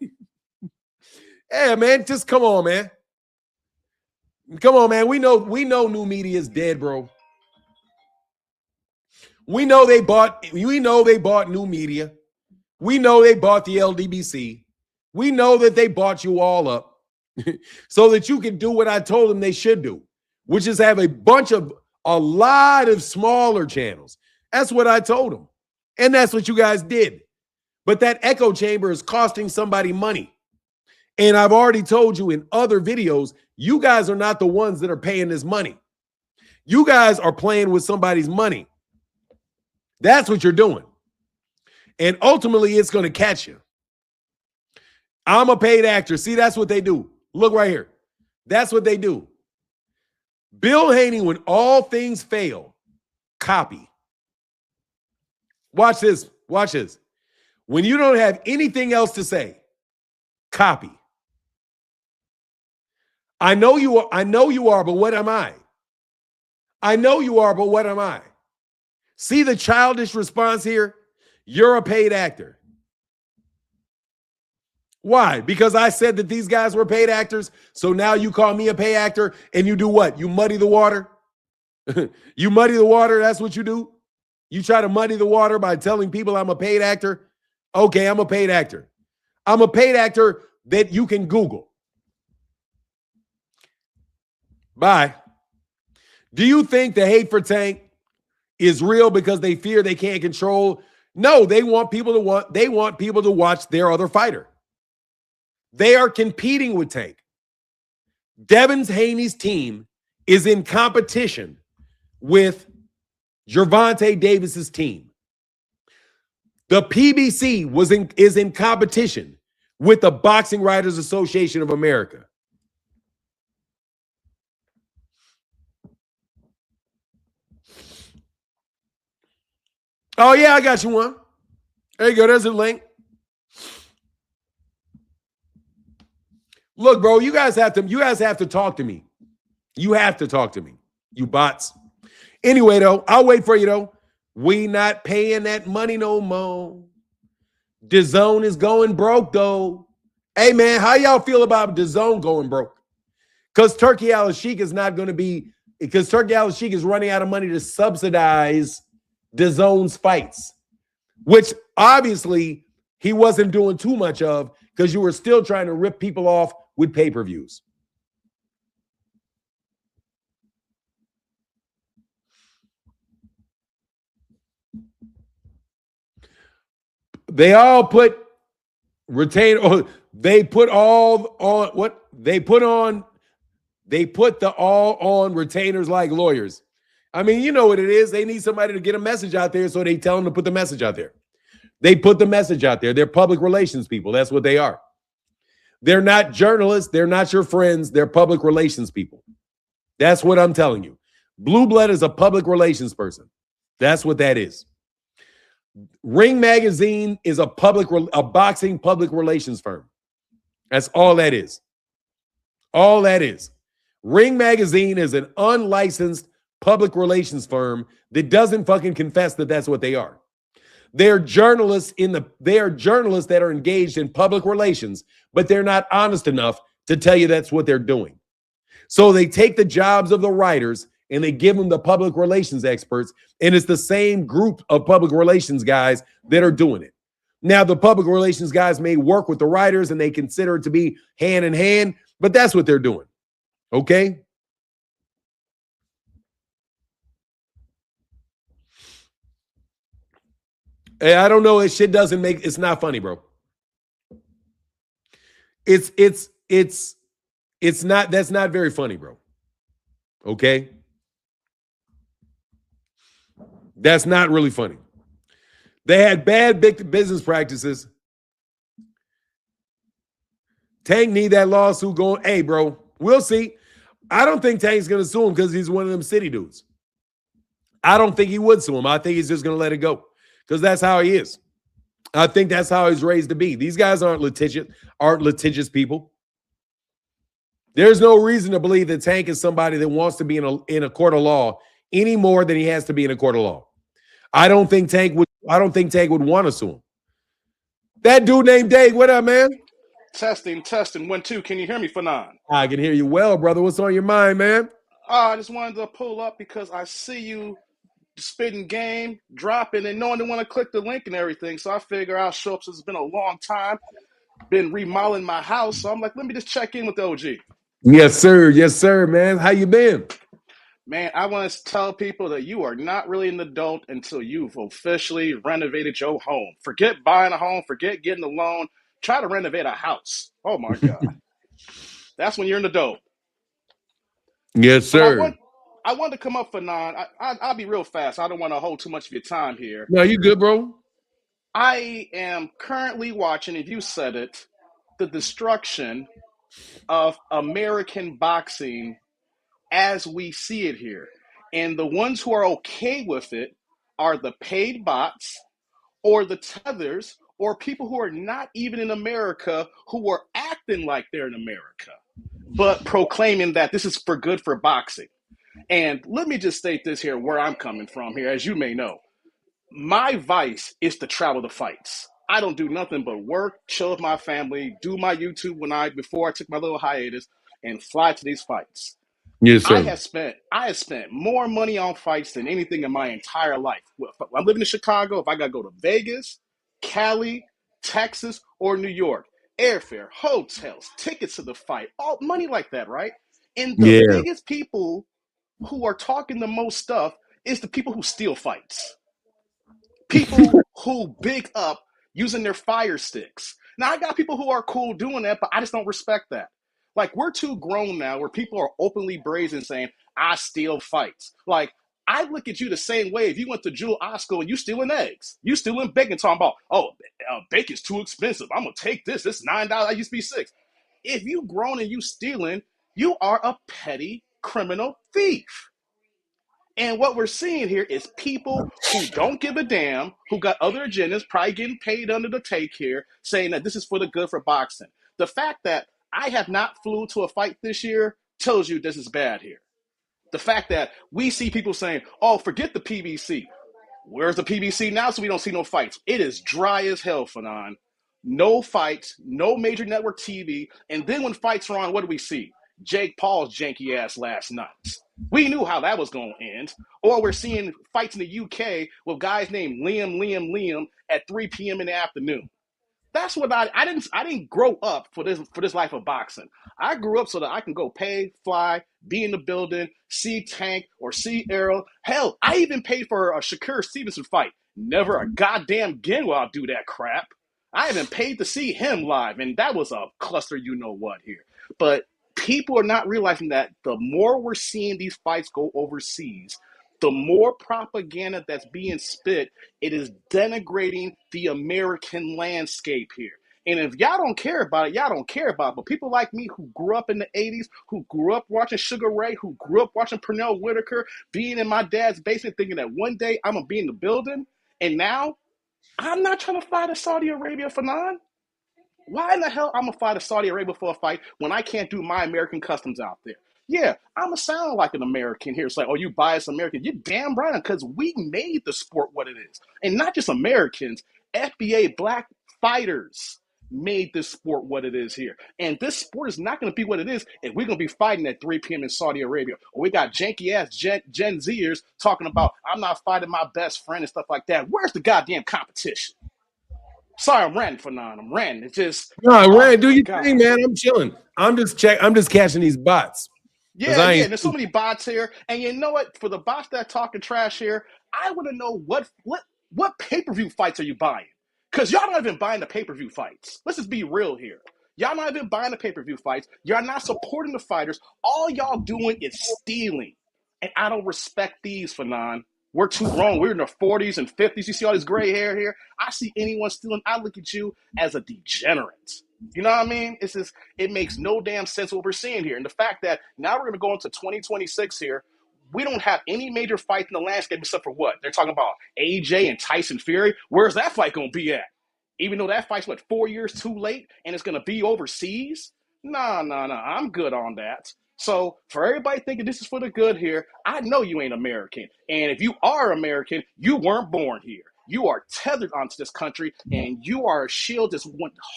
Yeah, man. Just come on, man. Come on, man. We know new media is dead, bro. We know they bought new media. We know they bought the LDBC. We know that they bought you all up so that you can do what I told them they should do, which is have a lot of smaller channels. That's what I told them. And that's what you guys did. But that echo chamber is costing somebody money. And I've already told you in other videos, you guys are not the ones that are paying this money. You guys are playing with somebody's money. That's what you're doing. And ultimately, it's going to catch you. I'm a paid actor. See, that's what they do. Look right here. That's what they do. Bill Haney, when all things fail, Copy. Watch this. Watch this. When you don't have anything else to say, copy. I know you are, but what am I? I know you are, but what am I? See the childish response here? You're a paid actor. Why? Because I said that these guys were paid actors. So now you call me a paid actor and you do what? You muddy the water? You muddy the water. That's what you do. You try to muddy the water by telling people I'm a paid actor. Okay, I'm a paid actor. I'm a paid actor that you can Google. Bye. Do you think the hate for Tank is real because they fear they can't control? No, they want people to watch their other fighter. They are competing with Tank. Devin Haney's team is in competition with Gervonta Davis's team. The PBC is in competition with the Boxing Writers Association of America. Oh yeah, I got you one. There you go. There's a link. Look, bro, you guys have to talk to me. You have to talk to me, you bots. Anyway, though, I'll wait for you, though. We not paying that money no more. DAZN is going broke, though. Hey, man, how y'all feel about DAZN going broke? Because Turki Al-Sheikh is not going to be, because Turki Al-Sheikh is running out of money to subsidize DAZN's fights, which obviously he wasn't doing too much of because you were still trying to rip people off with pay-per-views. They all put they put all on what they put on. They put the all on retainers like lawyers. I mean, you know what it is. They need somebody to get a message out there, so they tell them to put the message out there. They put the message out there. They're public relations people. That's what they are. They're not journalists. They're not your friends. They're public relations people. That's what I'm telling you. Blue Blood is a public relations person. That's what that is. Ring Magazine is a boxing public relations firm. That's all that is. All that is. Ring Magazine is an unlicensed public relations firm that doesn't fucking confess that that's what they are. They're journalists that are engaged in public relations, but they're not honest enough to tell you that's what they're doing. So they take the jobs of the writers and they give them the public relations experts, and it's the same group of public relations guys that are doing it. Now, the public relations guys may work with the writers and they consider it to be hand in hand, but that's what they're doing. Okay? Hey, I don't know. It's not funny, bro. That's not very funny, bro. Okay? That's not really funny. They had bad business practices. Tank need that lawsuit going. Hey, bro, we'll see. I don't think Tank's going to sue him because he's one of them city dudes. I don't think he would sue him. I think he's just going to let it go because that's how he is. I think that's how he's raised to be. These guys aren't litigious people. There's no reason to believe that Tank is somebody that wants to be in a court of law any more than he has to be in a court of law. I don't think Tank would want to sue him. That dude named Dave, what up, man? Testing, 1, 2. Can you hear me, Fanon? I can hear you well, brother. What's on your mind, man? I just wanted to pull up because I see you spitting game, dropping, and no one didn't want to click the link and everything. So I figure I'll show up since it's been a long time. Been remodeling my house. So I'm like, let me just check in with the OG. Yes, sir. Yes, sir, man. How you been? Man, I want to tell people that you are not really an adult until you've officially renovated your home. Forget buying a home. Forget getting a loan. Try to renovate a house. Oh, my God. That's when you're an adult. Yes, sir. I wanted to come up for I'll be real fast. I don't want to hold too much of your time here. No, you good, bro? I am currently watching, if you said it, the destruction of American boxing as we see it here. And the ones who are okay with it are the paid bots or the tethers or people who are not even in America who are acting like they're in America, but proclaiming that this is for good for boxing. And let me just state this here where I'm coming from here, as you may know. My vice is to travel to fights. I don't do nothing but work, chill with my family, do my YouTube before I took my little hiatus, and fly to these fights. Yes, sir. I have spent more money on fights than anything in my entire life. I'm living in Chicago. If I gotta go to Vegas, Cali, Texas, or New York, airfare, hotels, tickets to the fight, all money like that, right? And the Yeah. biggest people who are talking the most stuff is the people who steal fights. People who big up using their fire sticks. Now I got people who are cool doing that, but I just don't respect that. Like we're too grown now where people are openly brazen saying, I steal fights. Like I look at you the same way if you went to Jewel Osco and you stealing eggs. You stealing bacon talking about, oh, bacon's too expensive. I'm gonna take this. It's $9. I used to be 6. If you grown and you stealing, you are a petty criminal thief. And what we're seeing here is people who don't give a damn, who got other agendas, probably getting paid under the take here, saying that this is for the good for boxing. The fact that I have not flew to a fight this year tells you this is bad here. The fact that we see people saying, oh, forget the PBC. Where's the PBC now so we don't see no fights? It is dry as hell, Fanon. No fights, no major network TV. And then when fights are on, what do we see? Jake Paul's janky ass last night. We knew how that was going to end. Or we're seeing fights in the UK with guys named Liam at 3 p.m. in the afternoon. That's what I didn't grow up for this life of boxing. I grew up so that I can go pay, fly, be in the building, see Tank or see Errol. Hell, I even paid for a Shakur Stevenson fight. Never a goddamn again will I do that crap. I even paid to see him live, and that was a cluster you know what here. But people are not realizing that the more we're seeing these fights go overseas, the more propaganda that's being spit, it is denigrating the American landscape here. And if y'all don't care about it, y'all don't care about it. But people like me who grew up in the 80s, who grew up watching Sugar Ray, who grew up watching Pernell Whitaker, being in my dad's basement thinking that one day I'm going to be in the building, and now I'm not trying to fly to Saudi Arabia for none. Why in the hell I'm gonna fly to Saudi Arabia for a fight when I can't do my American customs out there? Yeah, I'm gonna sound like an American here. It's like, oh, you biased American. You're damn right, because we made the sport what it is. And not just Americans, FBA black fighters made this sport what it is here. And this sport is not gonna be what it is if we're gonna be fighting at 3 p.m. in Saudi Arabia. Or we got janky ass Gen Zers talking about I'm not fighting my best friend and stuff like that. Where's the goddamn competition? Sorry, I'm ranting for none. I'm ranting. It's just, No, oh Rand, do my your God. thing, man. I'm chilling. I'm just catching these bots. Because Yeah, I yeah. ain't And there's so many bots here. And you know what? For the bots that talking trash here, I want to know what pay-per-view fights are you buying? Because y'all not even buying the pay-per-view fights. Let's just be real here. Y'all not even buying the pay-per-view fights. Y'all not supporting the fighters. All y'all doing is stealing. And I don't respect these, Fanon. We're too grown. We're in our 40s and 50s. You see all this gray hair here? I see anyone stealing. I look at you as a degenerate. You know what I mean? It's just, it makes no damn sense what we're seeing here. And the fact that now we're going to go into 2026 here, we don't have any major fight in the landscape except for what? They're talking about AJ and Tyson Fury. Where's that fight going to be at? Even though that fight's, 4 years too late and it's going to be overseas? Nah, nah, nah. I'm good on that. So for everybody thinking this is for the good here, I know you ain't American. And if you are American, you weren't born here. You are tethered onto this country, and you are a shield just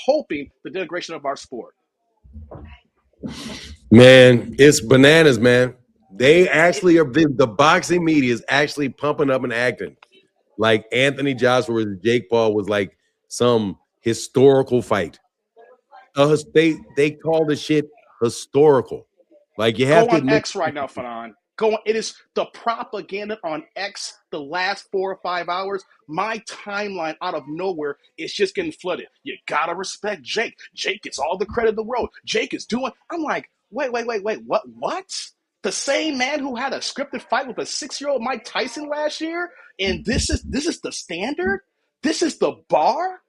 hoping the denigration of our sport. man, it's bananas, man. They actually are the boxing media is actually pumping up and acting like Anthony Joshua versus Jake Paul was like some historical fight. They call the shit historical. Like you have Go to on admit, X right now, Fanon. Go on. It is the propaganda on X the last 4 or 5 hours. My timeline out of nowhere is just getting flooded. You gotta respect Jake. Jake gets all the credit in the world. Jake is doing. I'm like, wait. What? What? The same man who had a scripted fight with a 6-year-old Mike Tyson last year, and this is the standard. This is the bar.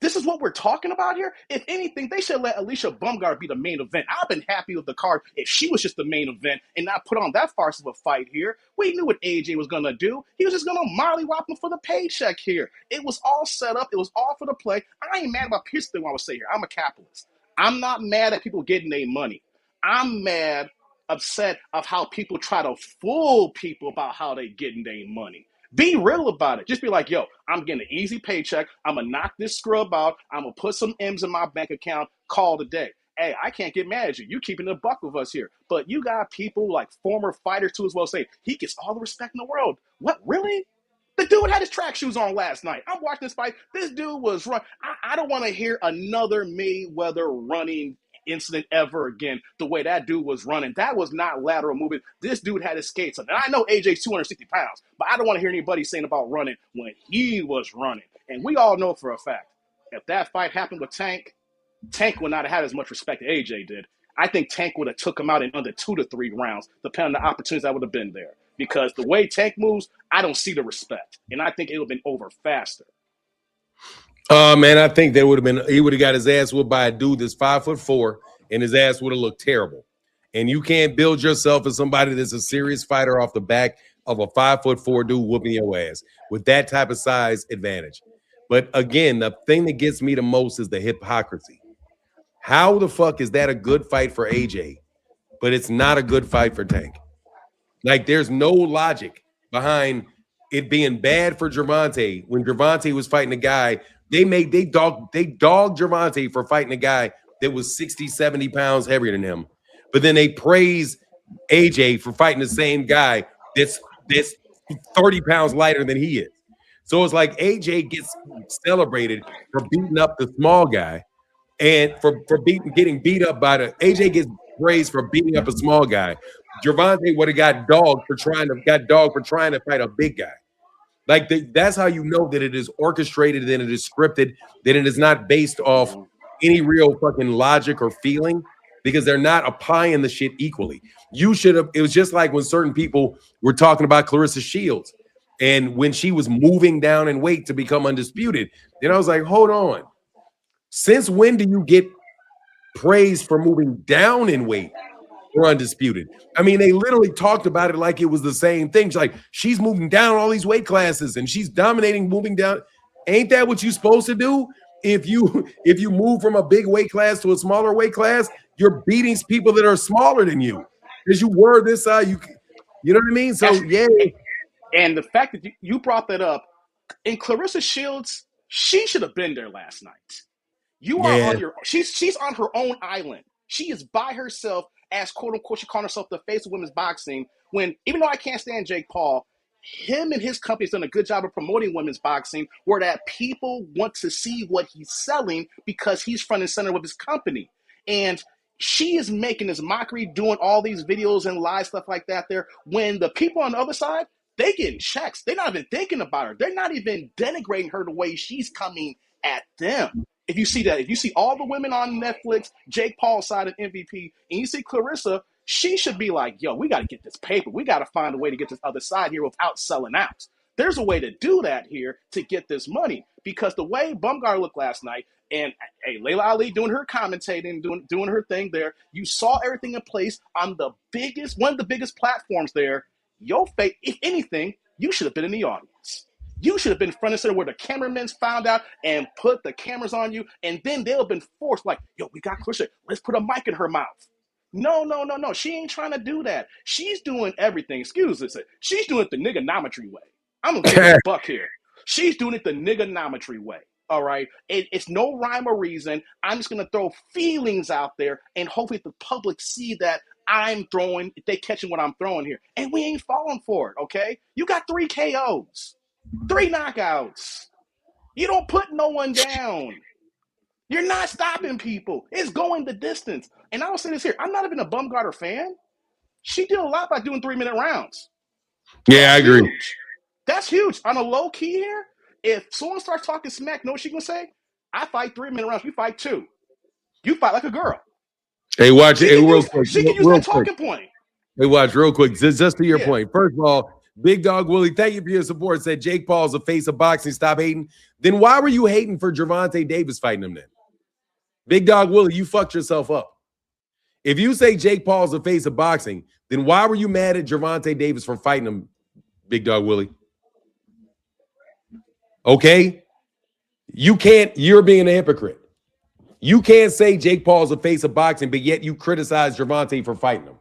This is what we're talking about here. If anything, they should let Alicia Bumgarner be the main event. I've been happy with the card if she was just the main event and not put on that farce of a fight here. We knew what AJ was gonna do. He was just gonna mollywop him for the paycheck here. It was all set up. It was all for the play. I ain't mad about Pierce thing. I would say here. I'm a capitalist. I'm not mad at people getting their money. I'm mad, upset of how people try to fool people about how they getting their money. Be real about it. Just be like, yo, I'm getting an easy paycheck. I'm going to knock this scrub out. I'm going to put some M's in my bank account. Call it a day. Hey, I can't get mad at you. You keeping the buck with us here. But you got people like former fighters too as well say, he gets all the respect in the world. What, really? The dude had his track shoes on last night. I'm watching this fight. This dude was run. I don't want to hear another Mayweather running incident ever again. The way that dude was running, that was not lateral movement. This dude had his skates on. And I know AJ's 260 pounds, but I don't want to hear anybody saying about running when he was running. And we all know for a fact, if that fight happened with Tank, Tank would not have had as much respect as AJ did. I think Tank would have took him out in under 2 to 3 rounds, depending on the opportunities that would have been there. Because the way Tank moves, I don't see the respect. And I think it would have been over faster. Man, I think that would have been, he would have got his ass whooped by a dude that's 5'4", and his ass would have looked terrible. And you can't build yourself as somebody that's a serious fighter off the back of a 5'4" dude whooping your ass with that type of size advantage. But again, the thing that gets me the most is the hypocrisy. How the fuck is that a good fight for AJ, but it's not a good fight for Tank? Like, there's no logic behind it being bad for Gervonta when Gervonta was fighting a guy. They dogged Gervonta for fighting a guy that was 60, 70 pounds heavier than him. But then they praise AJ for fighting the same guy that's 30 pounds lighter than he is. So it's like AJ gets celebrated for beating up the small guy, and for getting beat up by the AJ gets praised for beating up a small guy. Gervonta would have got dogged for trying to fight a big guy. Like, that's how you know that it is orchestrated, that it is scripted, that it is not based off any real fucking logic or feeling, because they're not applying the shit equally. You should have. It was just like when certain people were talking about Clarissa Shields, and when she was moving down in weight to become undisputed, then I was like, hold on. Since when do you get praise for moving down in weight or undisputed? I mean, they literally talked about it like it was the same thing. She's like, she's moving down all these weight classes and she's dominating moving down. Ain't that what you're supposed to do? If you move from a big weight class to a smaller weight class, you're beating people that are smaller than you. Because you were this side, you know what I mean? So yeah. And the fact that you brought that up, in Clarissa Shields, she should have been there last night. You are on your. She's on her own island. She is by herself, as quote unquote she called herself the face of women's boxing. When, even though I can't stand Jake Paul, him and his company's done a good job of promoting women's boxing, where that people want to see what he's selling because he's front and center with his company. And she is making this mockery, doing all these videos and live stuff like that there, when the people on the other side, they getting checks. They're not even thinking about her. They're not even denigrating her the way she's coming at them. If you see that, if you see all the women on Netflix, Jake Paul's side of MVP, and you see Clarissa, she should be like, yo, we got to get this paper. We got to find a way to get this other side here without selling out. There's a way to do that here to get this money, because the way Bumgarner looked last night, and hey, Layla Ali doing her commentating, doing her thing there, you saw everything in place on one of the biggest platforms there. Your fate, if anything, you should have been in the audience. You should have been front and center where the cameramen found out and put the cameras on you, and then they'll have been forced, like, yo, we got Clarissa, let's put a mic in her mouth. No. She ain't trying to do that. She's doing everything. Excuse me. She's doing it the niggonometry way. I'm going to give her a buck here. She's doing it the niggonometry way. All right? It's no rhyme or reason. I'm just going to throw feelings out there, and hopefully the public see that they catching what I'm throwing here. And we ain't falling for it, okay? You got 3 KOs. 3 knockouts. You don't put no one down. You're not stopping people. It's going the distance. And I will say this here. I'm not even a Bumgarner fan. She did a lot by doing 3-minute rounds. Yeah, I agree. Huge. That's huge. On a low key here, if someone starts talking smack, know what she gonna say? I fight 3-minute rounds. You fight 2. You fight like a girl. Hey, watch. She can use that talking point. Hey, watch real quick. Just to your point. First of all, Big Dog Willie, thank you for your support. Said Jake Paul's the face of boxing. Stop hating. Then why were you hating for Gervonta Davis fighting him then? Big Dog Willie, you fucked yourself up. If you say Jake Paul's the face of boxing, then why were you mad at Gervonta Davis for fighting him, Big Dog Willie? Okay? You're being a hypocrite. You can't say Jake Paul's the face of boxing, but yet you criticize Gervonta for fighting him.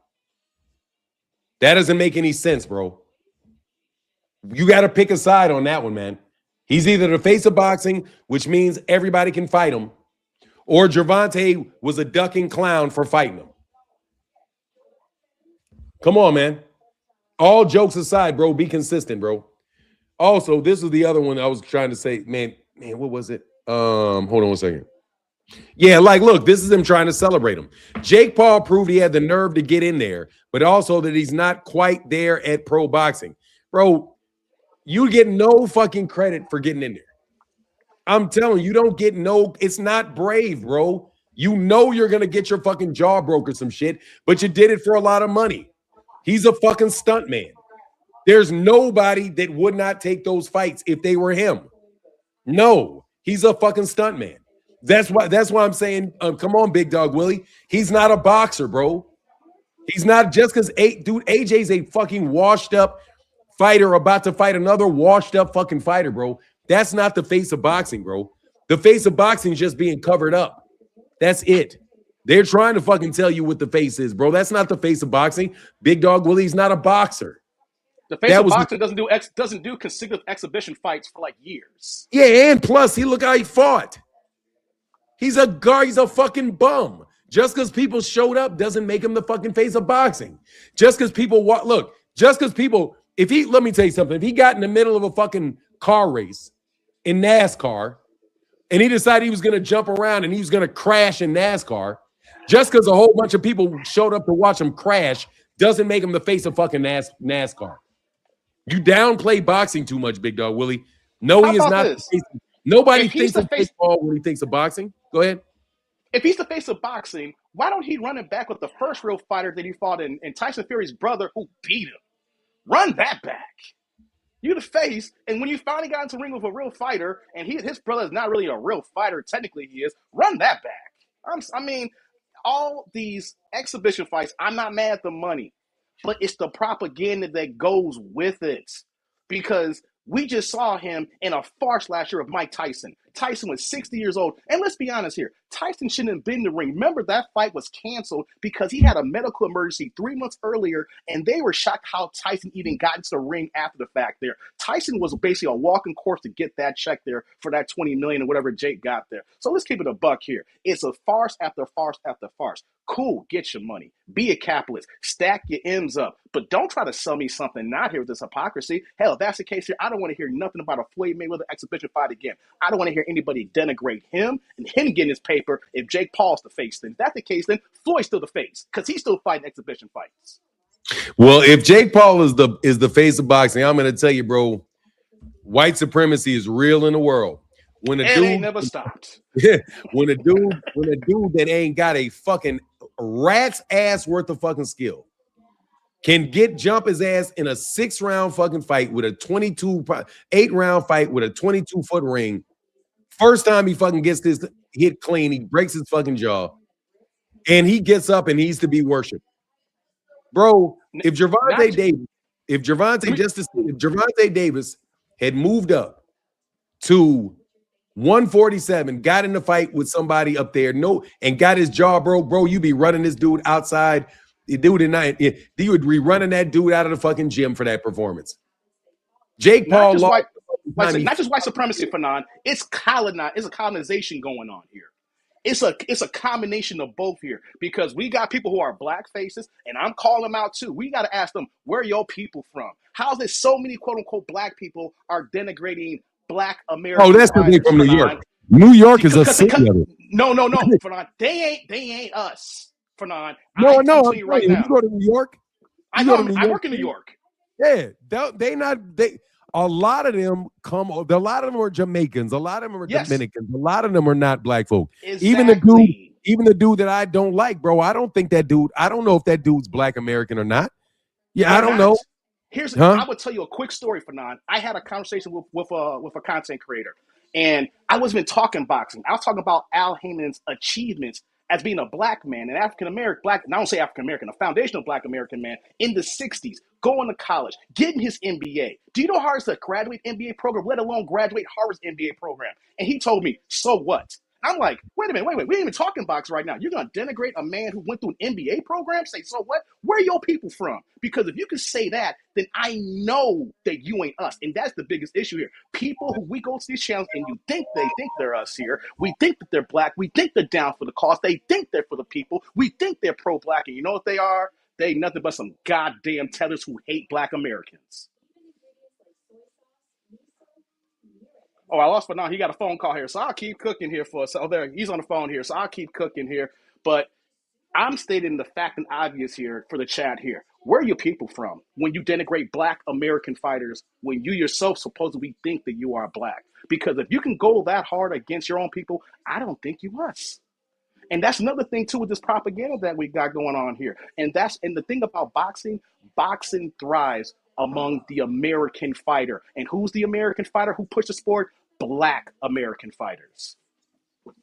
That doesn't make any sense, bro. You got to pick a side on that one, man. He's either the face of boxing, which means everybody can fight him, or Gervonta was a ducking clown for fighting him. Come on, man. All jokes aside, bro, be consistent, bro. Also, this is the other one I was trying to say, man, what was it? Hold on one second. Yeah, like, look, this is him trying to celebrate him. Jake Paul proved he had the nerve to get in there, but also that he's not quite there at pro boxing. Bro, you get no fucking credit for getting in there. I'm telling you, you don't get no, it's not brave, bro. You know you're going to get your fucking jaw broke or some shit, but you did it for a lot of money. He's a fucking stunt man. There's nobody that would not take those fights if they were him. No, he's a fucking stunt man. That's why I'm saying, come on, Big Dog Willie. He's not a boxer, bro. He's not just because AJ's a fucking washed up fighter about to fight another washed up fucking fighter, bro. That's not the face of boxing, bro. The face of boxing is just being covered up. That's it. They're trying to fucking tell you what the face is, bro. That's not the face of boxing. Big Dog Willie's not a boxer. The face of boxing doesn't do consecutive exhibition fights for like years. Yeah, and plus, look how he fought. He's a fucking bum. Just because people showed up doesn't make him the fucking face of boxing. Just because people let me tell you something. If he got in the middle of a fucking car race in NASCAR and he decided he was going to jump around and he was going to crash in NASCAR, just because a whole bunch of people showed up to watch him crash doesn't make him the face of fucking NASCAR. You downplay boxing too much, Big Dog Willie. No, he is not. Nobody thinks of baseball when he thinks of boxing. Go ahead. If he's the face of boxing, why don't he run it back with the first real fighter that he fought in Tyson Fury's brother who beat him? Run that back. You're the face, and when you finally got into the ring with a real fighter, and his brother is not really a real fighter, technically he is, run that back. I mean, all these exhibition fights, I'm not mad at the money, but it's the propaganda that goes with it. Because we just saw him in a farce last year of Mike Tyson. Tyson was 60 years old. And let's be honest here. Tyson shouldn't have been in the ring. Remember, that fight was canceled because he had a medical emergency 3 months earlier, and they were shocked how Tyson even got into the ring after the fact there. Tyson was basically a walking corpse to get that check there for that $20 million or whatever Jake got there. So let's keep it a buck here. It's a farce after farce after farce. Cool, get your money. Be a capitalist. Stack your M's up. But don't try to sell me something not here with this hypocrisy. Hell, if that's the case here, I don't want to hear nothing about a Floyd Mayweather exhibition fight again. I don't want to hear anybody denigrate him and him getting his paper if Jake Paul's the face. Then if that's the case, then Floyd's still the face because he's still fighting exhibition fights. Well, if Jake Paul is the face of boxing, I'm going to tell you, bro, white supremacy is real in the world. When a dude ain't never stopped. when a dude that ain't got a fucking rat's ass worth of fucking skill can jump his ass in a 6-round fucking fight with a 8-round fight with a 22-foot ring. First time he fucking gets this hit clean, he breaks his fucking jaw, and he gets up and he's to be worshipped. Bro, if Gervonta Davis had moved up to 147, got in the fight with somebody up there, and got his jaw broke, bro, you be running this dude outside. He would be running that dude out of the fucking gym for that performance. Jake Paul lost. Not just white supremacy, Fanon. It's a colonization going on here. It's a combination of both here because we got people who are black faces, and I'm calling them out too. We got to ask them, where are your people from? How is it so many quote unquote black people are denigrating black Americans? Oh, that's the thing from New York. New York is a city of it. No, Fanon. They ain't us, Fanon. No, I'm telling you right now. You go to New York. I know. I work in New York. Yeah, a lot of them are Jamaicans. A lot of them are Dominicans. A lot of them are not black folk. Exactly. Even the dude that I don't like, bro. I don't know if that dude's black American or not. Yeah, I don't know. I would tell you a quick story, Fanon. I had a conversation with a content creator, and I wasn't even talking boxing. I was talking about Al Haymon's achievements as being a black man, an African American black. And I don't say African American, a foundational black American man in the '60s, going to college, getting his MBA. Do you know how hard it's to graduate MBA program, let alone graduate Harvard's MBA program? And he told me, so what? I'm like, wait a minute, we ain't even talking boxing right now. You're going to denigrate a man who went through an MBA program? Say, so what? Where are your people from? Because if you can say that, then I know that you ain't us. And that's the biggest issue here. People who we go to these channels and you think they're us here. We think that they're black. We think they're down for the cause. They think they're for the people. We think they're pro-black. And you know what they are? They ain't nothing but some goddamn tellers who hate black Americans. Oh, I lost, but now he got a phone call here, so I'll keep cooking here for us. Oh, there, he's on the phone here, so I'll keep cooking here. But I'm stating the fact and obvious here for the chat here. Where are your people from when you denigrate black American fighters when you yourself supposedly think that you are black? Because if you can go that hard against your own people, I don't think you us. And that's another thing too with this propaganda that we got going on here. And the thing about boxing thrives among the American fighter. And who's the American fighter who pushed the sport? Black American fighters.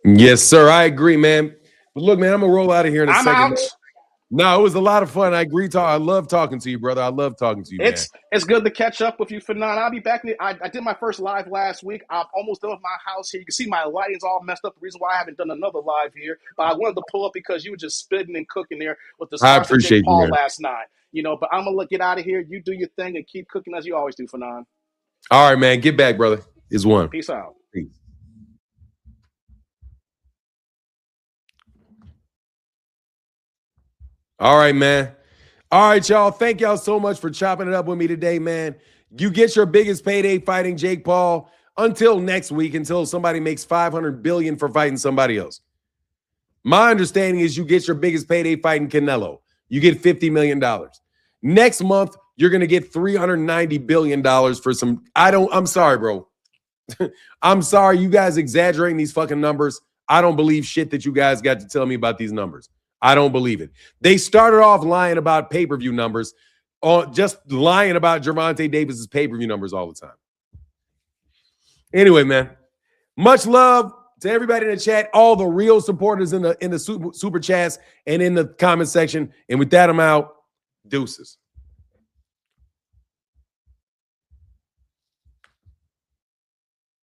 Yes, sir. I agree, man. But look, man, I'm gonna roll out of here in a second. Out. No, it was a lot of fun. I agree. I love talking to you, brother. I love talking to you, man. It's good to catch up with you, Fanon. I'll be back. I did my first live last week. I'm almost done with my house here. You can see my lighting's all messed up. The reason why I haven't done another live here, but I wanted to pull up because you were just spitting and cooking there with the stars of Jake Paul last night. You know, but I'm gonna get out of here. You do your thing and keep cooking as you always do, Fanon. All right, man. Get back, brother. It's one. Peace out. Peace. All right, man. All right, y'all. Thank y'all so much for chopping it up with me today, man. You get your biggest payday fighting Jake Paul until next week, until somebody makes $500 billion for fighting somebody else. My understanding is you get your biggest payday fighting Canelo. You get $50 million. Next month, you're going to get $390 billion for some. I'm sorry, bro. I'm sorry. You guys exaggerating these fucking numbers. I don't believe shit that you guys got to tell me about these numbers. I don't believe it. They started off lying about pay-per-view numbers, just lying about Gervonta Davis's pay-per-view numbers all the time. Anyway, man, much love to everybody in the chat, all the real supporters in the super chats and in the comment section. And with that, I'm out. Deuces.